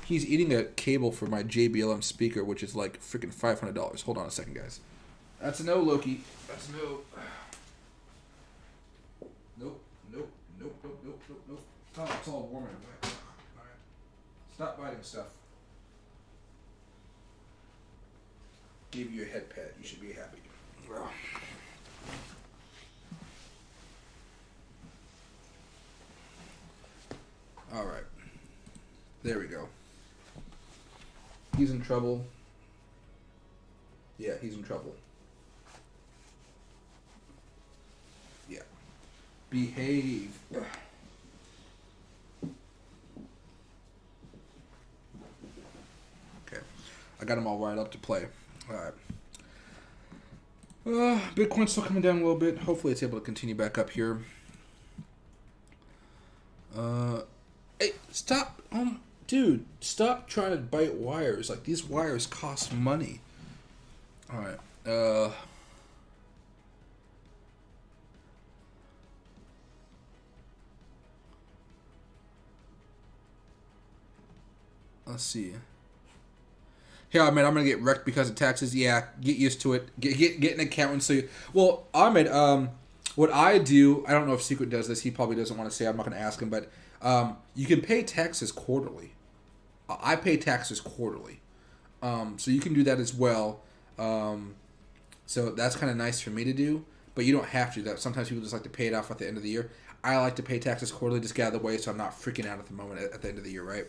He's eating a cable for my JBLM speaker, which is like freaking $500. Hold on a second, guys. That's a no, Loki. That's a no. Nope. Oh, it's all warm in the back. Alright. Stop biting stuff. Gave you a head pet. You should be happy. Alright. There we go. He's in trouble. Yeah, he's in trouble. Yeah. Behave. Okay. I got them all wired up to play. Alright. Bitcoin's still coming down a little bit. Hopefully it's able to continue back up here. Hey, stop. Dude, stop trying to bite wires. Like, these wires cost money. Alright. Let's see. Yeah, man, I'm gonna get wrecked because of taxes. Yeah, get used to it. Get an accountant. So, well, Ahmed, what I do, I don't know if Secret does this. He probably doesn't want to say. I'm not gonna ask him, but you can pay taxes quarterly. I pay taxes quarterly, so you can do that as well. So that's kind of nice for me to do, but you don't have to. That sometimes people just like to pay it off at the end of the year. I like to pay taxes quarterly, just get out of the way, so I'm not freaking out at the moment at the end of the year, right?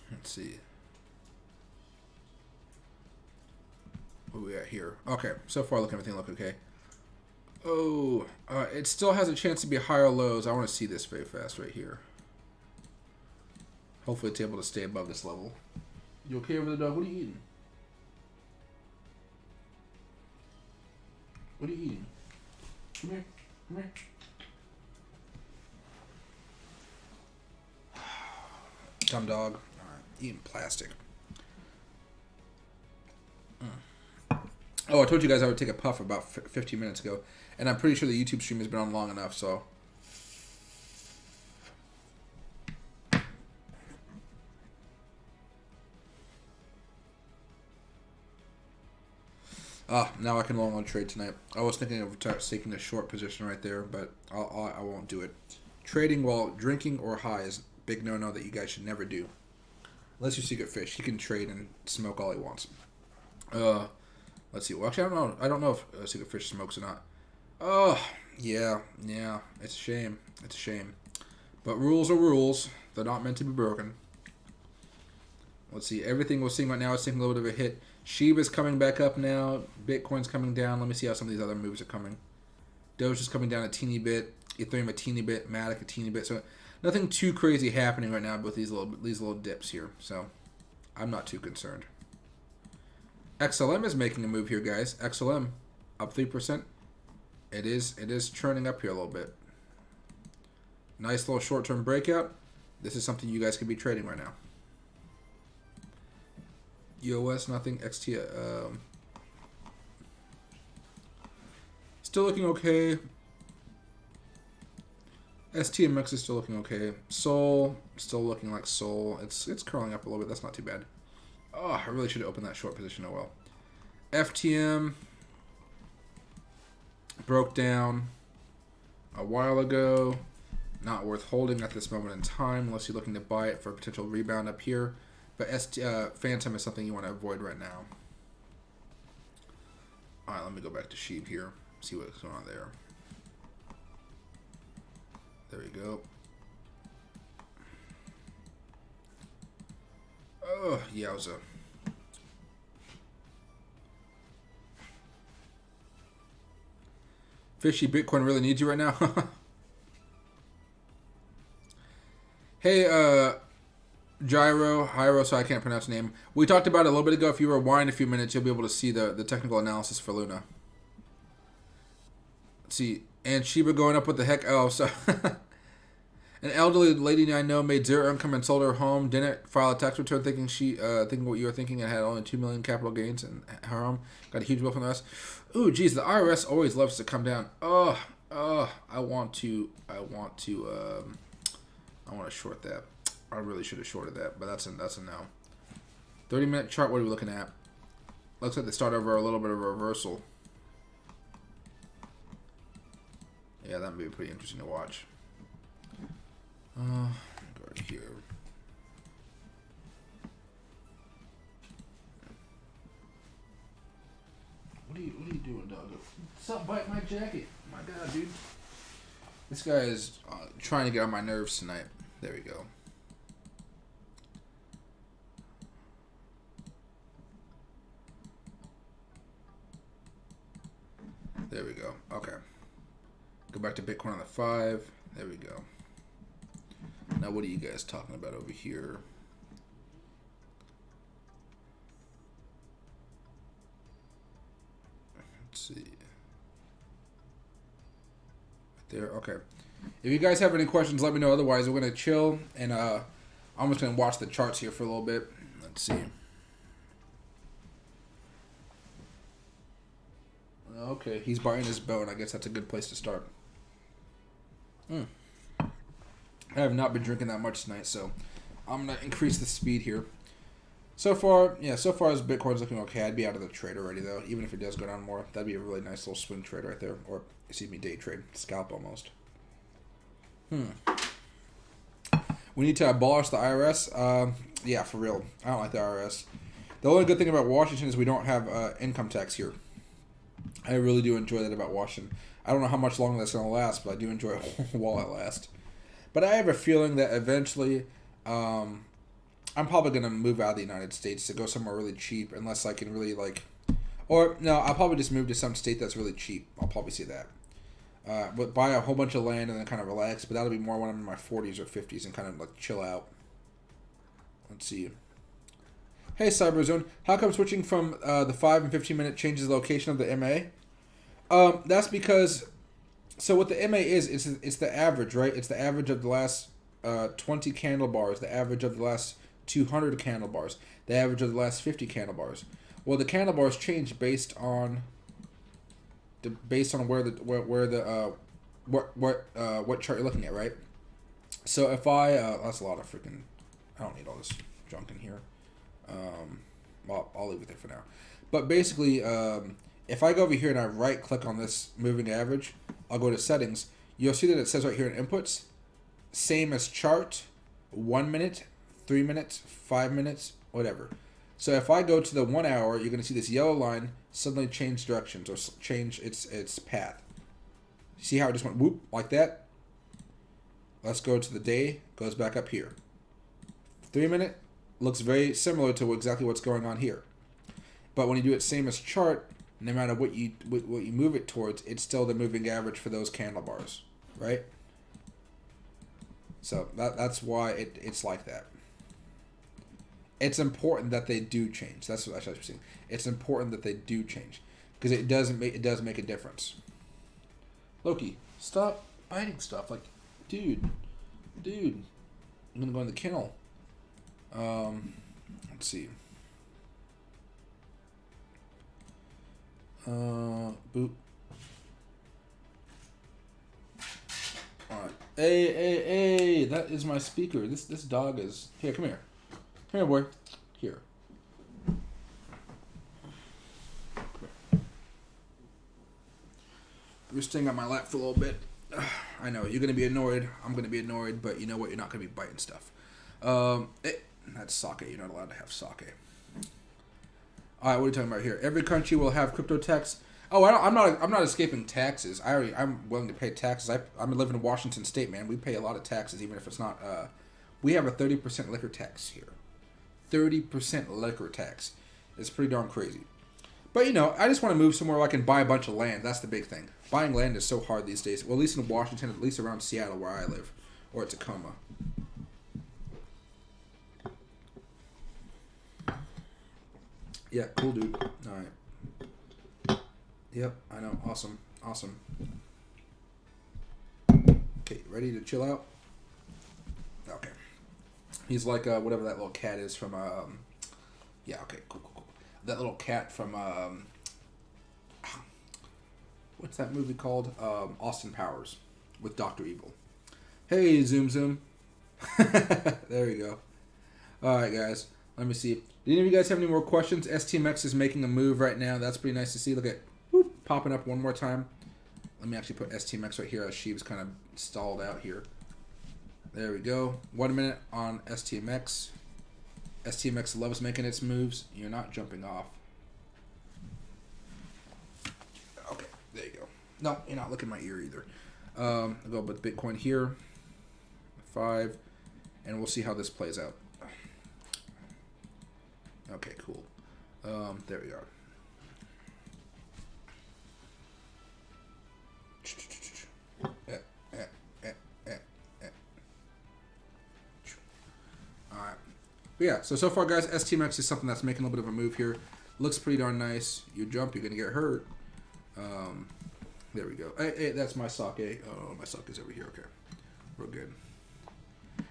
Let's see. What we got here? Okay, so far everything look okay. Oh, it still has a chance to be higher lows. I want to see this very fast right here. Hopefully it's able to stay above this level. You okay over the dog? What are you eating? What are you eating? Come here. Come here. Dumb dog. Alright, eating plastic. Oh, I told you guys I would take a puff about 15 minutes ago. And I'm pretty sure the YouTube stream has been on long enough, so... now I can long on trade tonight. I was thinking of taking a short position right there, but I won't do it. Trading while drinking or high is a big no-no that you guys should never do. Unless you Secret Fish. He can trade and smoke all he wants. Let's see. Well, actually, I don't know if Secret Fish smokes or not. Oh, yeah. It's a shame. It's a shame. But rules are rules. They're not meant to be broken. Let's see. Everything we're seeing right now is taking a little bit of a hit. Shiba's coming back up now. Bitcoin's coming down. Let me see how some of these other moves are coming. Doge is coming down a teeny bit. Ethereum a teeny bit. Matic a teeny bit. So nothing too crazy happening right now with these little dips here. So I'm not too concerned. XLM is making a move here, guys. XLM up 3%. It is churning up here a little bit. Nice little short-term breakout. This is something you guys could be trading right now. EOS, nothing. XT, still looking okay. STMX is still looking okay. Sol, still looking like Sol. It's curling up a little bit. That's not too bad. Oh, I really should have opened that short position. Oh well. FTM broke down a while ago. Not worth holding at this moment in time unless you're looking to buy it for a potential rebound up here. But Phantom is something you want to avoid right now. All right, let me go back to Sheep here. See what's going on there. There we go. Oh, yowza. Fishy Bitcoin really needs you right now. Hey, Hyro, so I can't pronounce your name. We talked about it a little bit ago. If you rewind a few minutes, you'll be able to see the technical analysis for Luna. Let's see. And Shiba going up with the heck. Oh, so an elderly lady I know made zero income and sold her home. Didn't file a tax return, thinking what you were thinking, and had only 2 million capital gains in her home. Got a huge bill from the rest. Ooh, geez, the IRS always loves to come down. I want to short that. I really should have shorted that, but that's a no. 30-minute chart. What are we looking at? Looks like they start over a little bit of a reversal. Yeah, that would be pretty interesting to watch. Go right here. What are you doing, dog? Stop biting my jacket. My God, dude. This guy is trying to get on my nerves tonight. There we go. There we go. Okay. Go back to Bitcoin on the 5. There we go. Now, what are you guys talking about over here? Let's see. Right there. Okay. If you guys have any questions, let me know. Otherwise, we're going to chill, and I'm just going to watch the charts here for a little bit. Let's see. Okay, he's buying his bow, and I guess that's a good place to start. I have not been drinking that much tonight, so I'm going to increase the speed here. So far as Bitcoin's looking okay, I'd be out of the trade already, though. Even if it does go down more, that'd be a really nice little swing trade right there. Or, excuse me, day trade. Scalp almost. We need to abolish the IRS. Yeah, for real. I don't like the IRS. The only good thing about Washington is we don't have income tax here. I really do enjoy that about Washington. I don't know how much longer that's going to last, but I do enjoy it while it lasts. But I have a feeling that eventually I'm probably going to move out of the United States to go somewhere really cheap unless I can really I'll probably just move to some state that's really cheap. I'll probably see that. But buy a whole bunch of land and then kind of relax. But that'll be more when I'm in my 40s or 50s and kind of like chill out. Let's see. Hey, Cyberzone. How come switching from the 5 and 15 minute changes the location of the MA? That's because, so what the MA is, it's the average, right? It's the average of the last 20 candle bars, the average of the last 200 candle bars, the average of the last 50 candle bars. Well, the candle bars change based on what chart you're looking at, right? So if that's a lot of freaking, I don't need all this junk in here. Well, I'll leave it there for now. But basically, if I go over here and I right click on this moving average, I'll go to settings. You'll see that it says right here in inputs, same as chart, 1 minute, 3 minutes, 5 minutes, whatever. So if I go to the 1 hour, you're going to see this yellow line suddenly change directions or change its path. See how it just went whoop like that? Let's go to the day, goes back up here. 3 minute looks very similar to exactly what's going on here. But when you do it same as chart, no matter what you move it towards, it's still the moving average for those candle bars, right? So that's why it's like that. It's important that they do change. That's what you're saying. It's important that they do change because it does make a difference. Loki, stop biting stuff. Like, dude, Dude, I'm gonna go in the kennel. Let's see. Boop. Alright. Hey, that is my speaker. This dog is... Here, come here. Come here, boy. Here. You're staying on my lap for a little bit. I know, you're going to be annoyed. I'm going to be annoyed, but you know what? You're not going to be biting stuff. That's sake. You're not allowed to have sake. All right, what are you talking about here? Every country will have crypto tax. Oh, I'm not escaping taxes. I'm willing to pay taxes. I'm living in Washington State, man. We pay a lot of taxes, even if it's not. We have a 30% liquor tax here. 30% liquor tax. It's pretty darn crazy. But you know, I just want to move somewhere where I can buy a bunch of land. That's the big thing. Buying land is so hard these days. Well, at least in Washington, at least around Seattle where I live, or Tacoma. Yeah, cool, dude. All right. Yep, I know. Awesome. Okay, ready to chill out? Okay. He's like whatever that little cat is from. Yeah. Okay. Cool. That little cat from. What's that movie called? Austin Powers with Dr. Evil. Hey, Zoom. There we go. All right, guys. Let me see. Did any of you guys have any more questions? STMX is making a move right now. That's pretty nice to see. Look at popping up one more time. Let me actually put STMX right here as Sheeb's kind of stalled out here. There we go. 1 minute on STMX. STMX loves making its moves. You're not jumping off. Okay, there you go. No, you're not looking at my ear either. I'll go with Bitcoin here. 5. And we'll see how this plays out. Okay, cool. There we are. Alright. But yeah, so far, guys, STMX is something that's making a little bit of a move here. Looks pretty darn nice. You jump, you're going to get hurt. There we go. Hey, that's my sake. Oh, my sake is over here. Okay. We're good.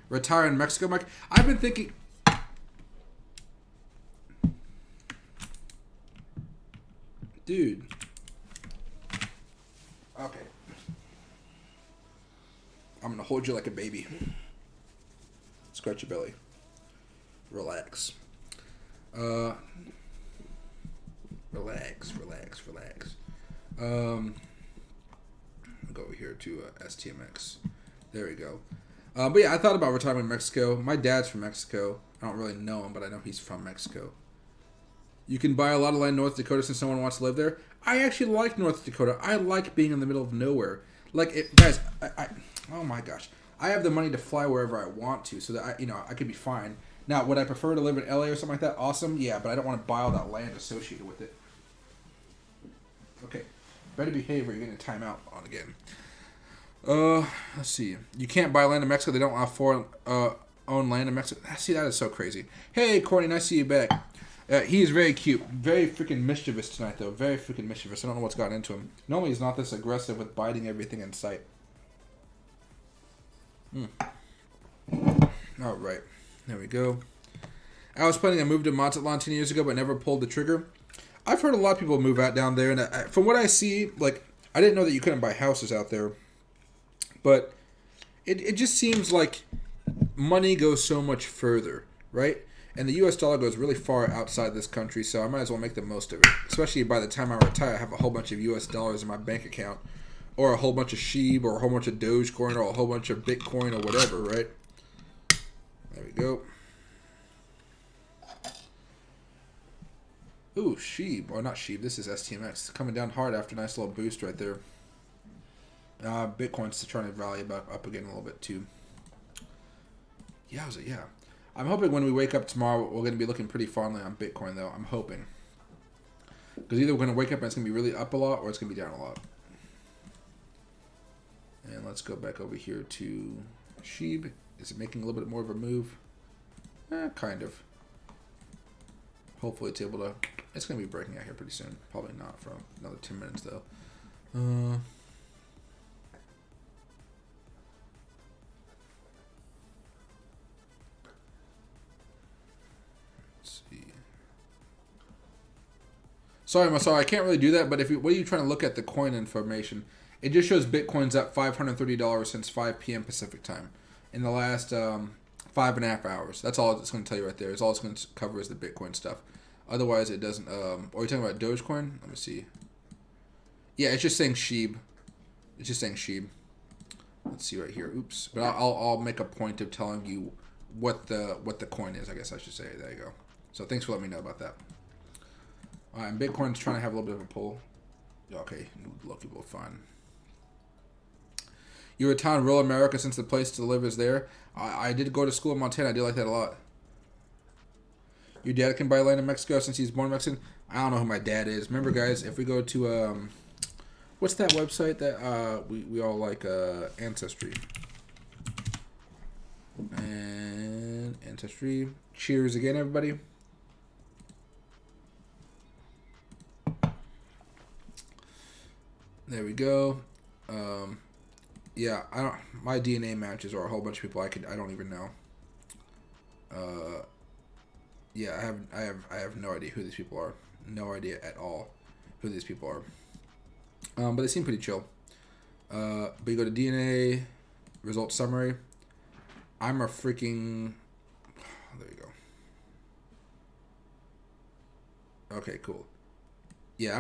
Retire in Mexico, Mike. I've been thinking... Dude. Okay. I'm going to hold you like a baby. Scratch your belly. Relax. Relax. I'll go over here to STMX. There we go. But yeah, I thought about retiring in Mexico. My dad's from Mexico. I don't really know him, but I know he's from Mexico. You can buy a lot of land in North Dakota since someone wants to live there. I actually like North Dakota. I like being in the middle of nowhere. Like, guys, oh my gosh. I have the money to fly wherever I want to, so that I could be fine. Now, would I prefer to live in LA or something like that? Awesome, yeah, but I don't want to buy all that land associated with it. Okay, better behave or you're getting a timeout on again. Let's see. You can't buy land in Mexico. They don't allow foreign own land in Mexico. See, that is so crazy. Hey, Courtney, nice to see you back. He is very cute. Very freaking mischievous tonight, though. Very freaking mischievous. I don't know what's gotten into him. Normally, he's not this aggressive with biting everything in sight. All right. There we go. I was planning on moving to Mazatlan 10 years ago, but never pulled the trigger. I've heard a lot of people move out down there, and from what I see, like, I didn't know that you couldn't buy houses out there. But it just seems like money goes so much further, right? And the U.S. dollar goes really far outside this country, so I might as well make the most of it. Especially by the time I retire, I have a whole bunch of U.S. dollars in my bank account, or a whole bunch of SHIB, or a whole bunch of Dogecoin, or a whole bunch of Bitcoin, or whatever, right? There we go. Ooh, SHIB, or not SHIB, this is STMX. Coming down hard after a nice little boost right there. Bitcoin's trying to rally back up again a little bit too. Yeah, I'm hoping when we wake up tomorrow, we're going to be looking pretty fondly on Bitcoin, though. I'm hoping. Because either we're going to wake up and it's going to be really up a lot, or it's going to be down a lot. And let's go back over here to SHIB. Is it making a little bit more of a move? Kind of. Hopefully it's able to... It's going to be breaking out here pretty soon. Probably not for another 10 minutes, though. Sorry, I can't really do that. But if you, what are you trying to look at the coin information? It just shows Bitcoin's up $530 since 5 p.m. Pacific time in the last 5.5 hours. That's all it's going to tell you right there. It's all it's going to cover is the Bitcoin stuff. Otherwise, it doesn't. Are you talking about Dogecoin? Let me see. Yeah, it's just saying Sheeb. It's just saying Sheeb. Let's see right here. Oops. But I'll make a point of telling you what the coin is. I guess I should say. There you go. So thanks for letting me know about that. All right, and Bitcoin's trying to have a little bit of a pull. Okay, lucky will fine. You're a town in rural America since the place to live is there. I did go to school in Montana. I do like that a lot. Your dad can buy land in Mexico since he's born Mexican. I don't know who my dad is. Remember, guys, if we go to what's that website that we all like? Ancestry. And Ancestry. Cheers again, everybody. There we go. Yeah, I don't. My DNA matches are a whole bunch of people I don't even know. Yeah, I have no idea who these people are. No idea at all who these people are. But they seem pretty chill. But you go to DNA, result summary. I'm a freaking. There you go. Okay, cool. Yeah,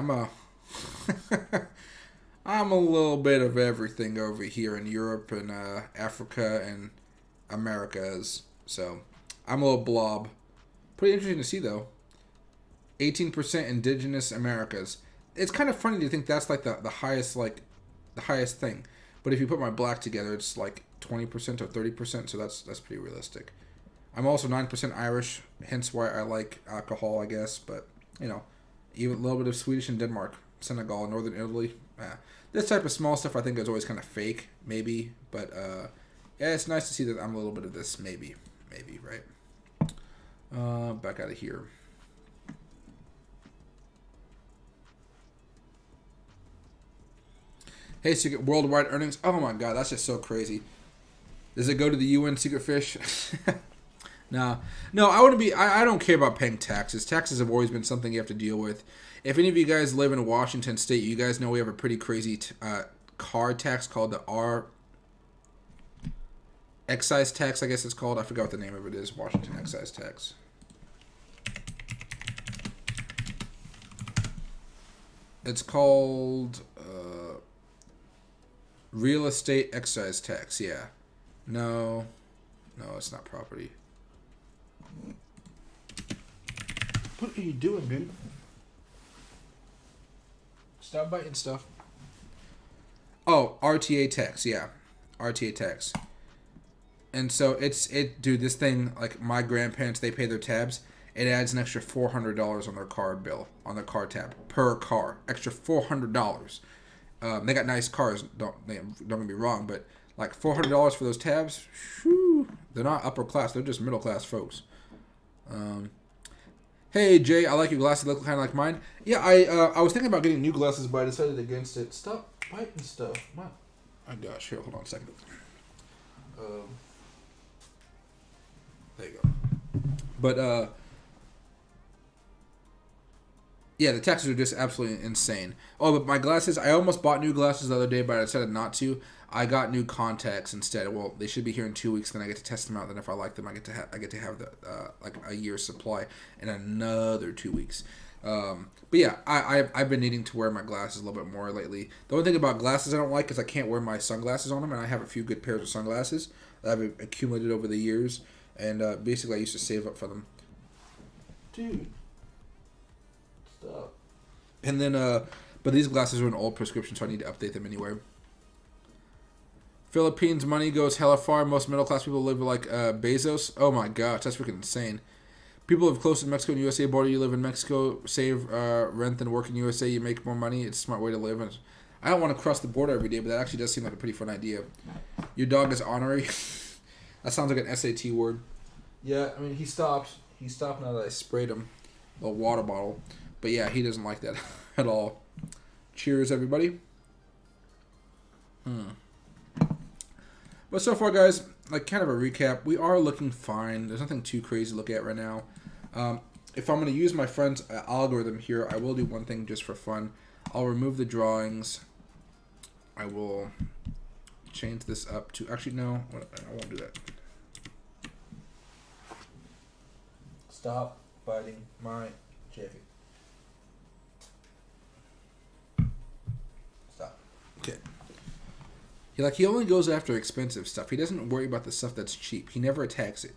I'm a little bit of everything over here in Europe and Africa and Americas. So I'm a little blob. Pretty interesting to see though. 18% indigenous Americas. It's kind of funny to think that's like the highest thing. But if you put my black together, it's like 20% or 30%. So that's pretty realistic. I'm also 9% Irish, hence why I like alcohol, I guess. But even a little bit of Swedish and Denmark, Senegal, Northern Italy. This type of small stuff I think is always kind of fake, maybe. But yeah, it's nice to see that I'm a little bit of this, maybe, right? Back out of here. Hey, secret worldwide earnings. Oh my god, that's just so crazy. Does it go to the UN secret fish? No, I wouldn't be. I don't care about paying taxes. Taxes have always been something you have to deal with. If any of you guys live in Washington State, you guys know we have a pretty crazy car tax called the excise tax, I guess it's called. I forgot what the name of it is. Washington excise tax. It's called real estate excise tax. Yeah. No, it's not property. What are you doing, dude? Stop biting stuff. Oh, RTA tax. Yeah, RTA tax. And so dude, this thing, like my grandparents, they pay their tabs. It adds an extra $400 on their car bill, on their car tab per car. Extra $400. They got nice cars. Don't get me wrong, but like $400 for those tabs. Whew, they're not upper class. They're just middle class folks. Hey Jay, I like your glasses. They look kind of like mine. Yeah, I was thinking about getting new glasses, but I decided against it. Stop biting stuff. My gosh, here, hold on a second. There you go. But yeah, the taxes are just absolutely insane. Oh, but my glasses, I almost bought new glasses the other day, but I decided not to. I got new contacts instead. Well, they should be here in 2 weeks. Then I get to test them out. Then if I like them, I get to have the like a year's supply in another 2 weeks. But yeah, I've been needing to wear my glasses a little bit more lately. The only thing about glasses I don't like is I can't wear my sunglasses on them, and I have a few good pairs of sunglasses that I've accumulated over the years, and basically I used to save up for them. Dude. Stop. And then, but these glasses are an old prescription, so I need to update them anyway. Philippines money goes hella far. Most middle class people live like Bezos. Oh my gosh, that's freaking insane. People live close to the Mexico and USA border. You live in Mexico, save rent, and work in USA. You make more money. It's a smart way to live. And I don't want to cross the border every day, but that actually does seem like a pretty fun idea. Your dog is ornery. That sounds like an SAT word. Yeah, I mean, he stopped. He stopped now that I sprayed him a water bottle. But yeah, he doesn't like that at all. Cheers, everybody. But so far, guys, like kind of a recap, we are looking fine. There's nothing too crazy to look at right now. if I'm going to use my friend's algorithm here, I will do one thing just for fun. I'll remove the drawings. I will change this up to, actually no, I won't do that. Stop biting my jacket. Stop. Okay. He only goes after expensive stuff. He doesn't worry about the stuff that's cheap. He never attacks it.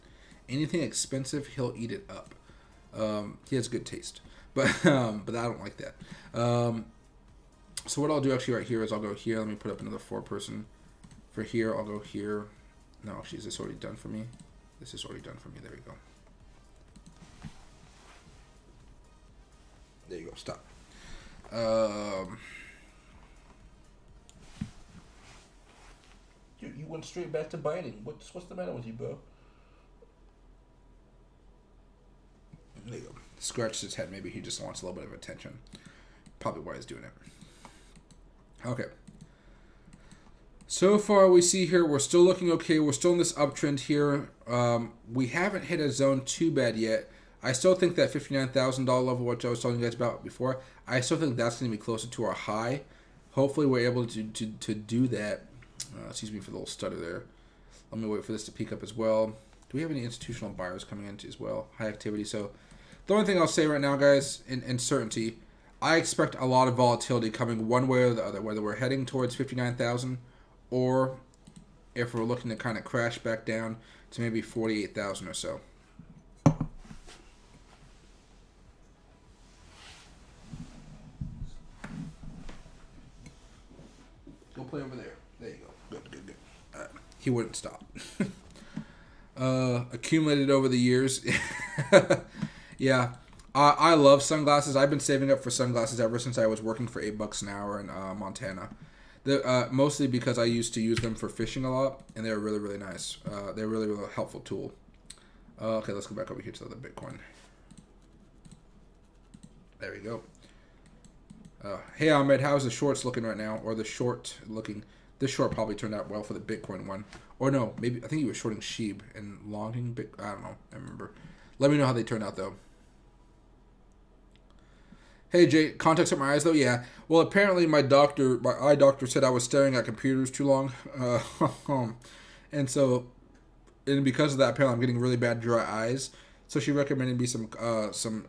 Anything expensive, he'll eat it up. He has good taste, but I don't like that. So what I'll do actually right here is I'll go here. Let me put up another 4-person. For here, I'll go here. No, actually, is this already done for me? This is already done for me. There we go. There you go. Stop. You went straight back to biting. What's the matter with you, bro? There you go. Scratched his head. Maybe he just wants a little bit of attention. Probably why he's doing it. Okay. So far, we see here we're still looking okay. We're still in this uptrend here. We haven't hit a zone too bad yet. I still think that $59,000 level, which I was telling you guys about before, I still think that's going to be closer to our high. Hopefully, we're able to do that. Excuse me for the little stutter there. Let me wait for this to peak up as well. Do we have any institutional buyers coming in as well? High activity. So the only thing I'll say right now, guys, in certainty, I expect a lot of volatility coming one way or the other, whether we're heading towards 59,000 or if we're looking to kind of crash back down to maybe 48,000 or so. Go play over there. There you go. Good. He wouldn't stop. Accumulated over the years. Yeah. I love sunglasses. I've been saving up for sunglasses ever since I was working for $8 an hour in Montana. Mostly because I used to use them for fishing a lot, and they're really, really nice. They're really, really helpful tool. Okay, let's go back over here to the Bitcoin. There we go. Hey Ahmed, how's the shorts looking right now? Or the short looking? This short probably turned out well for the Bitcoin one. Or no, maybe I think he was shorting Sheeb and longing Bitcoin. I don't know. I remember. Let me know how they turned out though. Hey Jay, contacts at my eyes though? Yeah. Well, apparently my eye doctor said I was staring at computers too long. And because of that, apparently I'm getting really bad dry eyes. So she recommended me some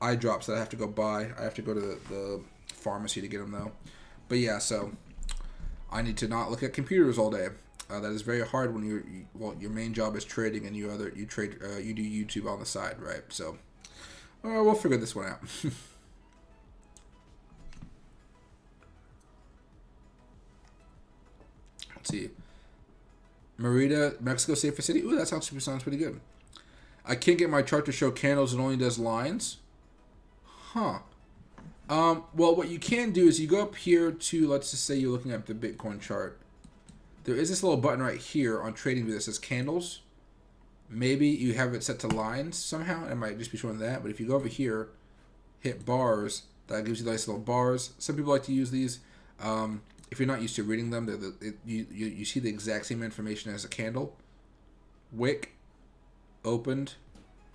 eye drops that I have to go buy. I have to go to the pharmacy to get them though. But yeah, so I need to not look at computers all day. That is very hard when your main job is trading and you do YouTube on the side, right? So we'll figure this one out. Let's see. Merida, Mexico safer city. Ooh, that sounds pretty good. I can't get my chart to show candles. It only does lines. Huh. Well, what you can do is you go up here to, let's just say you're looking at the Bitcoin chart. There is this little button right here on TradingView that says candles. Maybe you have it set to lines somehow. It might just be showing that. But if you go over here, hit bars, that gives you nice little bars. Some people like to use these. If you're not used to reading them, you see the exact same information as a candle. Wick, opened,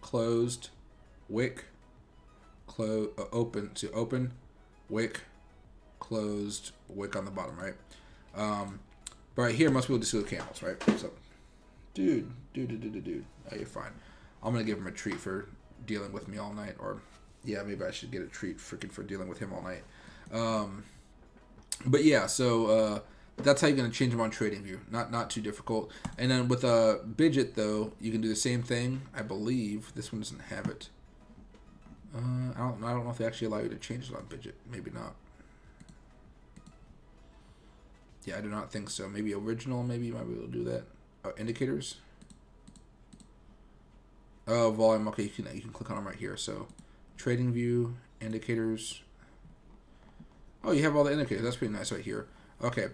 closed, wick, open, wick, closed, wick on the bottom, right? But right here, most people just do the candles, right? So, dude. Oh, you're fine. I'm gonna give him a treat for dealing with me all night, or yeah, maybe I should get a treat freaking for dealing with him all night. But yeah, so that's how you're gonna change them on TradingView. Not too difficult. And then with Bidget though, you can do the same thing. I believe this one doesn't have it. I don't know if they actually allow you to change it on Bidget. Maybe not. Yeah, I do not think so. Maybe original. Maybe you might be able to do that. Indicators. Volume. Okay, you can click on them right here. So, TradingView, indicators. Oh, you have all the indicators. That's pretty nice right here. Okay,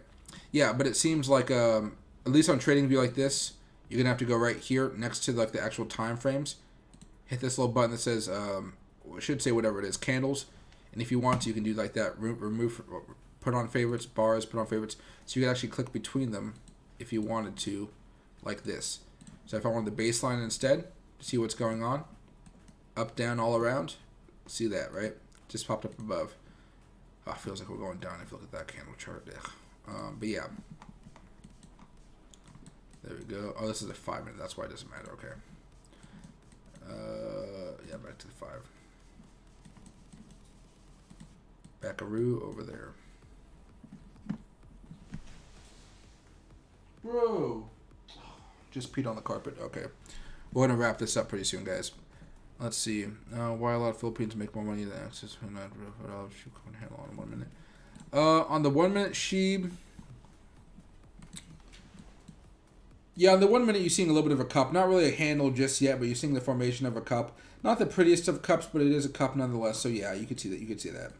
yeah, but it seems like at least on TradingView like this, you're gonna have to go right here next to like the actual time frames. Hit this little button that says it should say whatever it is, candles, and if you want to, you can do like that. Remove, put on favorites, bars, put on favorites. So you can actually click between them if you wanted to, like this. So if I wanted the baseline instead to see what's going on, Up, down, all around. See that, right? Just popped up above. Oh, feels like we're going down if you look at that candle chart. But yeah. There we go. Oh, this is a 5 minute. That's why it doesn't matter. Okay. Yeah, back to the 5. Backaroo over there. Bro. Just peed on the carpet. Okay. We're going to wrap this up pretty soon, guys. Let's see. Why a lot of Philippines make more money than Axis? I'll handle on 1 minute. On the 1 minute Sheeb. Yeah, on the 1 minute you're seeing a little bit of a cup. Not really a handle just yet, but you're seeing the formation of a cup. Not the prettiest of cups, but it is a cup nonetheless. So yeah, you can see that. You can see that.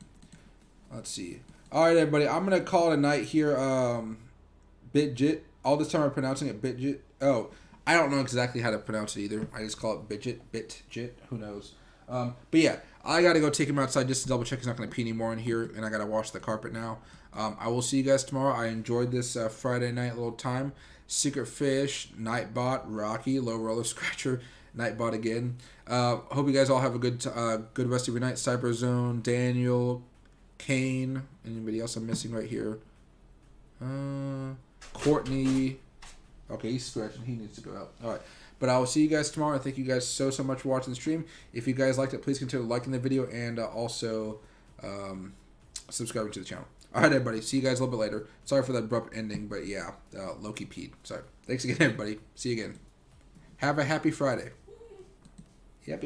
Let's see. All right, everybody. I'm gonna call it a night here. Bitjit. All this time I'm pronouncing it Bitjit. Oh, I don't know exactly how to pronounce it either. I just call it Bitjit. Bitjit. Who knows? But yeah, I gotta go take him outside just to double check he's not gonna pee anymore in here, and I gotta wash the carpet now. I will see you guys tomorrow. I enjoyed this Friday night little time. Secret Fish, Nightbot, Rocky, Low Roller Scratcher, Nightbot again. Hope you guys all have a good rest of your night. Cyberzone, Daniel, Kane, anybody else I'm missing right here? Courtney. Okay, he's scratching. He needs to go out. All right. But I will see you guys tomorrow. Thank you guys so much for watching the stream. If you guys liked it, please consider liking the video and also subscribing to the channel. All right, everybody. See you guys a little bit later. Sorry for that abrupt ending, but yeah, Loki peed. Sorry. Thanks again, everybody. See you again. Have a happy Friday. Yep.